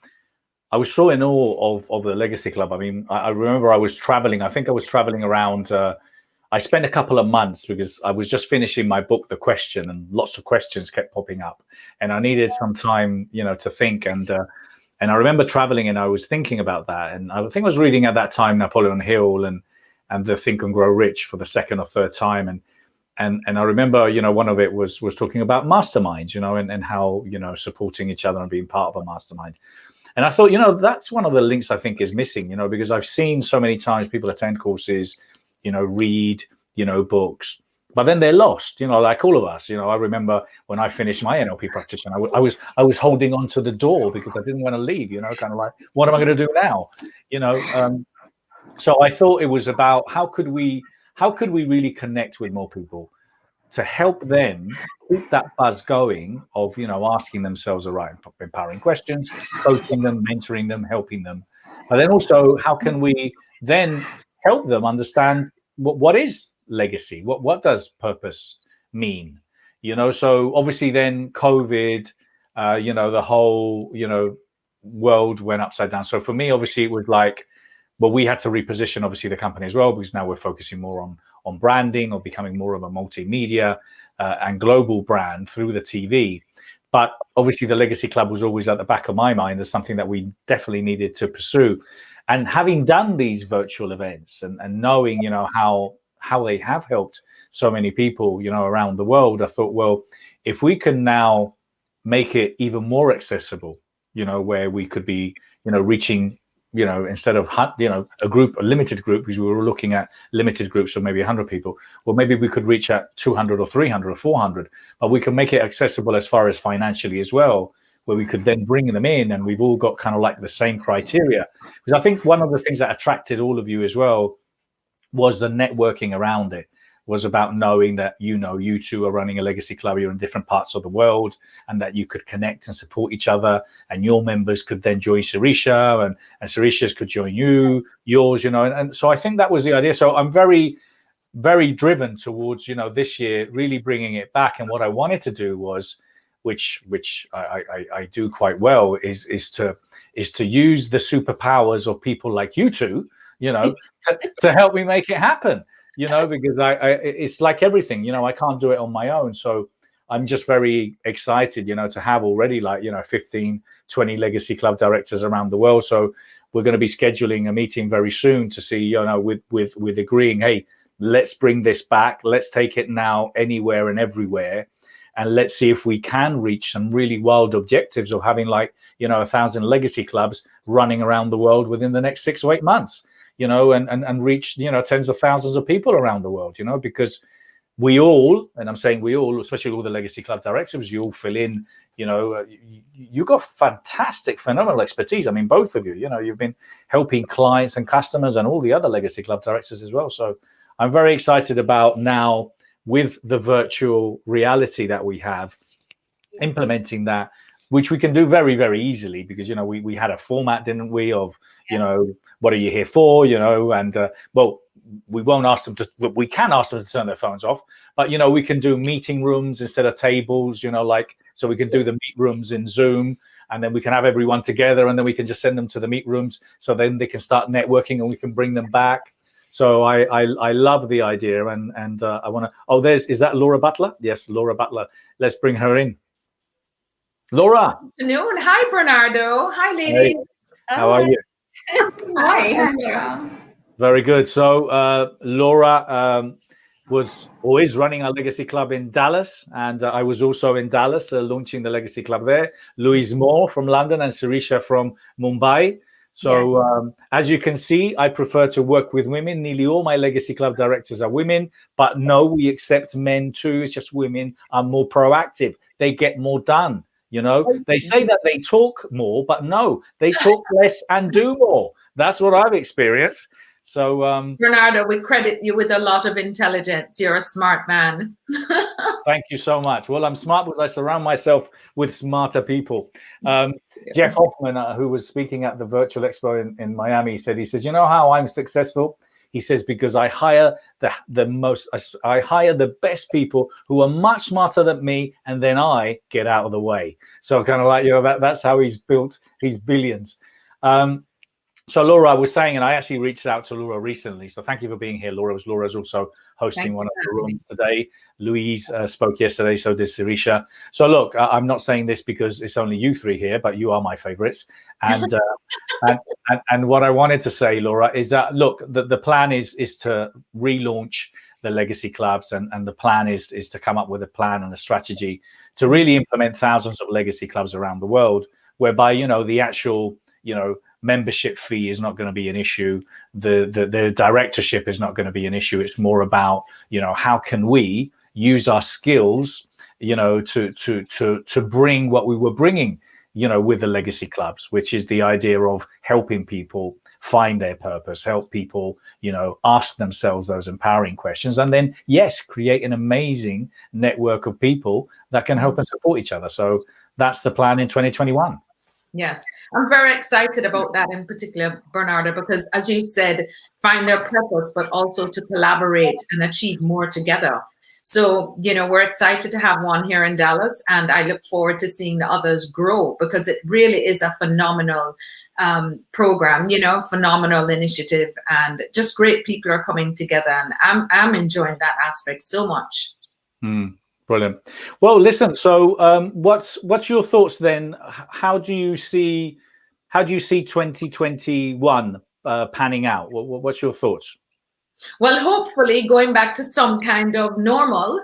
in awe of the Legacy Club. I mean, I remember I was traveling. I think I was traveling around. I spent a couple of months because I was just finishing my book, The Question, and lots of questions kept popping up, and I needed some time, to think. And I remember traveling, and I was thinking about that. And I think I was reading at that time Napoleon Hill and the Think and Grow Rich for the second or third time, and I remember, one of it was talking about masterminds, and how supporting each other and being part of a mastermind. And I thought, that's one of the links I think is missing, because I've seen so many times people attend courses, read, books, but then they're lost, like all of us. I remember when I finished my NLP practitioner, I was holding on to the door because I didn't want to leave, kind of like, what am I going to do now? So I thought it was about how could we really connect with more people to help them keep that buzz going of, asking themselves the right empowering questions, coaching them, mentoring them, helping them. But then also, how can we then help them understand what is legacy? What does purpose mean? So obviously then COVID, the whole, world went upside down. So for me, obviously it was like, well, we had to reposition obviously the company as well, because now we're focusing more on branding or becoming more of a multimedia and global brand through the TV. But obviously the Legacy Club was always at the back of my mind as something that we definitely needed to pursue. And having done these virtual events and knowing, how how they have helped so many people, you know, around the world, I thought, well, if we can now make it even more accessible, you know, where we could be, you know, reaching, you know, instead of, you know, a limited group, because we were looking at limited groups of maybe 100 people, well, maybe we could reach at 200 or 300 or 400, but we can make it accessible as far as financially as well, where we could then bring them in, and we've all got kind of like the same criteria. Because I think one of the things that attracted all of you as well was the networking around it, was about knowing that, you know, you two are running a legacy club, you're in different parts of the world, and that you could connect and support each other, and your members could then join Sirisha, and Sirisha's could join yours, you know, and so I think that was the idea. So I'm very, very driven towards, you know, this year really bringing it back. And what I wanted to do was, which I do quite well, is to use the superpowers of people like you two, you know, to help me make it happen. You know, because it's like everything, you know, I can't do it on my own. So I'm just very excited, you know, to have already, like, you know, 15, 20 legacy club directors around the world. So we're going to be scheduling a meeting very soon to see, you know, with agreeing, hey, let's bring this back. Let's take it now anywhere and everywhere. And let's see if we can reach some really wild objectives of having, like, you know, 1,000 legacy clubs running around the world within the next 6 or 8 months. You know, and reach, you know, tens of thousands of people around the world, you know, because we all, and I'm saying we all, especially all the legacy club directors, you all fill in, you know, you got fantastic, phenomenal expertise. I mean, both of you, you know, you've been helping clients and customers and all the other legacy club directors as well. So I'm very excited about now, with the virtual reality that we have, implementing that, which we can do very, very easily, because, you know, we had a format, didn't we, of, you know, what are you here for, you know, and well, we won't ask them to, we can ask them to turn their phones off, but, you know, we can do meeting rooms instead of tables, you know, like, so we can do the meet rooms in Zoom, and then we can have everyone together, and then we can just send them to the meet rooms, so then they can start networking, and we can bring them back. So I love the idea, and I want to, is that Laura Butler? Yes, Laura Butler. Let's bring her in. Laura. Good afternoon. Hi, Bernardo. Hi, ladies. Hey. How are you? Hi. Very good. So Laura was always running our legacy club in Dallas, and I was also in Dallas launching the legacy club there. Louise Moore from London and Sirisha from Mumbai. So as you can see, I prefer to work with women. Nearly all my legacy club directors are women, but no, we accept men too. It's just women are more proactive. They get more done. You know, they say that they talk more, but no, they talk less and do more. That's what I've experienced. So, Bernardo, we credit you with a lot of intelligence. You're a smart man. Thank you so much. Well, I'm smart because I surround myself with smarter people. Jeff Hoffman, who was speaking at the Virtual Expo in Miami, he says, you know how I'm successful? He says, because I hire I hire the best people who are much smarter than me, and then I get out of the way. So kind of like, you know, that's how he's built his billions. So Laura, I was saying, and I actually reached out to Laura recently. So thank you for being here, Laura. Laura's also hosting one of the rooms today. Louise spoke yesterday, so did Sirisha. So look, I'm not saying this because it's only you three here, but you are my favorites. And and what I wanted to say, Laura, is that, look, the plan is to relaunch the legacy clubs, and the plan is to come up with a plan and a strategy to really implement thousands of legacy clubs around the world, whereby, you know, the actual, you know, membership fee is not going to be an issue. The directorship is not going to be an issue. It's more about, you know, how can we use our skills, you know, to bring what we were bringing, you know, with the legacy clubs, which is the idea of helping people find their purpose, help people, you know, ask themselves those empowering questions, and then, yes, create an amazing network of people that can help and support each other. So that's the plan in 2021. Yes, I'm very excited about that in particular, Bernardo, because as you said, find their purpose, but also to collaborate and achieve more together. So, you know, we're excited to have one here in Dallas, and I look forward to seeing the others grow, because it really is a phenomenal program, you know, phenomenal initiative, and just great people are coming together, and I'm enjoying that aspect so much. Brilliant. Well, listen, so what's your thoughts then? How do you see 2021 panning out? What's your thoughts? Well, hopefully going back to some kind of normal.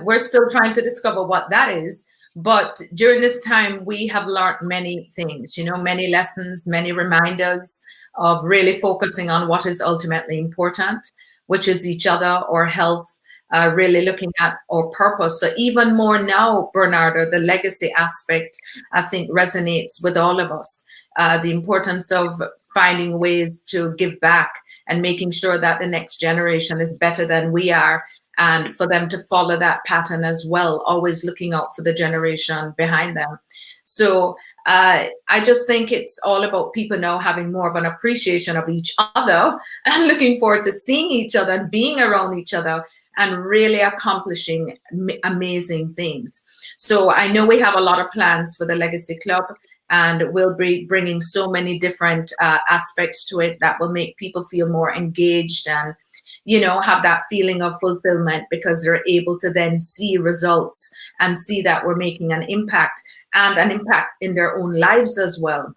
We're still trying to discover what that is. But during this time, we have learned many things, many lessons, many reminders of really focusing on what is ultimately important, which is each other, or health, really looking at our purpose. So even more now, Bernardo, the legacy aspect, I think, resonates with all of us. The importance of finding ways to give back and making sure that the next generation is better than we are, and for them to follow that pattern as well, always looking out for the generation behind them. So I just think it's all about people now having more of an appreciation of each other and looking forward to seeing each other and being around each other and really accomplishing amazing things. So I know we have a lot of plans for the Legacy Club, and we'll be bringing so many different aspects to it that will make people feel more engaged and, have that feeling of fulfillment, because they're able to then see results and see that we're making an impact, and an impact in their own lives as well.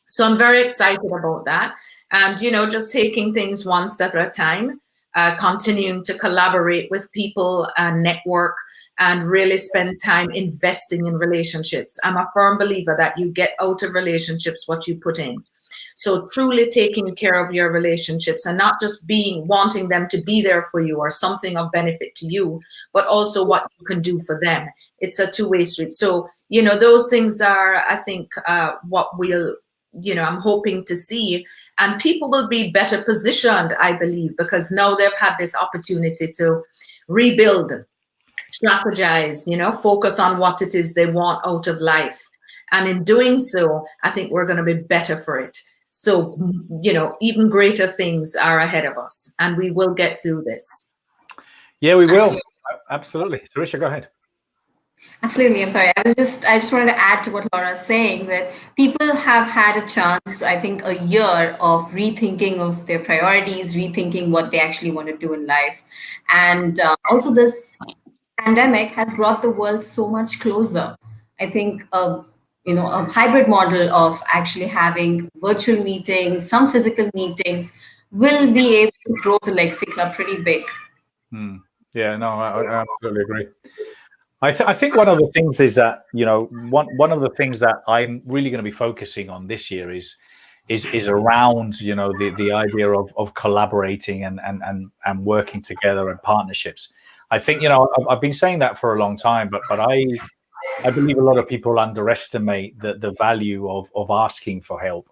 So I'm very excited about that. And, just taking things one step at a time, continuing to collaborate with people and network, and really spend time investing in relationships. I'm a firm believer that you get out of relationships what you put in. So truly taking care of your relationships, and not just wanting them to be there for you or something of benefit to you, but also what you can do for them. It's a two-way street. So, those things are, I think, what we'll, I'm hoping to see. And people will be better positioned, I believe, because now they've had this opportunity to rebuild, strategize, focus on what it is they want out of life. And in doing so, I think we're going to be better for it. So, even greater things are ahead of us, and we will get through this. Yeah, we will. Absolutely. Tarisha, go ahead. Absolutely. I'm sorry. I just wanted to add to what Laura's saying, that people have had a chance, I think, a year of rethinking of their priorities, rethinking what they actually want to do in life. And also this pandemic has brought the world so much closer. I think a hybrid model of actually having virtual meetings, some physical meetings, will be able to grow the Legacy Club pretty big. Yeah, no, I absolutely agree. I think one of the things is that, one of the things that I'm really going to be focusing on this year is around, the idea of collaborating and working together and partnerships. I think, I've been saying that for a long time, but I believe a lot of people underestimate the value of asking for help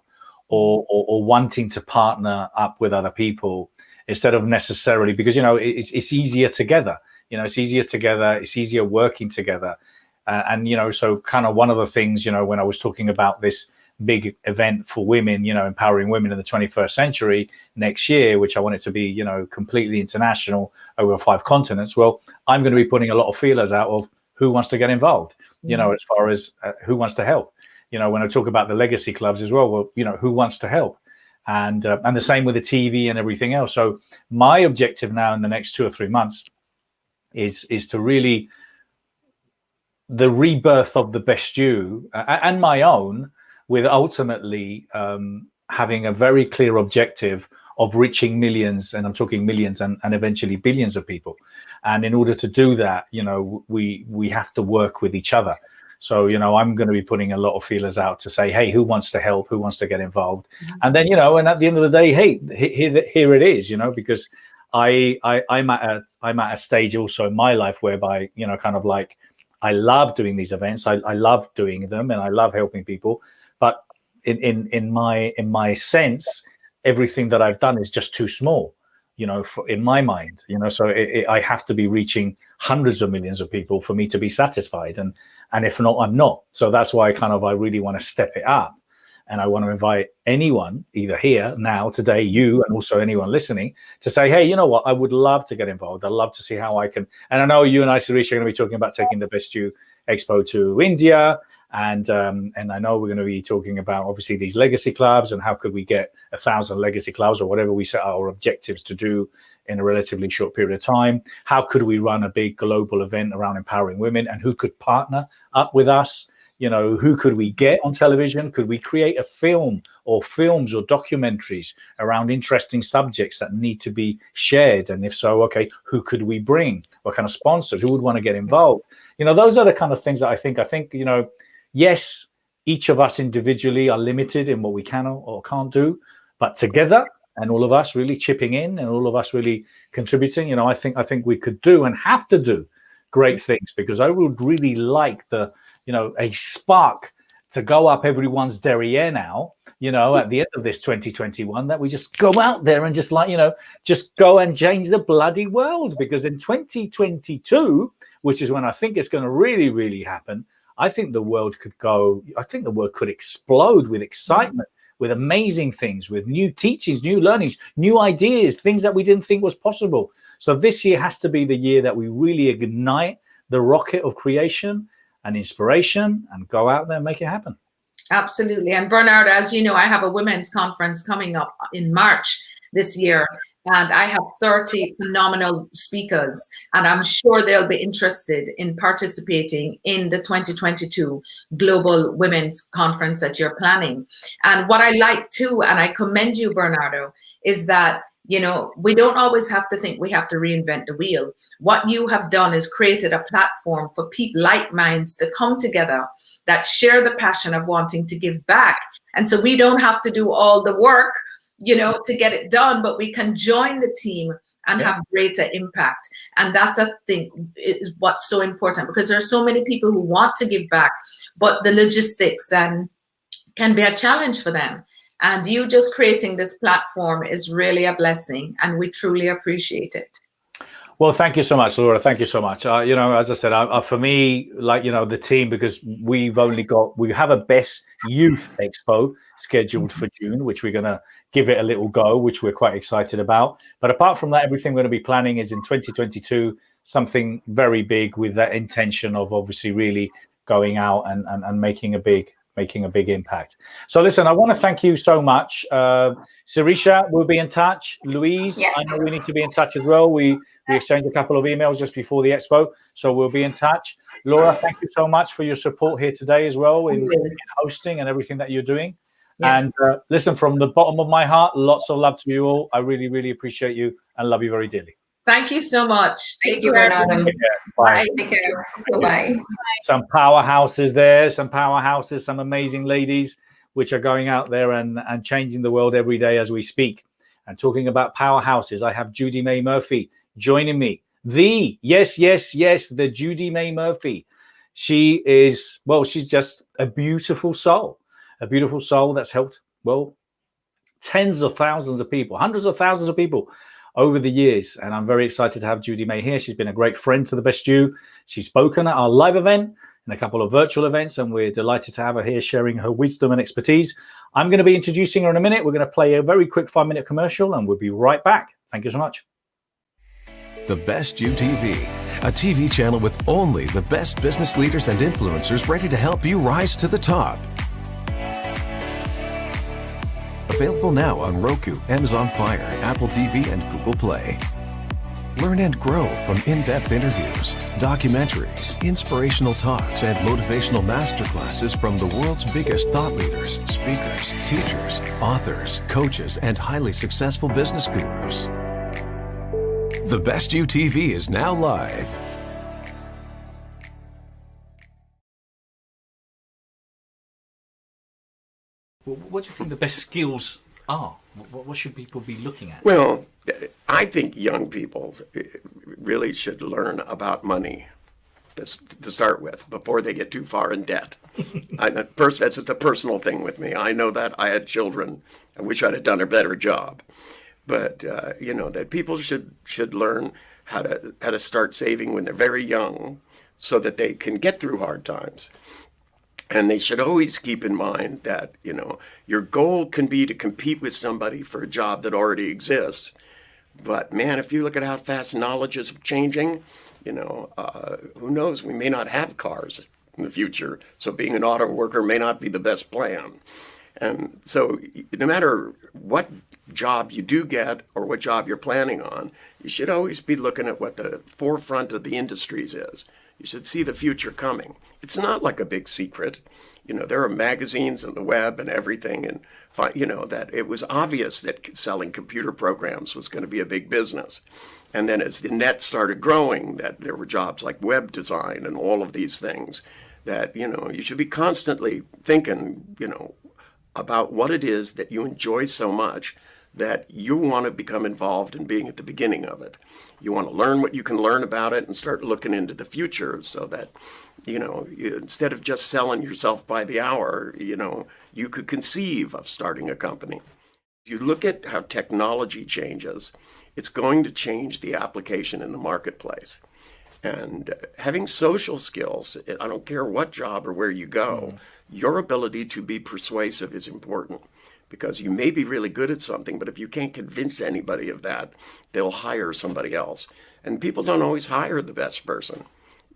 or wanting to partner up with other people, instead of necessarily, because, it's easier together. It's easier together. It's easier working together. So kind of one of the things, when I was talking about this big event for women, empowering women in the 21st century next year, which I want it to be, completely international over 5 continents. Well, I'm going to be putting a lot of feelers out of who wants to get involved, as far as who wants to help. When I talk about the legacy clubs as well, who wants to help? And the same with the TV and everything else. So my objective now in the next 2 or 3 months is to really, the rebirth of the Best You and my own, with ultimately having a very clear objective of reaching millions, and I'm talking millions and eventually billions of people. And in order to do that, we have to work with each other. So, I'm going to be putting a lot of feelers out to say, hey, who wants to help? Who wants to get involved? And then, and at the end of the day, hey, here it is, because I'm at a stage also in my life whereby, kind of like, I love doing these events. I love doing them, and I love helping people. But in my sense, everything that I've done is just too small, in my mind, so I have to be reaching hundreds of millions of people for me to be satisfied. And if not, I'm not. So that's why I really want to step it up. And I want to invite anyone, either here, now, today, you, and also anyone listening, to say, hey, you know what? I would love to get involved. I'd love to see how I can. And I know you and I, Tarisha, are going to be talking about taking the Best You Expo to India. And I know we're going to be talking about, obviously, these legacy clubs and how could we get 1,000 legacy clubs or whatever we set our objectives to do in a relatively short period of time. How could we run a big global event around empowering women, and who could partner up with us? You know, who could we get on television? Could we create a film or films or documentaries around interesting subjects that need to be shared? And if so, okay, who could we bring? What kind of sponsors? Who would want to get involved? You know, those are the kind of things that I think, you know, yes, each of us individually are limited in what we can or can't do, but together, and all of us really chipping in and all of us really contributing, you know, I think we could do and have to do great things, because I would really like a spark to go up everyone's derriere now, you know, at the end of this 2021, that we just go out there and just just go and change the bloody world. Because in 2022, which is when I think it's going to really, really happen, I think the world could explode with excitement, with amazing things, with new teachings, new learnings, new ideas, things that we didn't think was possible. So this year has to be the year that we really ignite the rocket of creation and inspiration and go out there and make it happen. Absolutely. And Bernard, as you know, I have a women's conference coming up in March this year, and I have 30 phenomenal speakers, and I'm sure they'll be interested in participating in the 2022 Global Women's Conference that you're planning. And what I like too, and I commend you, Bernardo, is that, you know, we don't always have to think we have to reinvent the wheel. What you have done is created a platform for people like minds to come together that share the passion of wanting to give back. And so we don't have to do all the work, you know, to get it done, but we can join the team and have greater impact. And that's, I think, is what's so important, because there are so many people who want to give back, but the logistics and can be a challenge for them. And you just creating this platform is really a blessing, and we truly appreciate it. Well, thank you so much, Laura. Thank you so much. You know, as I said, for me, like, you know, the team, because we have a Best Youth Expo scheduled for June, which we're going to give it a little go, which we're quite excited about. But apart from that, everything we're going to be planning is in 2022, something very big, with that intention of obviously really going out and making a big impact. So listen, I want to thank you so much. Sirisha, we'll be in touch. Louise, yes. I know we need to be in touch as well. We exchanged a couple of emails just before the expo, so we'll be in touch. Laura, thank you so much for your support here today as well in hosting and everything that you're doing. Yes. And listen, from the bottom of my heart, lots of love to you all. I really, really appreciate you and love you very dearly. Thank you so much. Take care. Bye. Take care. Bye. Some powerhouses there, some amazing ladies, which are going out there and changing the world every day as we speak. And talking about powerhouses, I have Judy May Murphy joining me. The Judy May Murphy. She's just a beautiful soul that's helped, tens of thousands of people, hundreds of thousands of people over the years. And I'm very excited to have Judy May here. She's been a great friend to the Best You. She's spoken at our live event and a couple of virtual events, and we're delighted to have her here sharing her wisdom and expertise. I'm going to be introducing her in a minute. We're going to play a very quick 5-minute commercial, and we'll be right back. Thank you so much. The Best You TV, a TV channel with only the best business leaders and influencers ready to help you rise to the top. Available now on Roku, Amazon Fire, Apple TV, and Google Play. Learn and grow from in-depth interviews, documentaries, inspirational talks, and motivational masterclasses from the world's biggest thought leaders, speakers, teachers, authors, coaches, and highly successful business gurus. The Best You TV is now live. What do you think the best skills are? What should people be looking at? Well, I think young people really should learn about money to start with before they get too far in debt. First, that's just a personal thing with me. I know that I had children. I wish I'd have done a better job. But, that people should learn how to start saving when they're very young so that they can get through hard times. And they should always keep in mind that, your goal can be to compete with somebody for a job that already exists. But man, if you look at how fast knowledge is changing, who knows, we may not have cars in the future. So being an auto worker may not be the best plan. And so no matter what job you do get or what job you're planning on, you should always be looking at what the forefront of the industries is. You should see the future coming. It's not like a big secret. You know, there are magazines and the web and everything, and you know, that it was obvious that selling computer programs was going to be a big business. And then as the net started growing, that there were jobs like web design and all of these things that, you know, you should be constantly thinking, you know, about what it is that you enjoy so much that you want to become involved in being at the beginning of it. You want to learn what you can learn about it and start looking into the future so that, you know, instead of just selling yourself by the hour, you know, you could conceive of starting a company. If you look at how technology changes, it's going to change the application in the marketplace. And having social skills, I don't care what job or where you go, your ability to be persuasive is important. Because you may be really good at something, but if you can't convince anybody of that, they'll hire somebody else. And people don't always hire the best person.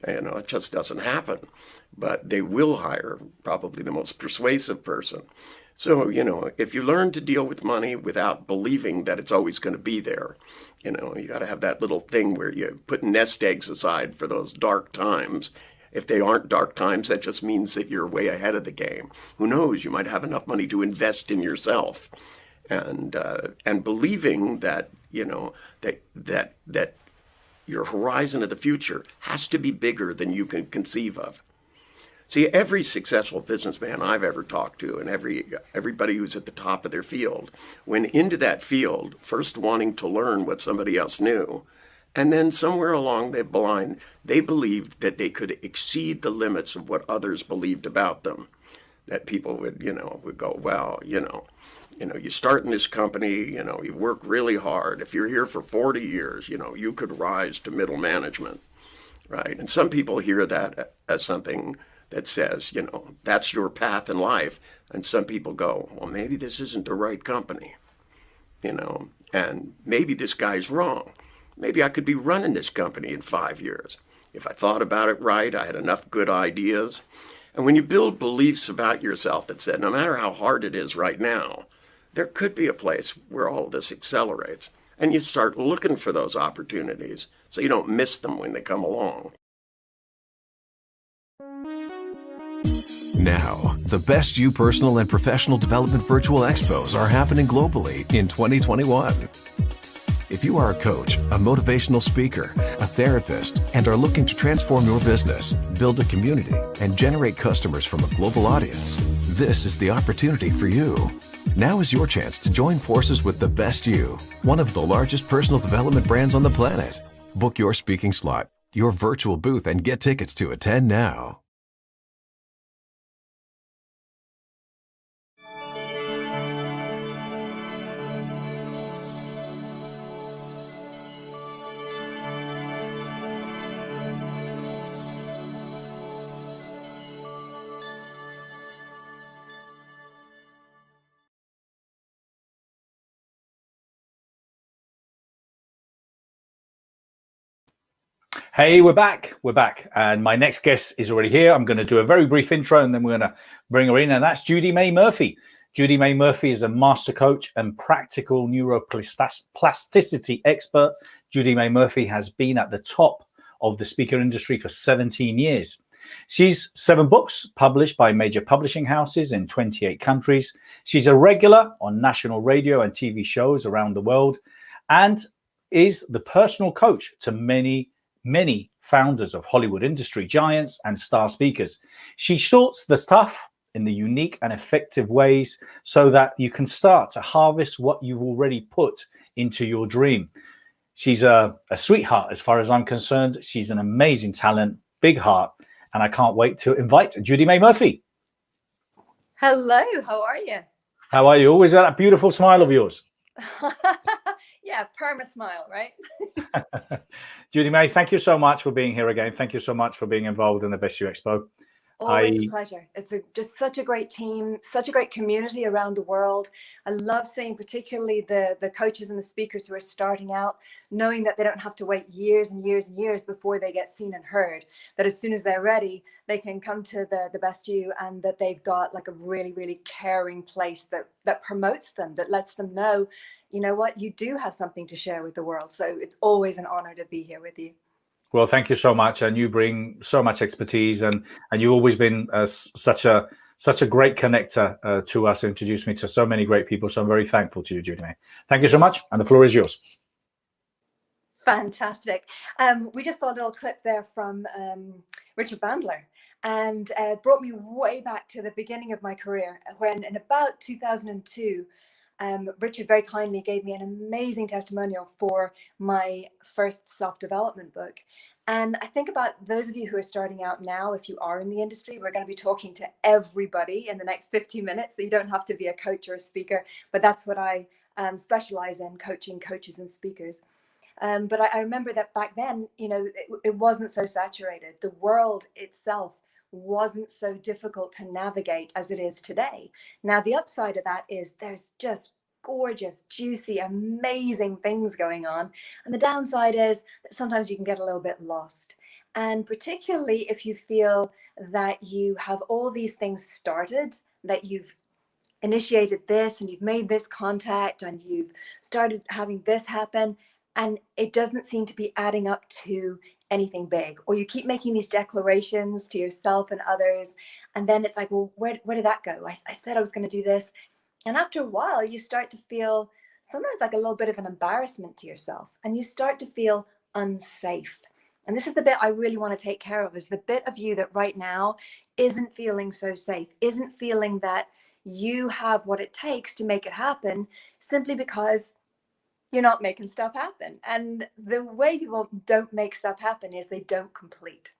You know, it just doesn't happen. But they will hire probably the most persuasive person. So, you know, if you learn to deal with money without believing that it's always going to be there, you know, you got to have that little thing where you put nest eggs aside for those dark times. If they aren't dark times, that just means that you're way ahead of the game. Who knows? You might have enough money to invest in yourself, and believing that, you know, that your horizon of the future has to be bigger than you can conceive of. See, every successful businessman I've ever talked to, and everybody who's at the top of their field, went into that field first wanting to learn what somebody else knew. And then somewhere along the line, they believed that they could exceed the limits of what others believed about them. That people would, you know, would go, well, you know, you start in this company, you know, you work really hard. If you're here for 40 years, you know, you could rise to middle management, right? And some people hear that as something that says, you know, that's your path in life. And some people go, well, maybe this isn't the right company, you know, and maybe this guy's wrong. Maybe I could be running this company in 5 years. If I thought about it right, I had enough good ideas. And when you build beliefs about yourself that said, no matter how hard it is right now, there could be a place where all of this accelerates. And you start looking for those opportunities so you don't miss them when they come along. Now, the Best You Personal and Professional Development Virtual Expos are happening globally in 2021. If you are a coach, a motivational speaker, a therapist, and are looking to transform your business, build a community, and generate customers from a global audience, this is the opportunity for you. Now is your chance to join forces with the Best You, one of the largest personal development brands on the planet. Book your speaking slot, your virtual booth, and get tickets to attend now. Hey, we're back. We're back. And my next guest is already here. I'm going to do a very brief intro and then we're going to bring her in. And that's Judy May Murphy. Judy May Murphy is a master coach and practical neuroplasticity expert. Judy May Murphy has been at the top of the speaker industry for 17 years. She's 7 books published by major publishing houses in 28 countries. She's a regular on national radio and TV shows around the world and is the personal coach to many founders of Hollywood industry giants and star speakers. She sorts the stuff in the unique and effective ways so that you can start to harvest what you've already put into your dream. She's a sweetheart as far as I'm concerned. She's an amazing talent, big heart, and I can't wait to invite Judy May Murphy. Hello, how are you? How are you? Always got that beautiful smile of yours. Yeah, perma smile, right? Judy May, thank you so much for being here again. Thank you so much for being involved in the Best You Expo. Always a pleasure. It's just such a great team, such a great community around the world. I love seeing particularly the coaches and the speakers who are starting out, knowing that they don't have to wait years and years and years before they get seen and heard, that as soon as they're ready, they can come to the Best You, and that they've got like a really, really caring place that promotes them, that lets them know, you know what, you do have something to share with the world. So it's always an honor to be here with you. Well, thank you so much, and you bring so much expertise, and you've always been such a great connector to us, introduced me to so many great people. So I'm very thankful to you, Judy. Thank you so much, and the floor is yours. Fantastic. We just saw a little clip there from Richard Bandler, and brought me way back to the beginning of my career, when in about 2002, Richard very kindly gave me an amazing testimonial for my first self-development book. And I think about those of you who are starting out now, if you are in the industry, we're going to be talking to everybody in the next 50 minutes. So you don't have to be a coach or a speaker, but that's what I specialize in, coaching coaches and speakers. But I remember that back then, you know, it wasn't so saturated. The world itself wasn't so difficult to navigate as it is today. Now, the upside of that is there's just gorgeous, juicy, amazing things going on. And the downside is that sometimes you can get a little bit lost. And particularly if you feel that you have all these things started, that you've initiated this and you've made this contact and you've started having this happen, and it doesn't seem to be adding up to anything big, or you keep making these declarations to yourself and others, and then it's like, well, where did that go? I said I was going to do this. And after a while, you start to feel sometimes like a little bit of an embarrassment to yourself, and you start to feel unsafe. And this is the bit I really want to take care of, is the bit of you that right now isn't feeling so safe, isn't feeling that you have what it takes to make it happen, simply because you're not making stuff happen. And the way people don't make stuff happen is they don't complete.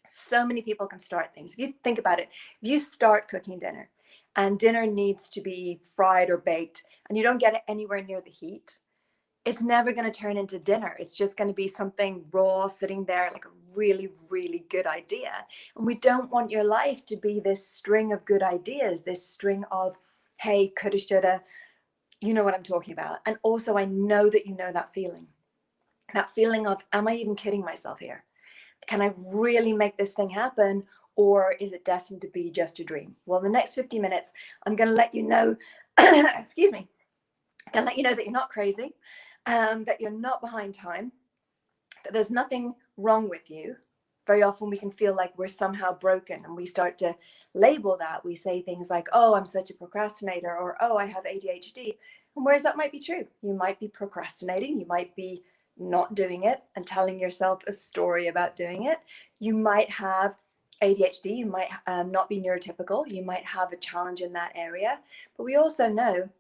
So many people can start things. If you think about it, if you start cooking dinner and dinner needs to be fried or baked and you don't get it anywhere near the heat, it's never going to turn into dinner. It's just going to be something raw sitting there, like a really, really good idea. And we don't want your life to be this string of good ideas, this string of, hey, coulda, shoulda. You know what I'm talking about. And also, I know that you know that feeling of, am I even kidding myself here? Can I really make this thing happen? Or is it destined to be just a dream? Well, in the next 50 minutes, I'm going to let you know, excuse me, I'm going to let you know that you're not crazy, that you're not behind time, that there's nothing wrong with you. Very often we can feel like we're somehow broken, and we start to label that. We say things like, oh, I'm such a procrastinator, or oh, I have ADHD. And whereas that might be true, you might be procrastinating, you might be not doing it and telling yourself a story about doing it. You might have ADHD, you might not be neurotypical, you might have a challenge in that area. But we also know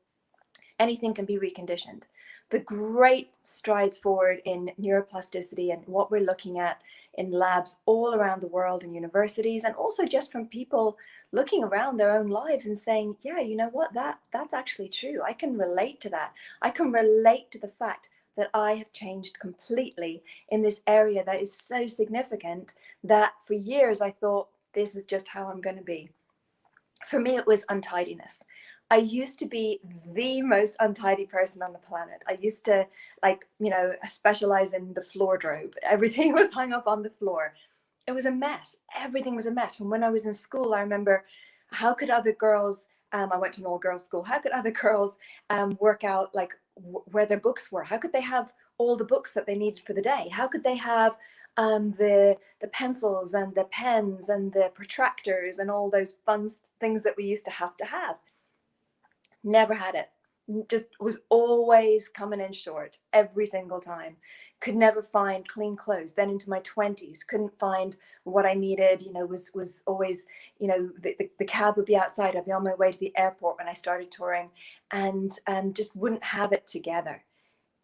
anything can be reconditioned. The great strides forward in neuroplasticity and what we're looking at in labs all around the world and universities, and also just from people looking around their own lives and saying, yeah, you know what, that's actually true. I can relate to that. I can relate to the fact that I have changed completely in this area that is so significant that for years I thought this is just how I'm going to be. For me, it was untidiness. I used to be the most untidy person on the planet. I used to, like, you know, specialize in the floor drobe. Everything was hung up on the floor. It was a mess. Everything was a mess. From when I was in school, I remember, how could other girls, I went to an all-girls school, how could other girls work out like where their books were? How could they have all the books that they needed for the day? How could they have the pencils and the pens and the protractors and all those fun things that we used to have? Never had it. Just was always coming in short every single time. Could never find clean clothes. Then into my 20s, couldn't find what I needed. You know, was always, you know, the cab would be outside. I'd be on my way to the airport when I started touring, and just wouldn't have it together.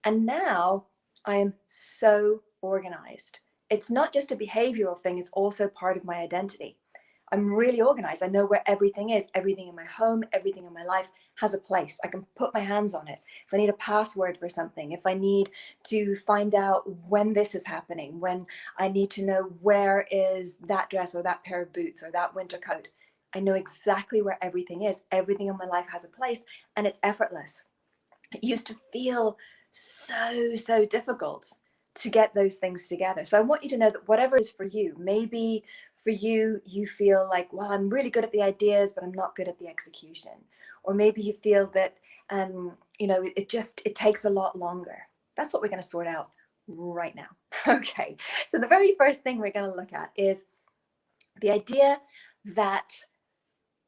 And now I am so organized. It's not just a behavioral thing. It's also part of my identity. I'm really organized. I know where everything is. Everything in my home, everything in my life has a place. I can put my hands on it. If I need a password for something, if I need to find out when this is happening, when I need to know where is that dress or that pair of boots or that winter coat, I know exactly where everything is. Everything in my life has a place, and it's effortless. It used to feel so difficult to get those things together. So I want you to know that whatever is for you, maybe for you, you feel like, well, I'm really good at the ideas, but I'm not good at the execution. Or maybe you feel that, you know, it takes a lot longer. That's what we're going to sort out. right now. Okay, so the very first thing we're going to look at is the idea that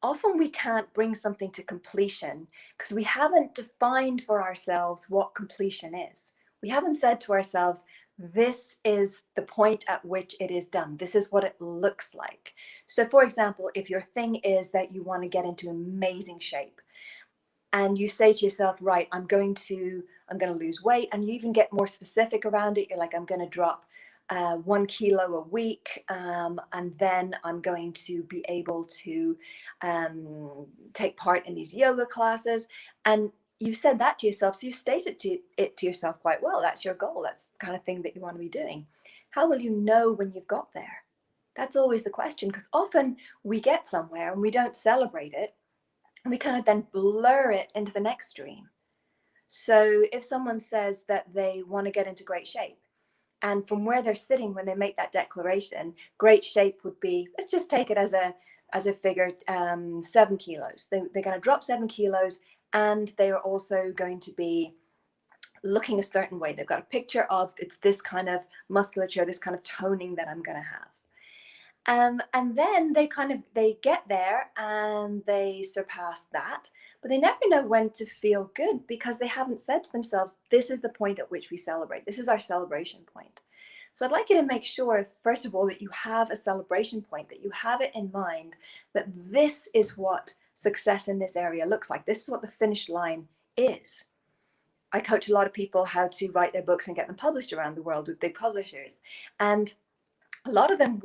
often we can't bring something to completion because we haven't defined for ourselves what completion is. We haven't said to ourselves, this is the point at which it is done. This is what it looks like. So for example, if your thing is that you want to get into amazing shape and you say to yourself, right, I'm going to lose weight, and you even get more specific around it. You're like, I'm going to drop 1 kilo a week, and then I'm going to be able to take part in these yoga classes. And you said that to yourself, so you stated it to yourself quite well. That's your goal. That's the kind of thing that you want to be doing. How will you know when you've got there? That's always the question, because often we get somewhere and we don't celebrate it, and we kind of then blur it into the next dream. So if someone says that they want to get into great shape, and from where they're sitting when they make that declaration, great shape would be, let's just take it as a figure, 7 kilos. They're going to drop 7 kilos, and they are also going to be looking a certain way. They've got a picture of, it's this kind of musculature, this kind of toning that I'm going to have. And then they get there and they surpass that, but they never know when to feel good because they haven't said to themselves, this is the point at which we celebrate. This is our celebration point. So I'd like you to make sure, first of all, that you have a celebration point, that you have it in mind, that this is what success in this area looks like. This is what the finish line is. I coach a lot of people how to write their books and get them published around the world with big publishers. And a lot of them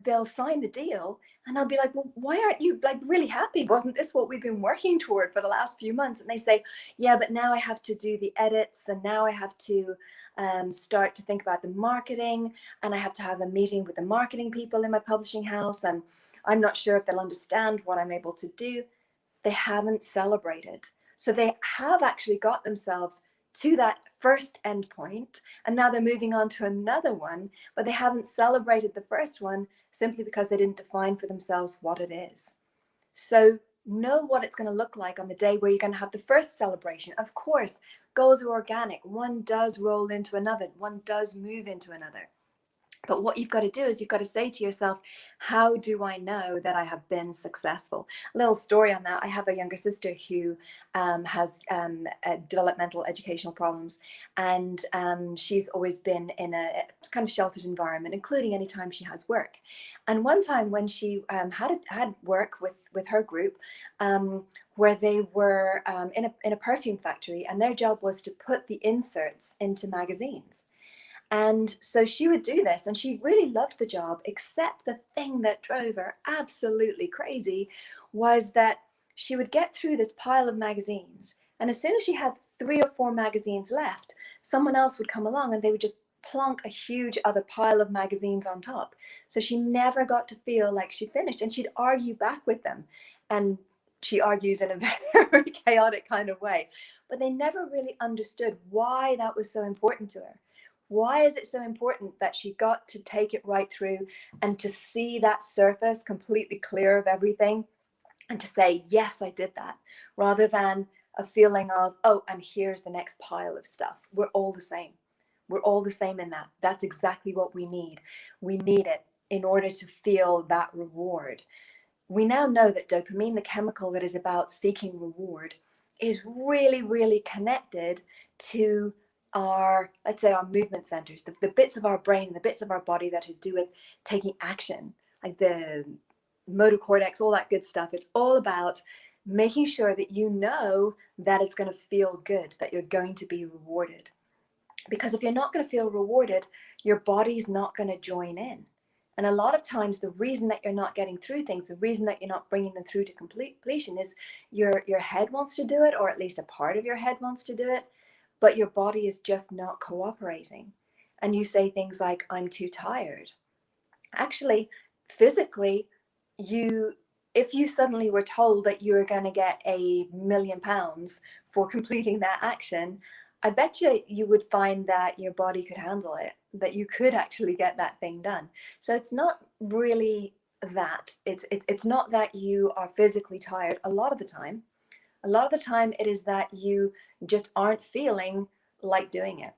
they'll sign the deal and I'll be like, well, why aren't you like really happy? Wasn't this what we've been working toward for the last few months? And they say, yeah, but now I have to do the edits, and now I have to start to think about the marketing, and I have to have a meeting with the marketing people in my publishing house, and I'm not sure if they'll understand what I'm able to do. They haven't celebrated. So they have actually got themselves to that first end point, and now they're moving on to another one, but they haven't celebrated the first one simply because they didn't define for themselves what it is. So know what it's going to look like on the day where you're going to have the first celebration. Of course, goals are organic. One does roll into another. One does move into another. But what you've got to do is you've got to say to yourself, how do I know that I have been successful? A little story on that. I have a younger sister who has developmental educational problems, and she's always been in a kind of sheltered environment, including anytime she has work. And one time when she had work with her group, where they were in a perfume factory, and their job was to put the inserts into magazines. And so she would do this, and she really loved the job, except the thing that drove her absolutely crazy was that she would get through this pile of magazines, and as soon as she had 3 or 4 magazines left, someone else would come along and they would just plonk a huge other pile of magazines on top. So she never got to feel like she finished, and she'd argue back with them. And she argues in a very chaotic kind of way, but they never really understood why that was so important to her. Why is it so important that she got to take it right through and to see that surface completely clear of everything and to say, yes, I did that, rather than a feeling of, oh, and here's the next pile of stuff. We're all the same. We're all the same in that. That's exactly what we need. We need it in order to feel that reward. We now know that dopamine, the chemical that is about seeking reward, is really, really connected to our, let's say, our movement centers, the bits of our brain, the bits of our body that are to do with taking action, like the motor cortex, all that good stuff. It's all about making sure that you know that it's going to feel good, that you're going to be rewarded. Because if you're not going to feel rewarded, your body's not going to join in. And a lot of times the reason that you're not getting through things, the reason that you're not bringing them through to completion is your head wants to do it, or at least a part of your head wants to do it, but your body is just not cooperating. And you say things like, I'm too tired. Actually, physically, if you suddenly were told that you were going to get £1 million for completing that action, I bet you would find that your body could handle it, that you could actually get that thing done. So it's not really that. It's not that you are physically tired a lot of the time. A lot of the time it is that you just aren't feeling like doing it.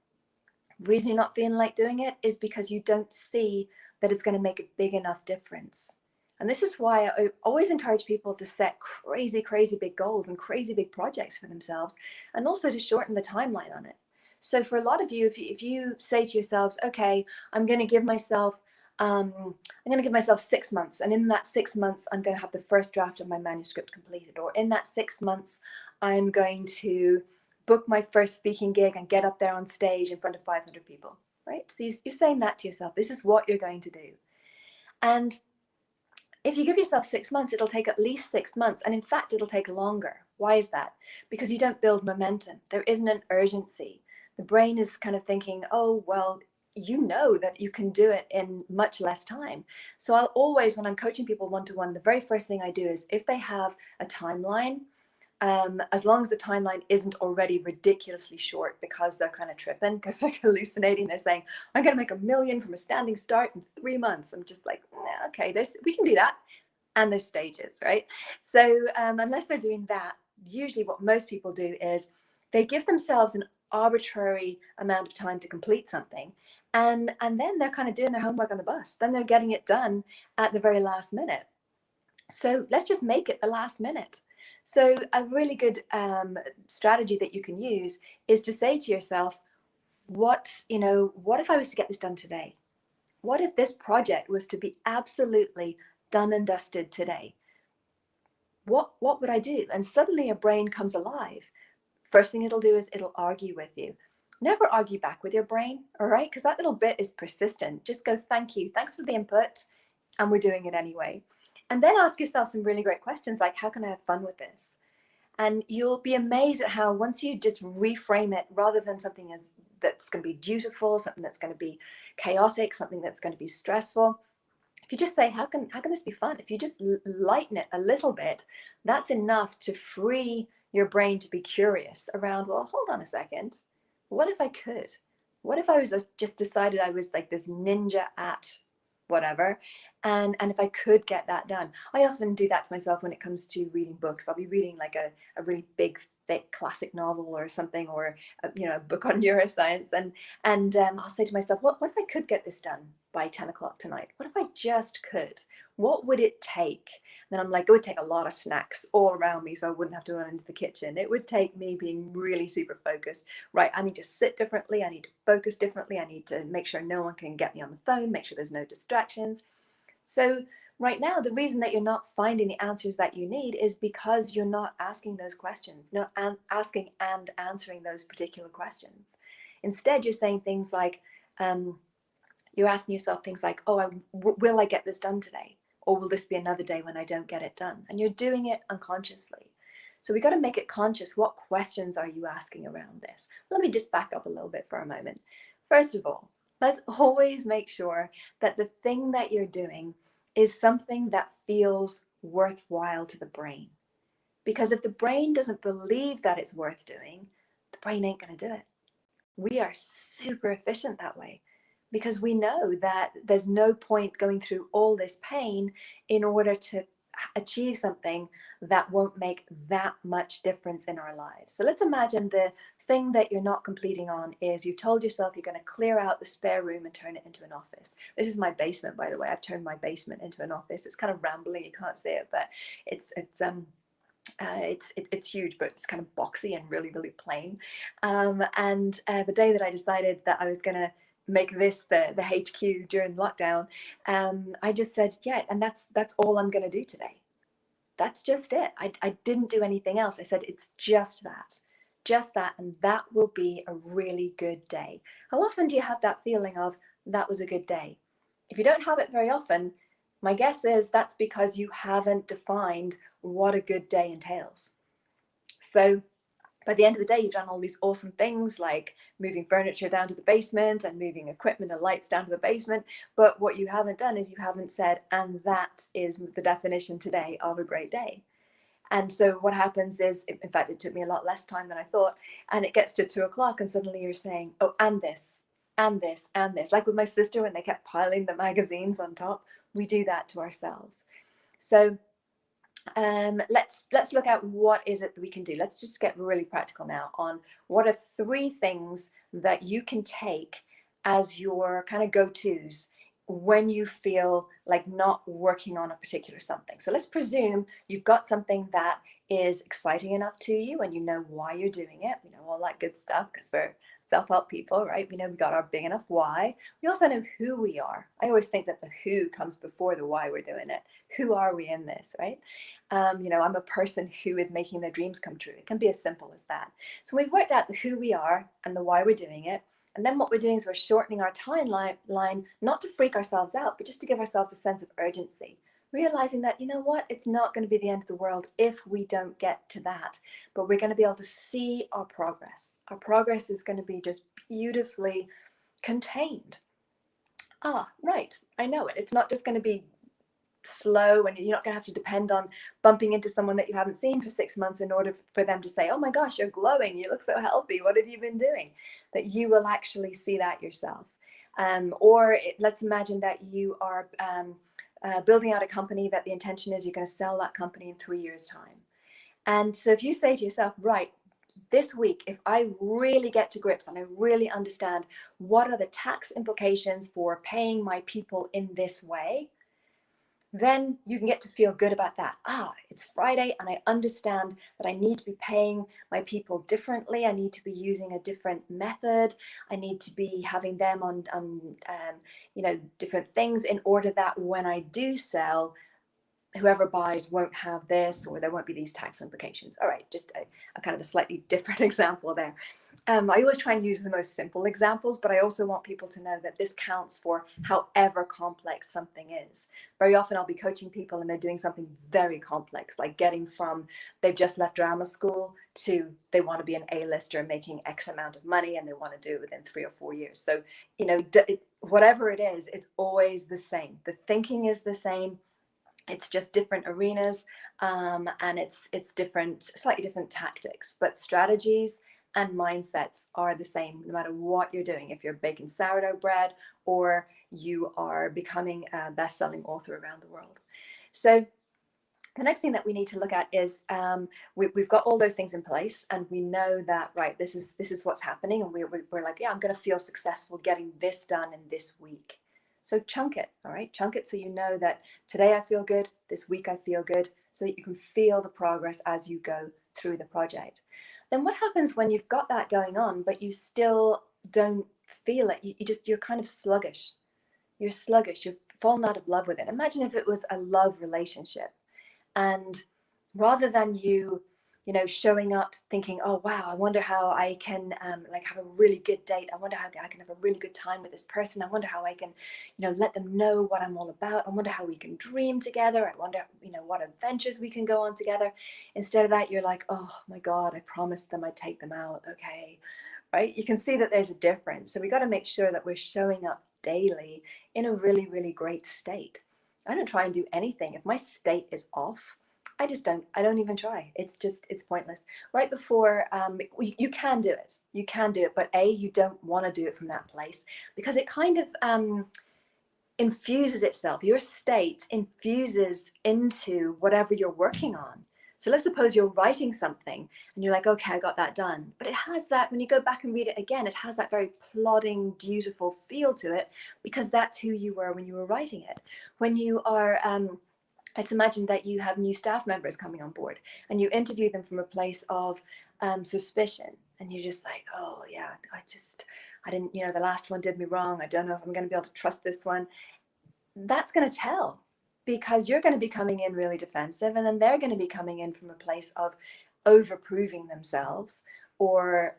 The reason you're not feeling like doing it is because you don't see that it's going to make a big enough difference. And this is why I always encourage people to set crazy, crazy big goals and crazy big projects for themselves, and also to shorten the timeline on it. So for a lot of you, if you say to yourselves, okay, I'm going to give myself 6 months, and in that 6 months, I'm going to have the first draft of my manuscript completed, or in that 6 months, I'm going to book my first speaking gig and get up there on stage in front of 500 people, right? So you're saying that to yourself. This is what you're going to do. And if you give yourself 6 months, it'll take at least 6 months. And in fact, it'll take longer. Why is that? Because you don't build momentum. There isn't an urgency. The brain is kind of thinking, oh, well, you know that you can do it in much less time. So I'll always, when I'm coaching people one-to-one, the very first thing I do is if they have a timeline, as long as the timeline isn't already ridiculously short because they're kind of tripping, because they're hallucinating, they're saying, I'm going to make $1 million from a standing start in 3 months. I'm just like, nah, okay, we can do that. And there's stages, right? So unless they're doing that, usually what most people do is they give themselves an arbitrary amount of time to complete something. And then they're kind of doing their homework on the bus. Then they're getting it done at the very last minute. So let's just make it the last minute. So a really good strategy that you can use is to say to yourself, what if I was to get this done today? What if this project was to be absolutely done and dusted today? What would I do? And suddenly your brain comes alive. First thing it'll do is it'll argue with you. Never argue back with your brain, all right? Because that little bit is persistent. Just go, thank you. Thanks for the input. And we're doing it anyway. And then ask yourself some really great questions like, how can I have fun with this? And you'll be amazed at how once you just reframe it, rather than something that's going to be dutiful, something that's going to be chaotic, something that's going to be stressful, if you just say, how can this be fun? If you just lighten it a little bit, that's enough to free your brain to be curious around, well, hold on a second. What if I could? What if I was just decided I was like this ninja at whatever, and if I could get that done? I often do that to myself when it comes to reading books. I'll be reading like a really big, thick classic novel or something, or a book on neuroscience, and I'll say to myself, what if I could get this done by 10 o'clock tonight? What if I just could? What would it take? And then I'm like, it would take a lot of snacks all around me so I wouldn't have to run into the kitchen. It would take me being really super focused. Right, I need to sit differently. I need to focus differently. I need to make sure no one can get me on the phone, make sure there's no distractions. So right now, the reason that you're not finding the answers that you need is because you're not asking those questions, not asking and answering those particular questions. Instead, you're saying things like, you're asking yourself things like, oh, will I get this done today? Or will this be another day when I don't get it done? And you're doing it unconsciously. So we got to make it conscious. What questions are you asking around this? Let me just back up a little bit for a moment. First of all, let's always make sure that the thing that you're doing is something that feels worthwhile to the brain. Because if the brain doesn't believe that it's worth doing, the brain ain't going to do it. We are super efficient that way, because we know that there's no point going through all this pain in order to achieve something that won't make that much difference in our lives. So let's imagine the thing that you're not completing on is you told yourself you're going to clear out the spare room and turn it into an office. This is my basement, by the way. I've turned my basement into an office. It's kind of rambling, you can't see it, but it's huge, but it's kind of boxy and really, really plain. The day that I decided that I was going to make this the HQ during lockdown, I just said, yeah, and that's all I'm going to do today. That's just it. I didn't do anything else. I said, it's just that, and that will be a really good day. How often do you have that feeling of that was a good day? If you don't have it very often, my guess is that's because you haven't defined what a good day entails. So by the end of the day, you've done all these awesome things like moving furniture down to the basement and moving equipment and lights down to the basement. But what you haven't done is you haven't said, and that is the definition today of a great day. And so what happens is, in fact, it took me a lot less time than I thought. And it gets to 2 o'clock and suddenly you're saying, oh, and this, and this, and this. Like with my sister, when they kept piling the magazines on top, we do that to ourselves. So let's look at what is it that we can do. Let's just get really practical now on what are 3 things that you can take as your kind of go-tos when you feel like not working on a particular something. So let's presume you've got something that is exciting enough to you and you know why you're doing it. We know all that good stuff because we're self-help people, right? We know we got our big enough why. We also know who we are. I always think that the who comes before the why we're doing it. Who are we in this, right? I'm a person who is making their dreams come true. It can be as simple as that. So we've worked out the who we are and the why we're doing it. And then what we're doing is we're shortening our timeline, not to freak ourselves out, but just to give ourselves a sense of urgency, realizing that, you know what, it's not going to be the end of the world if we don't get to that, but we're going to be able to see our progress. Our progress is going to be just beautifully contained. Right, I know it. It's not just going to be slow, and you're not going to have to depend on bumping into someone that you haven't seen for 6 months in order for them to say, oh my gosh, you're glowing, you look so healthy, what have you been doing? That you will actually see that yourself. Let's imagine that you are building out a company that the intention is you're going to sell that company in 3 years' time. And so if you say to yourself, right, this week, if I really get to grips and I really understand what are the tax implications for paying my people in this way, then you can get to feel good about that. It's Friday and I understand that I need to be paying my people differently. I need to be using a different method. I need to be having them on different things in order that when I do sell, whoever buys won't have this, or there won't be these tax implications. All right, just a kind of a slightly different example there. I always try and use the most simple examples, but I also want people to know that this counts for however complex something is. Very often I'll be coaching people and they're doing something very complex, like getting from they've just left drama school to they want to be an A-lister making X amount of money, and they want to do it within 3 or 4 years. So, whatever it is, it's always the same. The thinking is the same. It's just different arenas, and it's different, slightly different tactics, but strategies and mindsets are the same no matter what you're doing. If you're baking sourdough bread or you are becoming a best-selling author around the world. So the next thing that we need to look at is we've got all those things in place, and we know that, right, this is what's happening, and we're like, yeah, I'm going to feel successful getting this done in this week. So chunk it, all right? Chunk it so you know that today I feel good, this week I feel good, so that you can feel the progress as you go through the project. Then what happens when you've got that going on, but you still don't feel it? You're kind of sluggish. You're sluggish, you've fallen out of love with it. Imagine if it was a love relationship, and rather than you showing up thinking, oh wow, I wonder how I can have a really good date. I wonder how I can have a really good time with this person. I wonder how I can let them know what I'm all about. I wonder how we can dream together. I wonder what adventures we can go on together. Instead of that, you're like, oh my God, I promised them I'd take them out. Okay, right? You can see that there's a difference. So we got to make sure that we're showing up daily in a really, really great state. I don't try and do anything. If my state is off, I don't even try. It's pointless. Right before, you can do it, but you don't want to do it from that place, because it kind of infuses itself. Your state infuses into whatever you're working on. So let's suppose you're writing something and you're like, okay, I got that done. But it has that, when you go back and read it again, it has that very plodding, dutiful feel to it, because that's who you were when you were writing it. When you are, let's imagine that you have new staff members coming on board and you interview them from a place of suspicion, and you're just like, oh yeah, I didn't, the last one did me wrong. I don't know if I'm going to be able to trust this one. That's going to tell, because you're going to be coming in really defensive, and then they're going to be coming in from a place of overproving themselves or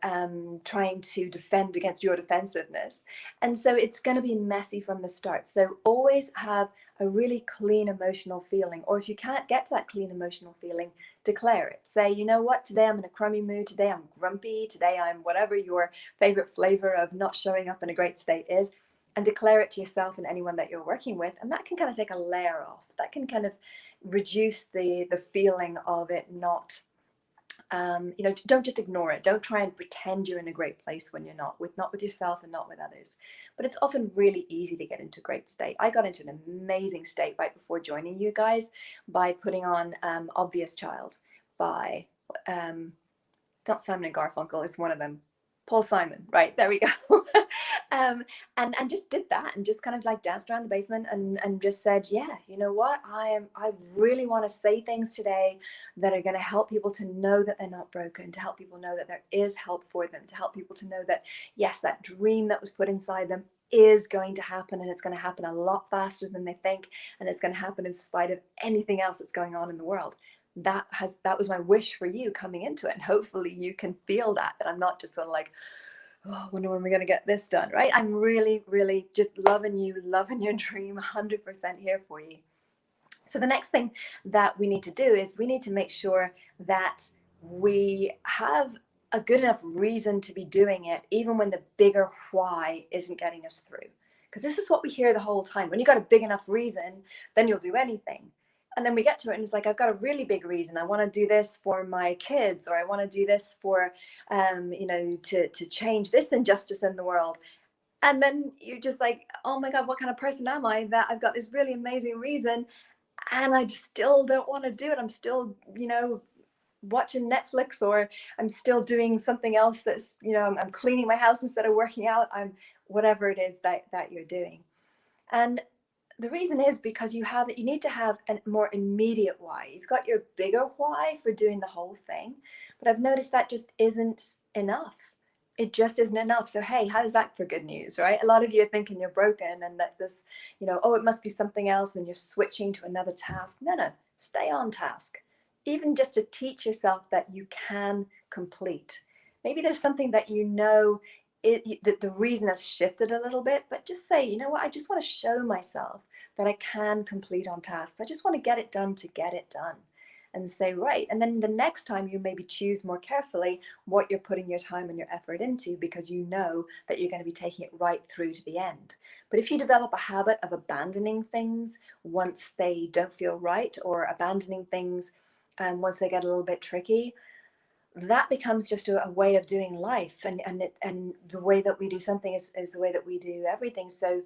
trying to defend against your defensiveness. And so it's going to be messy from the start. So always have a really clean emotional feeling, or if you can't get to that clean emotional feeling, declare it. Say, you know what, today I'm in a crummy mood, today I'm grumpy, today I'm whatever your favorite flavor of not showing up in a great state is, and declare it to yourself and anyone that you're working with. And that can kind of take a layer off. That can kind of reduce the feeling of it not, don't just ignore it. Don't try and pretend you're in a great place when you're not with yourself and not with others. But it's often really easy to get into a great state. I got into an amazing state right before joining you guys by putting on Obvious Child by, it's not Simon and Garfunkel, it's one of them. Paul Simon, right, there we go. And just did that, and just kind of like danced around the basement and just said, yeah, you know what, I really want to say things today that are going to help people to know that they're not broken, to help people know that there is help for them, to help people to know that yes, that dream that was put inside them is going to happen, and it's going to happen a lot faster than they think, and it's going to happen in spite of anything else that's going on in the world. That was my wish for you coming into it, and hopefully you can feel that I'm not just sort of like, oh, I wonder when we're going to get this done, right? I'm really, really just loving you, loving your dream, 100% here for you. So the next thing that we need to do is we need to make sure that we have a good enough reason to be doing it, even when the bigger why isn't getting us through. Because this is what we hear the whole time. When you got a big enough reason, then you'll do anything. And then we get to it and it's like, I've got a really big reason. I want to do this for my kids, or I want to do this for, to change this injustice in the world. And then you're just like, oh my God, what kind of person am I that I've got this really amazing reason and I just still don't want to do it. I'm still, watching Netflix, or I'm still doing something else that's, I'm cleaning my house instead of working out. I'm whatever it is that you're doing. And the reason is because you need to have a more immediate why. You've got your bigger why for doing the whole thing, but I've noticed that just isn't enough. It just isn't enough. So, hey, how's that for good news, right? A lot of you are thinking you're broken and that this, oh, it must be something else. And then you're switching to another task. No, stay on task. Even just to teach yourself that you can complete. Maybe there's something that that the reason has shifted a little bit, but just say, you know what, I just want to show myself that I can complete on tasks. I just want to get it done to get it done, and say, right. And then the next time you maybe choose more carefully what you're putting your time and your effort into, because you know that you're going to be taking it right through to the end. But if you develop a habit of abandoning things once they don't feel right, or abandoning things once they get a little bit tricky, that becomes just a way of doing life, and the way that we do something is the way that we do everything. So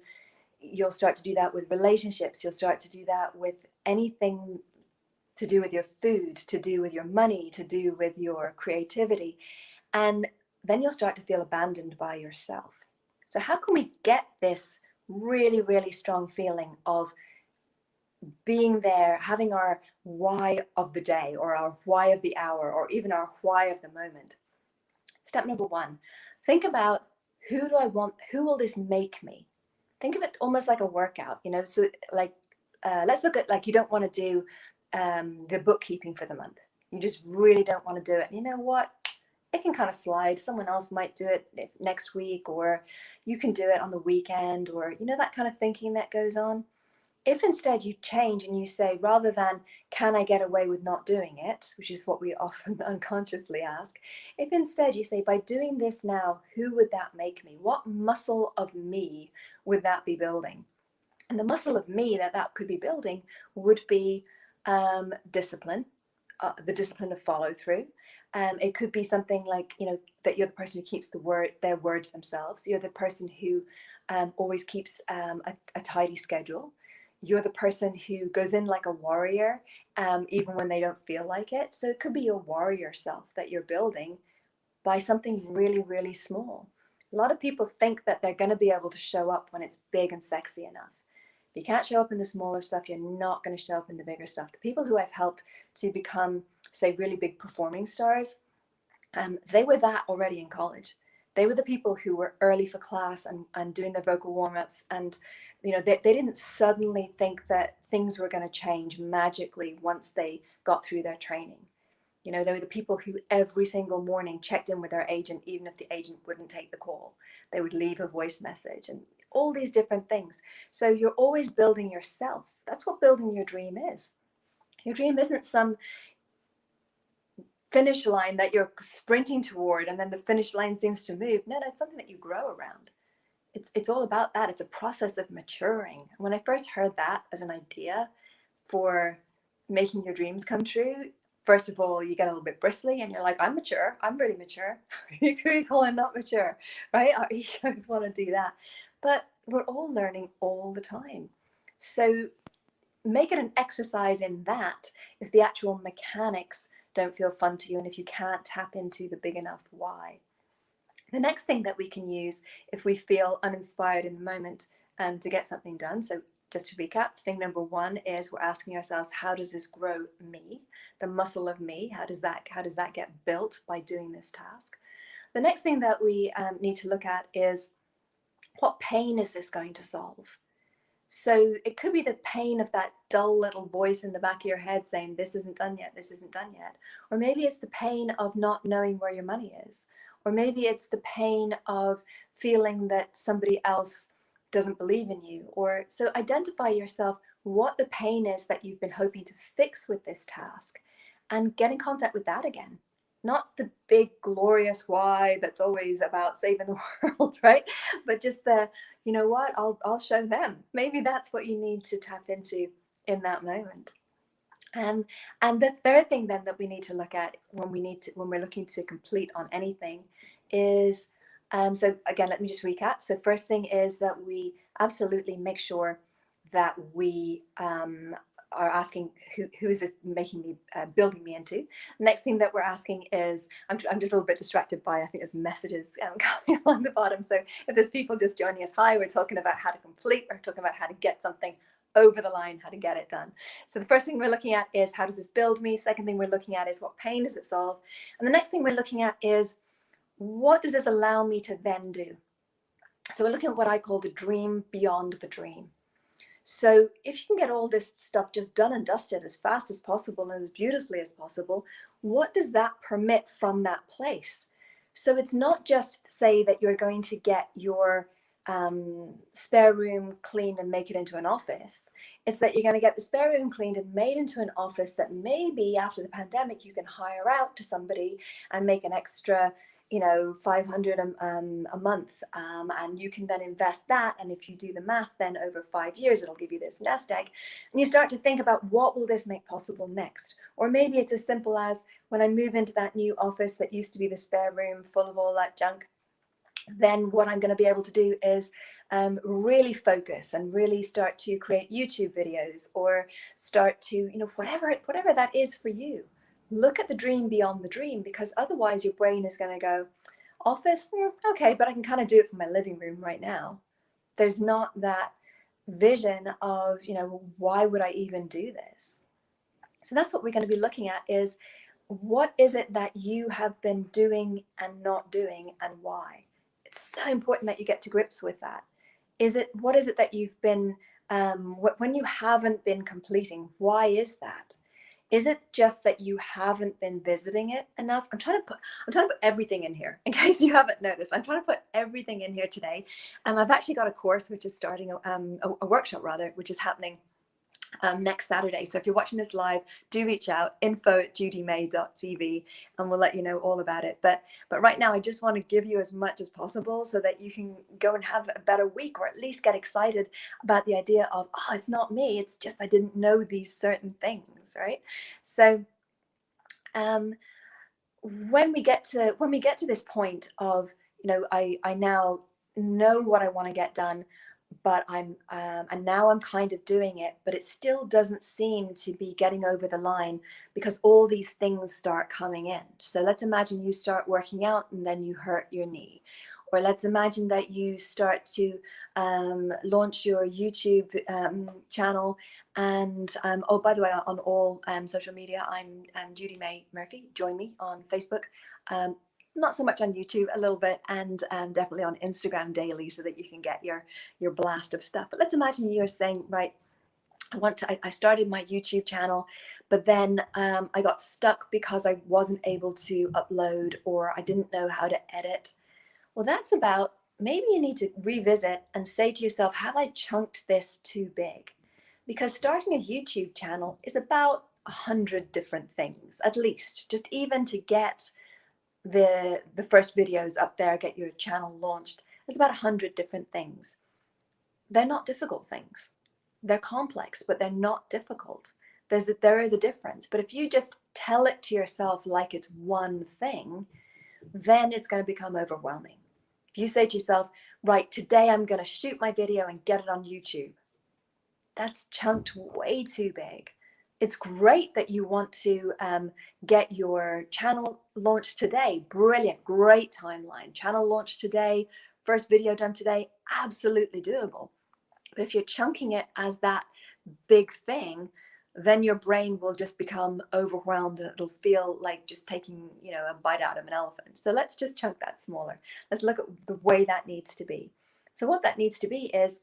you'll start to do that with relationships, you'll start to do that with anything to do with your food, to do with your money, to do with your creativity, and then you'll start to feel abandoned by yourself. So how can we get this really, really strong feeling of being there, having our why of the day, or our why of the hour, or even our why of the moment? Step number one, think about, who do I want? Who will this make me? Think of it almost like a workout, so like, let's look at, like, you don't want to do the bookkeeping for the month. You just really don't want to do it. And you know what? It can kind of slide. Someone else might do it next week, or you can do it on the weekend, or, that kind of thinking that goes on. If instead you change and you say, rather than can I get away with not doing it, which is what we often unconsciously ask, if instead you say, by doing this now, who would that make me? What muscle of me would that be building? And the muscle of me that could be building would be discipline, the discipline of follow through. It could be something like, that you're the person who keeps their word to themselves. You're the person who always keeps a tidy schedule. You're the person who goes in like a warrior, even when they don't feel like it. So it could be your warrior self that you're building by something really, really small. A lot of people think that they're going to be able to show up when it's big and sexy enough. If you can't show up in the smaller stuff, you're not going to show up in the bigger stuff. The people who I've helped to become, say, really big performing stars, they were that already in college. They were the people who were early for class and doing their vocal warm-ups. And, they didn't suddenly think that things were going to change magically once they got through their training. They were the people who every single morning checked in with their agent, even if the agent wouldn't take the call. They would leave a voice message and all these different things. So you're always building yourself. That's what building your dream is. Your dream isn't some finish line that you're sprinting toward and then the finish line seems to move. No, it's something that you grow around. It's all about that. It's a process of maturing. When I first heard that as an idea for making your dreams come true, first of all, you get a little bit bristly and you're like, I'm mature. I'm really mature. You could call it not mature, right? Our egos want to do that. But we're all learning all the time. So make it an exercise in that if the actual mechanics don't feel fun to you and if you can't tap into the big enough why. The next thing that we can use if we feel uninspired in the moment to get something done. So just to recap, thing number one is we're asking ourselves, how does this grow me? The muscle of me, how does that get built by doing this task? The next thing that we need to look at is, what pain is this going to solve? So it could be the pain of that dull little voice in the back of your head saying, this isn't done yet, this isn't done yet. Or maybe it's the pain of not knowing where your money is. Or maybe it's the pain of feeling that somebody else doesn't believe in you. Or so identify yourself what the pain is that you've been hoping to fix with this task and get in contact with that again. Not the big glorious why that's always about saving the world, right? But just the, you know what, I'll show them. Maybe that's what you need to tap into in that moment. And the third thing then that we need to look at when we're looking to complete on anything is, so again, let me just recap. So first thing is that we absolutely make sure that we are asking who is this making me building me into. Next thing that we're asking is, I'm just a little bit distracted by, I think there's messages coming along the bottom. So if there's people just joining us, hi, we're talking about how to complete, we're talking about how to get something over the line, how to get it done. So the first thing we're looking at is, how does this build me? Second thing we're looking at is, what pain does it solve? And the next thing we're looking at is, what does this allow me to then do? So we're looking at what I call the dream beyond the dream. So if you can get all this stuff just done and dusted as fast as possible and as beautifully as possible, what does that permit from that place? So it's not just say that you're going to get your spare room cleaned and make it into an office. It's that you're going to get the spare room cleaned and made into an office that maybe after the pandemic you can hire out to somebody and make an extra, you know, $500 a month, and you can then invest that. And if you do the math, then over 5 years, it'll give you this nest egg. And you start to think about, what will this make possible next? Or maybe it's as simple as, when I move into that new office that used to be the spare room full of all that junk, then what I'm going to be able to do is really focus and really start to create YouTube videos, or start to, you know, whatever that is for you. Look at the dream beyond the dream, because otherwise your brain is going to go, office, okay, but I can kind of do it from my living room right now. There's not that vision of, you know, why would I even do this? So that's what we're going to be looking at, is, what is it that you have been doing and not doing, and why? It's so important that you get to grips with that. What is it that you've been, when you haven't been completing, why is that? Is it just that you haven't been visiting it enough? I'm trying to put everything in here, in case you haven't noticed. I'm trying to put everything in here today. I've actually got a course which is starting, a workshop rather, which is happening next Saturday. So if you're watching this live, do reach out, info@judymay.tv, and we'll let you know all about it. But right now, I just want to give you as much as possible so that you can go and have a better week, or at least get excited about the idea of, oh, it's not me, it's just I didn't know these certain things, right? So when we get to this point of, you know, I now know what I want to get done, but and now I'm kind of doing it, but it still doesn't seem to be getting over the line, because all these things start coming in. So let's imagine you start working out and then you hurt your knee. Or let's imagine that you start to launch your YouTube channel, and oh, by the way, on all social media, I'm Judy May Murphy. Join me on Facebook. Not so much on YouTube, a little bit, and definitely on Instagram daily, so that you can get your blast of stuff. But let's imagine you're saying, right, I started my YouTube channel, but then I got stuck because I wasn't able to upload, or I didn't know how to edit. Well, that's about, maybe you need to revisit and say to yourself, have I chunked this too big? Because starting a YouTube channel is about 100 different things, at least, just even to get the first videos up there, get your channel launched. There's about 100 different things. They're not difficult things. They're complex, but they're not difficult. There is a difference. But if you just tell it to yourself like it's one thing, then it's going to become overwhelming. If you say to yourself, right, today I'm going to shoot my video and get it on YouTube, that's chunked way too big. it's great that you want to get your channel launched today. Brilliant, great timeline. Channel launched today, first video done today, absolutely doable. But if you're chunking it as that big thing, then your brain will just become overwhelmed and it'll feel like just taking, you know, a bite out of an elephant. So let's just chunk that smaller. Let's look at the way that needs to be. So what that needs to be is,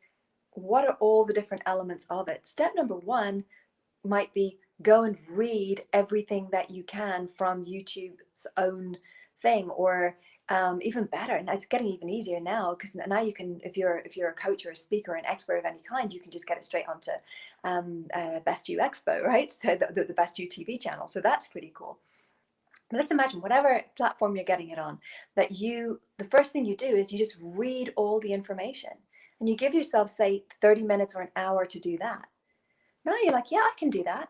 what are all the different elements of it? Step number one might be go and read everything that you can from YouTube's own thing, or even better, and it's getting even easier now, because now you can, if you're a coach or a speaker or an expert of any kind, you can just get it straight onto Best You Expo, right? So the Best You TV channel. So that's pretty cool. But let's imagine whatever platform you're getting it on, that the first thing you do is you just read all the information, and you give yourself, say, 30 minutes or an hour to do that. Now you're like, yeah, I can do that.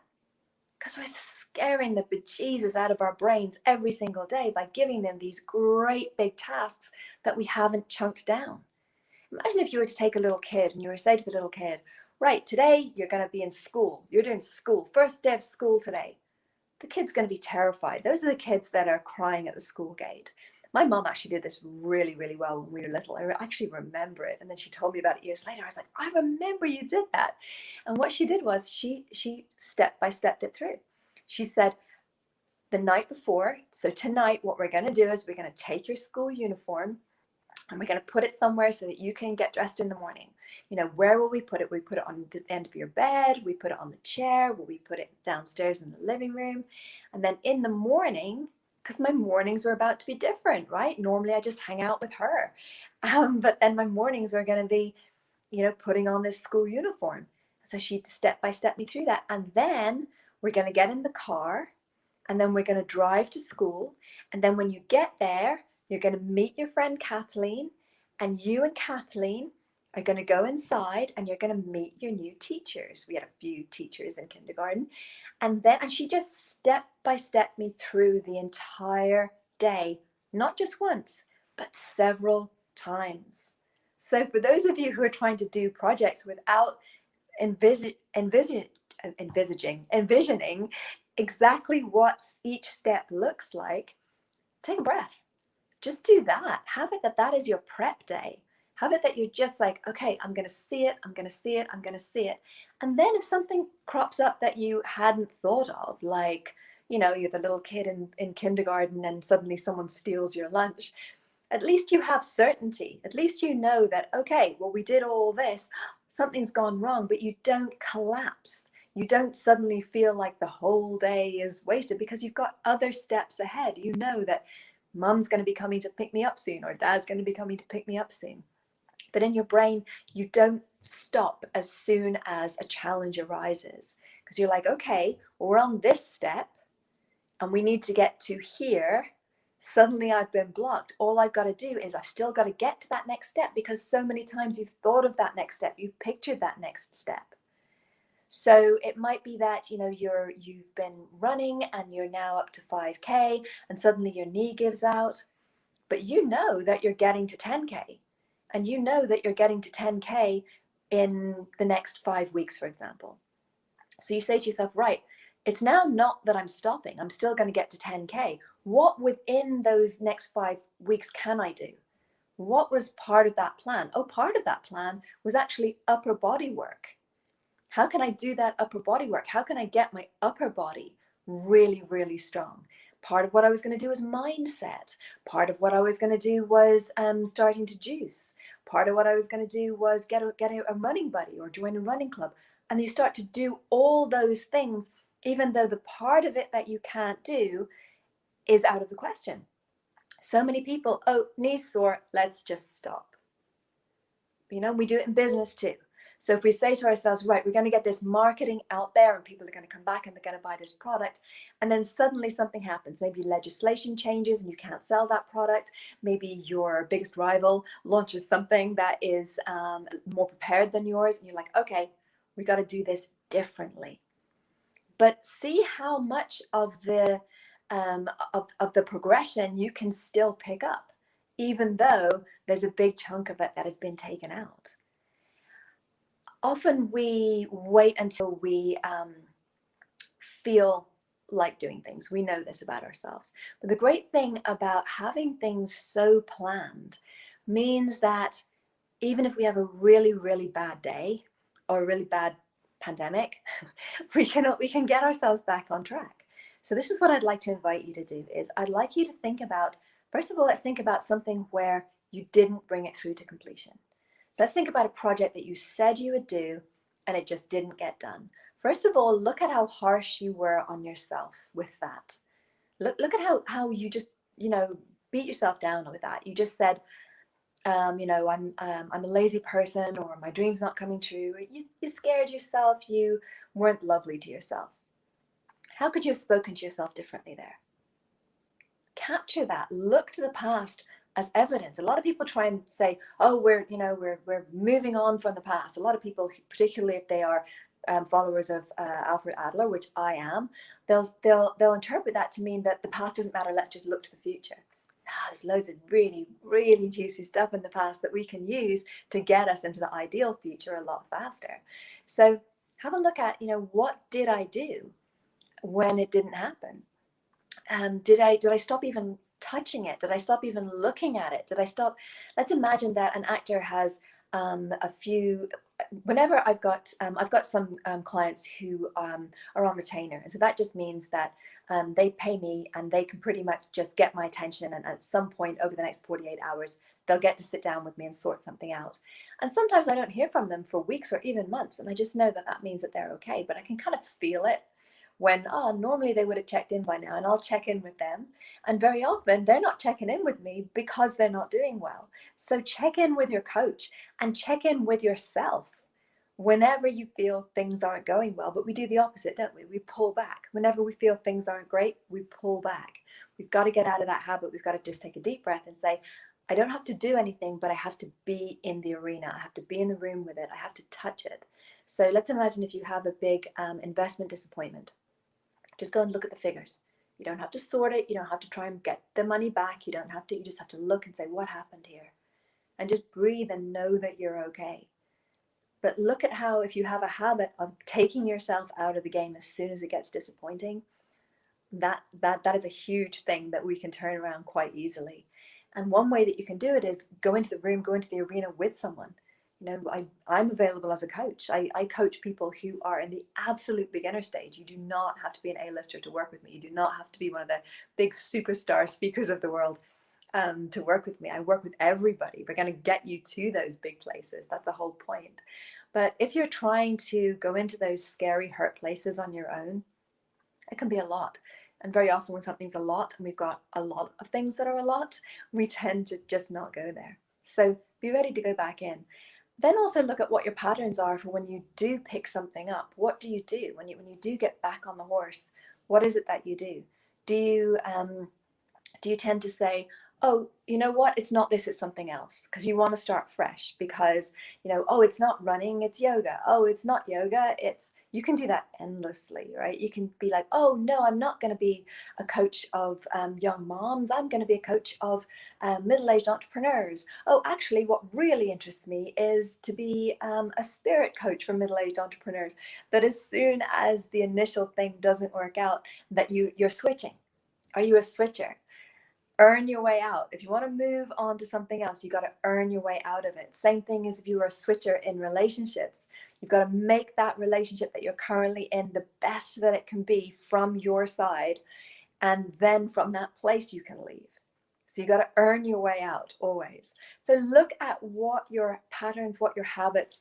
Because we're scaring the bejesus out of our brains every single day by giving them these great big tasks that we haven't chunked down. Imagine if you were to take a little kid and you were to say to the little kid, right, today you're going to be in school. You're doing school. First day of school today. The kid's going to be terrified. Those are the kids that are crying at the school gate. My mom actually did this really, really well when we were little. I actually remember it. And then she told me about it years later. I was like, I remember you did that. And what she did was she step by step it through. She said, the night before, so tonight, what we're going to do is we're going to take your school uniform and we're going to put it somewhere so that you can get dressed in the morning. You know, where will we put it? We put it on the end of your bed. We put it on the chair. Will we put it downstairs in the living room? And then in the morning, because my mornings were about to be different, right? Normally I just hang out with her. But then my mornings are going to be, you know, putting on this school uniform. So she step by step me through that. And then we're going to get in the car and then we're going to drive to school. And then when you get there, you're going to meet your friend Kathleen, and you and Kathleen are going to go inside and you're going to meet your new teachers. We had a few teachers in kindergarten. And she just step by step me through the entire day, not just once, but several times. So for those of you who are trying to do projects without envisioning exactly what each step looks like, take a breath. Just do that. Have it that is your prep day. Have it that you're just like, okay, I'm going to see it, I'm going to see it, I'm going to see it. And then if something crops up that you hadn't thought of, like, you know, you're the little kid in kindergarten and suddenly someone steals your lunch, at least you have certainty. At least you know that, okay, well, we did all this, something's gone wrong, but you don't collapse. You don't suddenly feel like the whole day is wasted because you've got other steps ahead. You know that Mum's going to be coming to pick me up soon, or Dad's going to be coming to pick me up soon. But in your brain, you don't stop as soon as a challenge arises, because you're like, okay, well, we're on this step and we need to get to here. Suddenly I've been blocked. All I've got to do is I've still got to get to that next step, because so many times you've thought of that next step, you've pictured that next step. So it might be that, you know, you've been running and you're now up to 5K and suddenly your knee gives out, but you know that you're getting to 10K. And you know that you're getting to 10K in the next 5 weeks, for example. So you say to yourself, right, it's now not that I'm stopping. I'm still going to get to 10K. What within those next 5 weeks can I do? What was part of that plan? Oh, part of that plan was actually upper body work. How can I do that upper body work? How can I get my upper body really, really strong? Part of what I was going to do was mindset. Part of what I was going to do was starting to juice. Part of what I was going to do was get a running buddy or join a running club. And you start to do all those things, even though the part of it that you can't do is out of the question. So many people, oh, knees sore, let's just stop. You know, we do it in business too. So if we say to ourselves, right, we're going to get this marketing out there and people are going to come back and they're going to buy this product. And then suddenly something happens. Maybe legislation changes and you can't sell that product. Maybe your biggest rival launches something that is more prepared than yours. And you're like, okay, we got to do this differently. But see how much of the progression you can still pick up, even though there's a big chunk of it that has been taken out. Often we wait until we feel like doing things. We know this about ourselves. But the great thing about having things so planned means that even if we have a really, really bad day or a really bad pandemic, we can get ourselves back on track. So this is what I'd like to invite you to do is I'd like you to think about, first of all, let's think about something where you didn't bring it through to completion. So let's think about a project that you said you would do and it just didn't get done. First of all, look at how harsh you were on yourself with that. Look at how you just, beat yourself down with that. You just said, I'm a lazy person, or my dream's not coming true. You scared yourself. You weren't lovely to yourself. How could you have spoken to yourself differently there? Capture that. Look to the past as evidence. A lot of people try and say, "Oh, we're moving on from the past." A lot of people, particularly if they are followers of Alfred Adler, which I am, they'll interpret that to mean that the past doesn't matter. Let's just look to the future. There's loads of really, really juicy stuff in the past that we can use to get us into the ideal future a lot faster. So have a look at, what did I do when it didn't happen? Did I stop even touching it? Did I stop even looking at it? Let's imagine that an actor has whenever I've got some clients who are on retainer. And so that just means that they pay me and they can pretty much just get my attention. And at some point over the next 48 hours, they'll get to sit down with me and sort something out. And sometimes I don't hear from them for weeks or even months. And I just know that means that they're okay. But I can kind of feel it when, normally they would have checked in by now, and I'll check in with them. And very often they're not checking in with me because they're not doing well. So check in with your coach and check in with yourself whenever you feel things aren't going well. But we do the opposite, don't we? We pull back. Whenever we feel things aren't great, we pull back. We've got to get out of that habit. We've got to just take a deep breath and say, I don't have to do anything, but I have to be in the arena. I have to be in the room with it. I have to touch it. So let's imagine if you have a big investment disappointment. Just go and look at the figures. You don't have to sort it. You don't have to try and get the money back. You just have to look and say, what happened here? And just breathe and know that you're okay. But look at how, if you have a habit of taking yourself out of the game as soon as it gets disappointing, that is a huge thing that we can turn around quite easily. And one way that you can do it is go into the room, go into the arena with someone. I'm available as a coach. I coach people who are in the absolute beginner stage. You do not have to be an A-lister to work with me. You do not have to be one of the big superstar speakers of the world to work with me. I work with everybody. We're going to get you to those big places. That's the whole point. But if you're trying to go into those scary, hurt places on your own, it can be a lot. And very often when something's a lot and we've got a lot of things that are a lot, we tend to just not go there. So be ready to go back in. Then also look at what your patterns are for when you do pick something up. What do you do when you do get back on the horse? What is it that you do? Do you tend to say, oh, you know what? It's not this, it's something else, because you want to start fresh because, oh, it's not running, it's yoga. Oh, it's not yoga, you can do that endlessly, right? You can be like, oh, no, I'm not going to be a coach of young moms. I'm going to be a coach of middle-aged entrepreneurs. Oh, actually, what really interests me is to be a spirit coach for middle-aged entrepreneurs. That as soon as the initial thing doesn't work out, that you're switching. Are you a switcher? Earn your way out. If you want to move on to something else, you got to earn your way out of it. Same thing as if you were a switcher in relationships. You've got to make that relationship that you're currently in the best that it can be from your side. And then from that place, you can leave. So you got to earn your way out always. So look at what your patterns, what your habits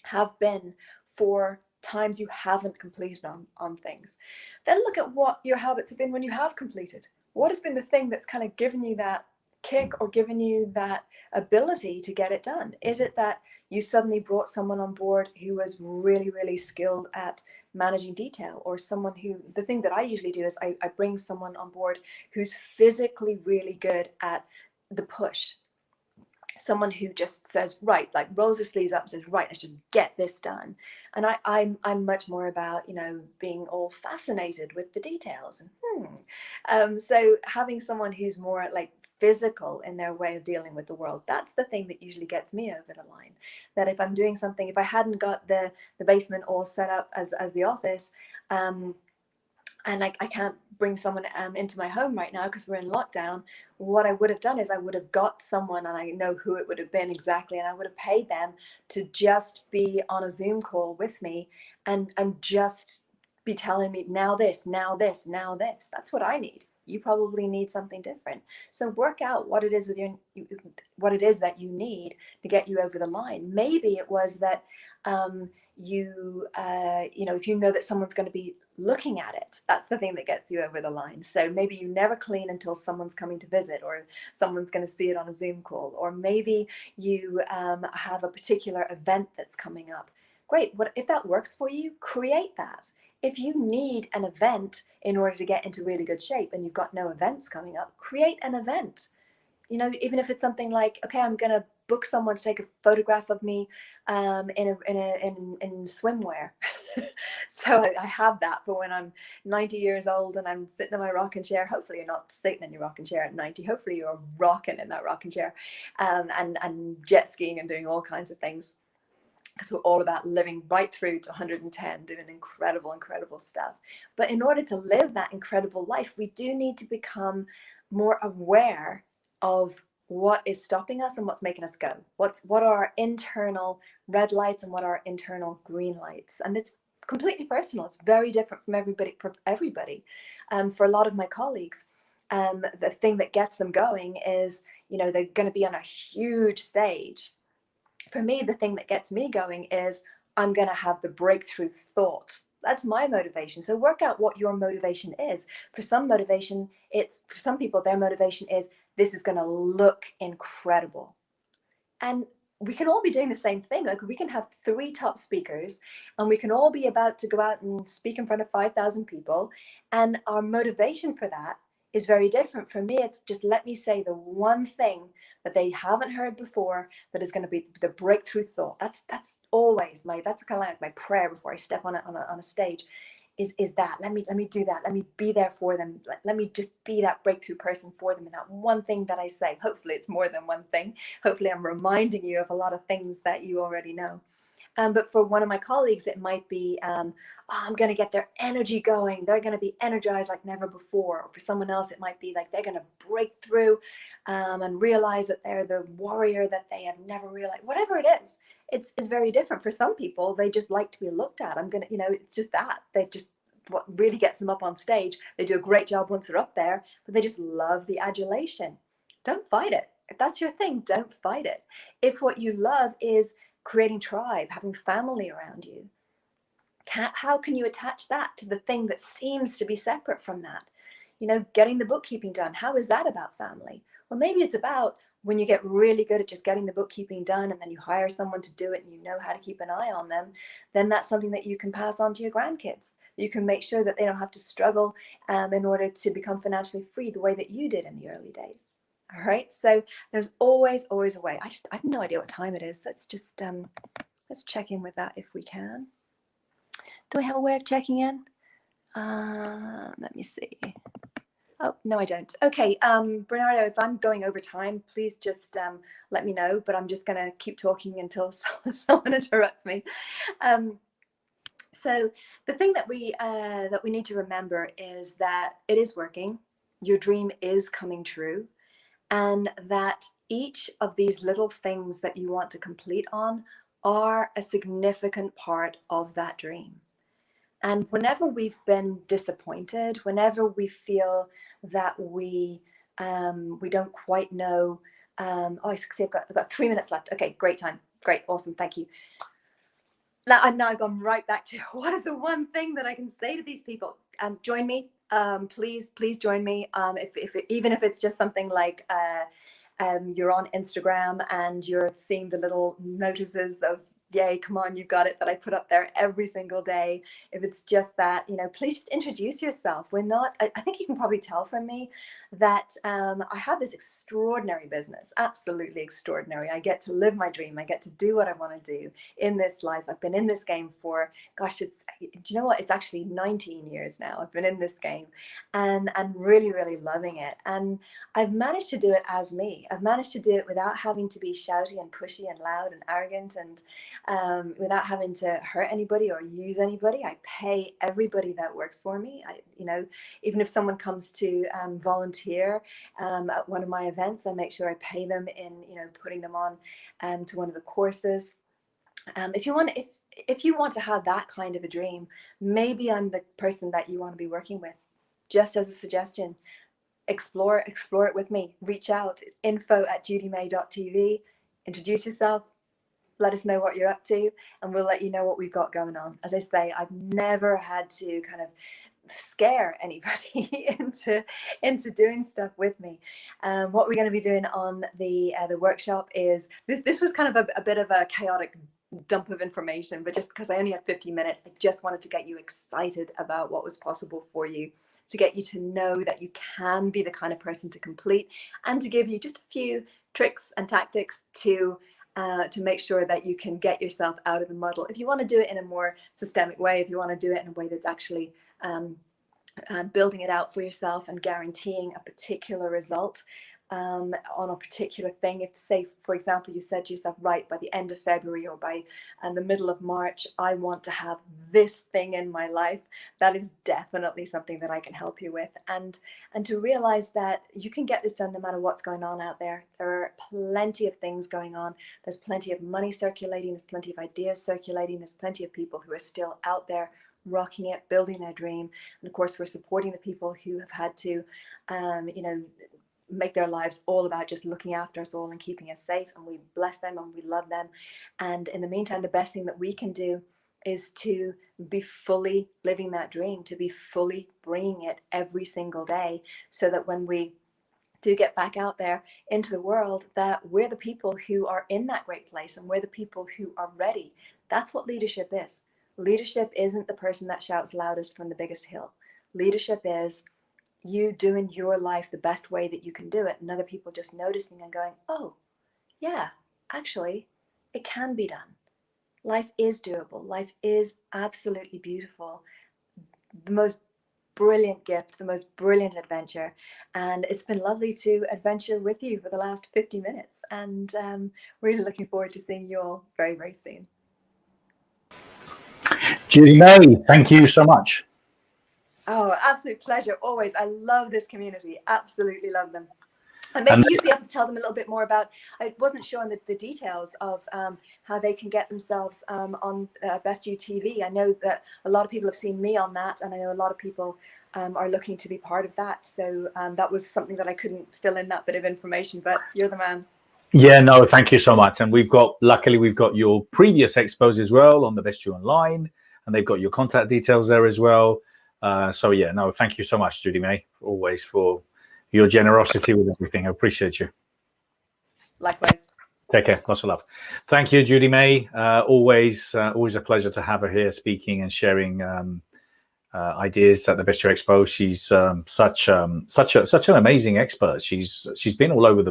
have been for times you haven't completed on things. Then look at what your habits have been when you have completed. What has been the thing that's kind of given you that kick or given you that ability to get it done? Is it that you suddenly brought someone on board who was really, really skilled at managing detail, or someone who, the thing that I usually do is I bring someone on board who's physically really good at the push. Someone who just says, right, like rolls their sleeves up and says, right, let's just get this done. And I'm much more about, being all fascinated with the details. And so having someone who's more like physical in their way of dealing with the world, that's the thing that usually gets me over the line. That if I'm doing something, if I hadn't got the basement all set up as the office, and like I can't bring someone into my home right now because we're in lockdown. What I would have done is I would have got someone, and I know who it would have been exactly, and I would have paid them to just be on a Zoom call with me and just be telling me now this, now this, now this. That's what I need. You probably need something different. So work out what it is what it is that you need to get you over the line. Maybe it was that you know, if you know that someone's going to be looking at it, that's the thing that gets you over the line. So maybe you never clean until someone's coming to visit, or someone's going to see it on a Zoom call, or maybe you have a particular event that's coming up. Great. What if that works for you? Create that. If you need an event in order to get into really good shape and you've got no events coming up, create an event. You know, even if it's something like, okay, I'm going to book someone to take a photograph of me in swimwear. So I have that for when I'm 90 years old and I'm sitting in my rocking chair. Hopefully you're not sitting in your rocking chair at 90. Hopefully you're rocking in that rocking chair and jet skiing and doing all kinds of things. Because we're all about living right through to 110, doing incredible, incredible stuff. But in order to live that incredible life, we do need to become more aware of what is stopping us and what's making us go. What are our internal red lights and what are our internal green lights? And it's completely personal. It's very different from everybody. For a lot of my colleagues, the thing that gets them going is, you know, they're going to be on a huge stage. For me, the thing that gets me going is I'm going to have the breakthrough thought. That's my motivation. So work out what your motivation is. For some people, their motivation is this is going to look incredible. And we can all be doing the same thing. Like we can have 3 top speakers and we can all be about to go out and speak in front of 5,000 people. And our motivation for that is very different. For me, it's just let me say the one thing that they haven't heard before that is going to be the breakthrough thought. That's always that's kind of like my prayer before I step on a stage. Is that let me do that. Let me be there for them. Let me just be that breakthrough person for them. And that one thing that I say, hopefully it's more than one thing. Hopefully I'm reminding you of a lot of things that you already know. But for one of my colleagues, it might be, I'm going to get their energy going. They're going to be energized like never before. Or for someone else, it might be like they're going to break through and realize that they're the warrior that they have never realized. Whatever it is, it's very different. For some people, they just like to be looked at. It's just that. What really gets them up on stage. They do a great job once they're up there, but they just love the adulation. Don't fight it. If that's your thing, don't fight it. If what you love is creating tribe, having family around you, how can you attach that to the thing that seems to be separate from that? You know, getting the bookkeeping done. How is that about family? Well, maybe it's about when you get really good at just getting the bookkeeping done and then you hire someone to do it and you know how to keep an eye on them, then that's something that you can pass on to your grandkids. You can make sure that they don't have to struggle in order to become financially free the way that you did in the early days. All right, so there's always a way. I have no idea what time it is. Let's just let's check in with that if we can. Do I have a way of checking in? Let me see. Oh, no, I don't. Okay, Bernardo, if I'm going over time, please just let me know, but I'm just going to keep talking until someone interrupts me. So the thing that we need to remember is that it is working. Your dream is coming true. And that each of these little things that you want to complete on are a significant part of that dream. And whenever we've been disappointed, whenever we feel that we don't quite know, I see I've got 3 minutes left. Okay, great time. Great, awesome, thank you. Now I've gone right back to what is the one thing that I can say to these people? Join me. Please join me. Even if it's just something like you're on Instagram and you're seeing the little notices of yay, come on, you've got it, that I put up there every single day. If it's just that, please just introduce yourself. I think you can probably tell from me that I have this extraordinary business, absolutely extraordinary. I get to live my dream. I get to do what I want to do in this life. I've been in this game for, do you know what? It's actually 19 years now. I've been in this game and really, really loving it. And I've managed to do it as me. I've managed to do it without having to be shouty and pushy and loud and arrogant. And without having to hurt anybody or use anybody. I pay everybody that works for me. Even if someone comes to volunteer at one of my events, I make sure I pay them in, putting them on to one of the courses. If you want to have that kind of a dream, maybe I'm the person that you want to be working with. Just as a suggestion, explore it with me. Reach out, info@judymay.tv. Introduce yourself. Let us know what you're up to, and we'll let you know what we've got going on. As I say, I've never had to kind of scare anybody into doing stuff with me. What we're going to be doing on the workshop is this was kind of a bit of a chaotic dump of information, but just because I only had 50 minutes, I just wanted to get you excited about what was possible for you, to get you to know that you can be the kind of person to complete, and to give you just a few tricks and tactics to make sure that you can get yourself out of the muddle. If you want to do it in a more systemic way, if you want to do it in a way that's actually building it out for yourself and guaranteeing a particular result on a particular thing. If, say, for example, you said to yourself, right, by the end of February or by the middle of March, I want to have this thing in my life, that is definitely something that I can help you with. And to realize that you can get this done no matter what's going on out there. There are plenty of things going on. There's plenty of money circulating. There's plenty of ideas circulating. There's plenty of people who are still out there rocking it, building their dream. And of course, we're supporting the people who have had to, make their lives all about just looking after us all and keeping us safe, and we bless them and we love them. And in the meantime, the best thing that we can do is to be fully living that dream, to be fully bringing it every single day, so that when we do get back out there into the world, that we're the people who are in that great place, and we're the people who are ready. That's what leadership is. Leadership isn't the person that shouts loudest from the biggest hill. Leadership is you doing your life the best way that you can do it, and other people just noticing and going, oh, yeah, actually, it can be done. Life is doable. Life is absolutely beautiful. The most brilliant gift, the most brilliant adventure. And it's been lovely to adventure with you for the last 50 minutes. And really looking forward to seeing you all very, very soon. Judy May, thank you so much. Oh, absolute pleasure. Always. I love this community. Absolutely love them. And maybe you'd be able to tell them a little bit more about, I wasn't sure on the details of how they can get themselves on Best You TV. I know that a lot of people have seen me on that, and I know a lot of people are looking to be part of that. So that was something that I couldn't fill in that bit of information, but you're the man. Yeah, no, thank you so much. And luckily we've got your previous expos as well on the Best You Online, and they've got your contact details there as well. So yeah, no, thank you so much, Judy May, always for your generosity with everything. I appreciate you. Likewise. Take care. Lots of love. Thank you, Judy May. Always a pleasure to have her here speaking and sharing ideas at the Best You Expo. She's such an amazing expert. She's been all over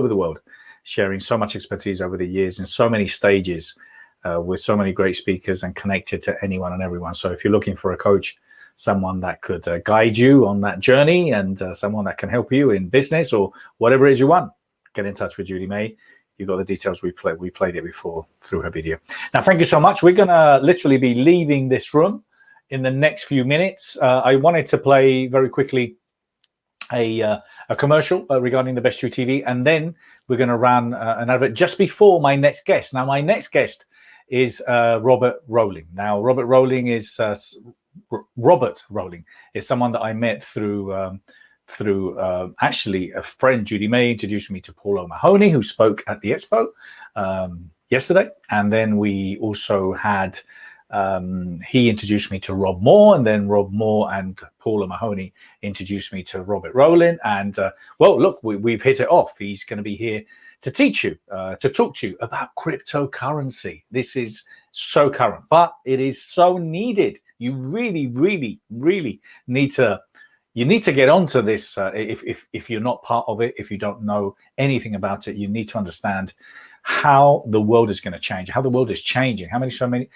the world, sharing so much expertise over the years in so many stages with so many great speakers, and connected to anyone and everyone. So if you're looking for a coach, someone that could guide you on that journey, and someone that can help you in business or whatever it is you want, get in touch with Judy May. You've got the details. We played it before through her video. Now, thank you so much. We're going to literally be leaving this room in the next few minutes. I wanted to play very quickly a commercial regarding the Best You TV, and then we're going to run an advert just before my next guest. Now, my next guest is Robert Rowling. Now, Robert Rowling is someone that I met through actually a friend. Judy May introduced me to Paul O'Mahony, who spoke at the Expo yesterday, and then we also had he introduced me to Rob Moore, and then Rob Moore and Paul O'Mahony introduced me to Robert Rowling. And well, look, we've hit it off. He's going to be here to teach you, to talk to you about cryptocurrency. This is so current, but it is so needed. You really, really, really need to get onto this. If you're not part of it, if you don't know anything about it, you need to understand how the world is going to change, how the world is changing, how so many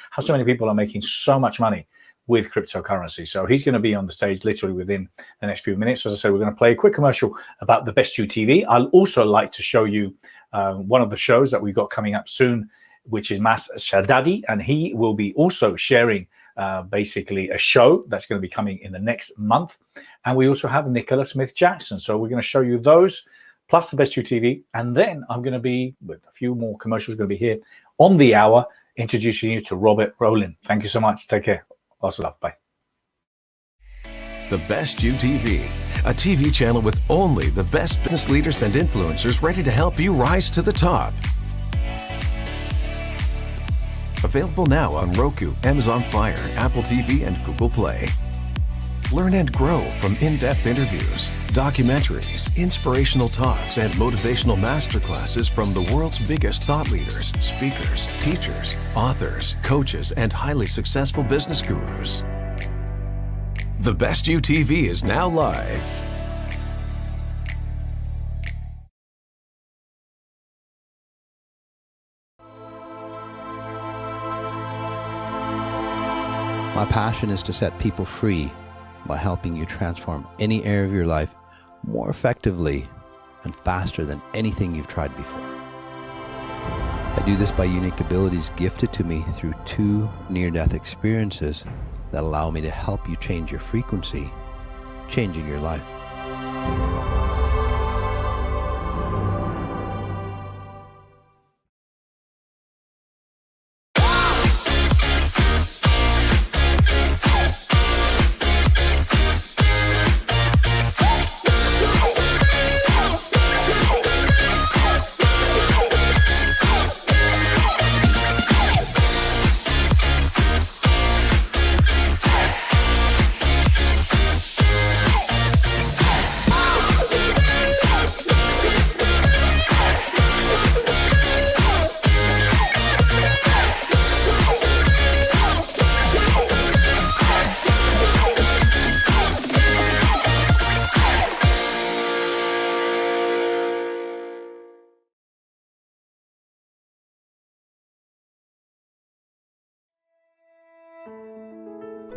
people are making so much money with cryptocurrency. So he's going to be on the stage literally within the next few minutes. As I said, we're going to play a quick commercial about the Best You TV. I'll also like to show you one of the shows that we've got coming up soon which is Mas Shadadi, and he will be also sharing basically a show that's going to be coming in the next month. And we also have Nicola Smith Jackson. So we're going to show you those, plus the Best You TV. And then I'm going to be, with a few more commercials, going to be here on the hour, introducing you to Robert Rowland. Thank you so much. Take care. Lots of love. Bye. The Best You TV, a TV channel with only the best business leaders and influencers ready to help you rise to the top. Available now on Roku, Amazon Fire, Apple TV, and Google Play. Learn and grow from in-depth interviews, documentaries, inspirational talks, and motivational masterclasses from the world's biggest thought leaders, speakers, teachers, authors, coaches, and highly successful business gurus. The Best You TV is now live. My passion is to set people free by helping you transform any area of your life more effectively and faster than anything you've tried before. I do this by unique abilities gifted to me through 2 near-death experiences that allow me to help you change your frequency, changing your life.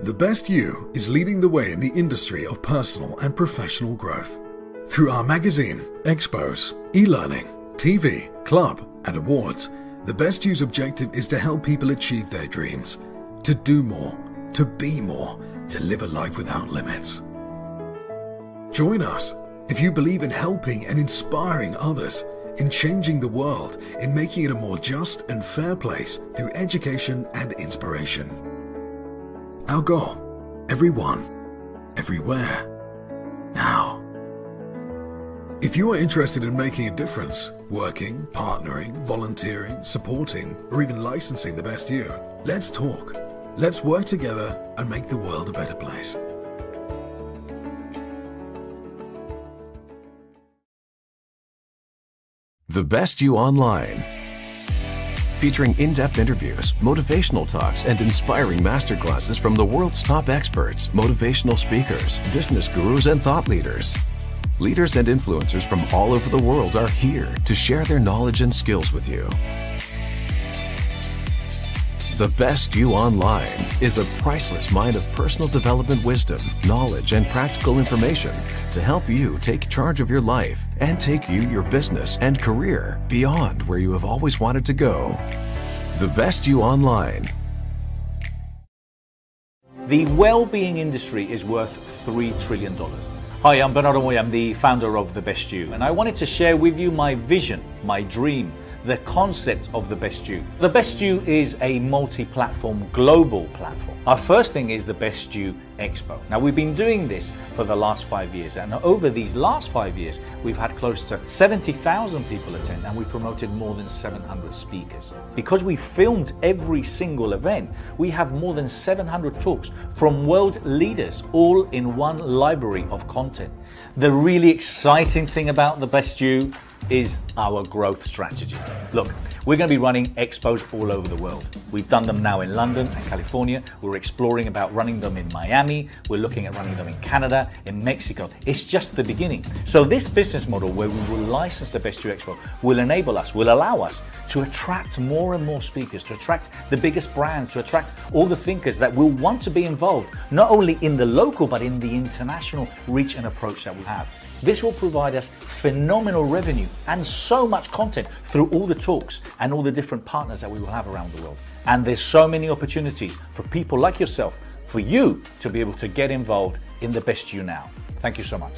The Best You is leading the way in the industry of personal and professional growth. Through our magazine, expos, e-learning, TV, club, and awards, The Best You's objective is to help people achieve their dreams, to do more, to be more, to live a life without limits. Join us if you believe in helping and inspiring others, in changing the world, in making it a more just and fair place through education and inspiration. Our goal, everyone, everywhere, now. If you are interested in making a difference, working, partnering, volunteering, supporting, or even licensing The Best You, let's talk. Let's work together and make the world a better place. The Best You Online, featuring in-depth interviews, motivational talks, and inspiring masterclasses from the world's top experts, motivational speakers, business gurus, and thought leaders. Leaders and influencers from all over the world are here to share their knowledge and skills with you. The Best You Online is a priceless mine of personal development wisdom, knowledge, and practical information to help you take charge of your life and take you, your business, and career beyond where you have always wanted to go. The Best You Online. The well-being industry is worth $3 trillion. Hi, I'm Bernardo Moya. I'm the founder of The Best You, and I wanted to share with you my vision, my dream, the concept of The Best You. The Best You is a multi-platform, global platform. Our first thing is The Best You Expo. Now, we've been doing this for the last 5 years, and over these last 5 years, we've had close to 70,000 people attend, and we promoted more than 700 speakers. Because we filmed every single event, we have more than 700 talks from world leaders, all in one library of content. The really exciting thing about The Best You is our growth strategy. Look, we're going to be running expos all over the world. We've done them now in London and California. We're exploring about running them in Miami. We're looking at running them in Canada, in Mexico. It's just the beginning. So this business model where we will license the Best You Expo will allow us to attract more and more speakers, to attract the biggest brands, to attract all the thinkers that will want to be involved, not only in the local, but in the international reach and approach that we have. This will provide us phenomenal revenue and so much content through all the talks and all the different partners that we will have around the world. And there's so many opportunities for people like yourself, for you to be able to get involved in the Best You Now. Thank you so much.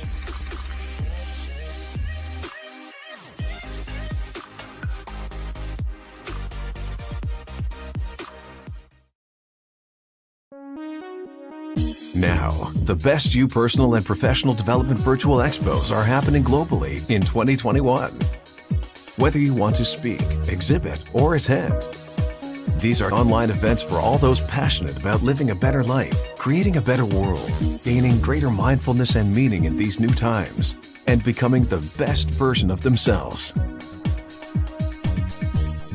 Now, the Best You Personal and Professional Development Virtual Expos are happening globally in 2021. Whether you want to speak, exhibit, or attend, these are online events for all those passionate about living a better life, creating a better world, gaining greater mindfulness and meaning in these new times, and becoming the best version of themselves.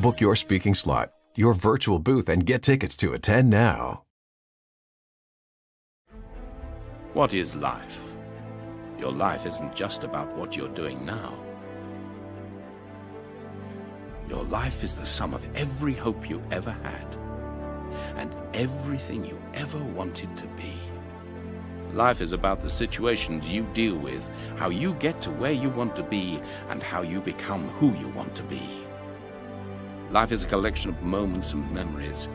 Book your speaking slot, your virtual booth, and get tickets to attend now. What is life? Your life isn't just about what you're doing now. Your life is the sum of every hope you ever had and everything you ever wanted to be. Life is about the situations you deal with, how you get to where you want to be, and how you become who you want to be. Life is a collection of moments and memories.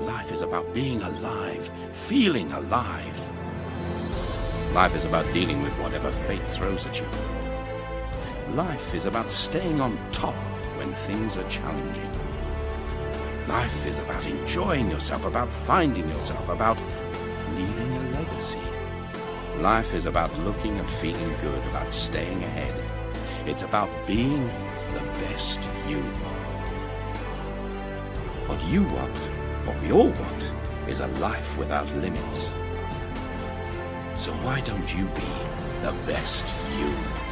Life is about being alive, feeling alive. Life is about dealing with whatever fate throws at you. Life is about staying on top when things are challenging. Life is about enjoying yourself, about finding yourself, about leaving a legacy. Life is about looking and feeling good, about staying ahead. It's about being the best you. What you want, what we all want, is a life without limits. So why don't you be the best you?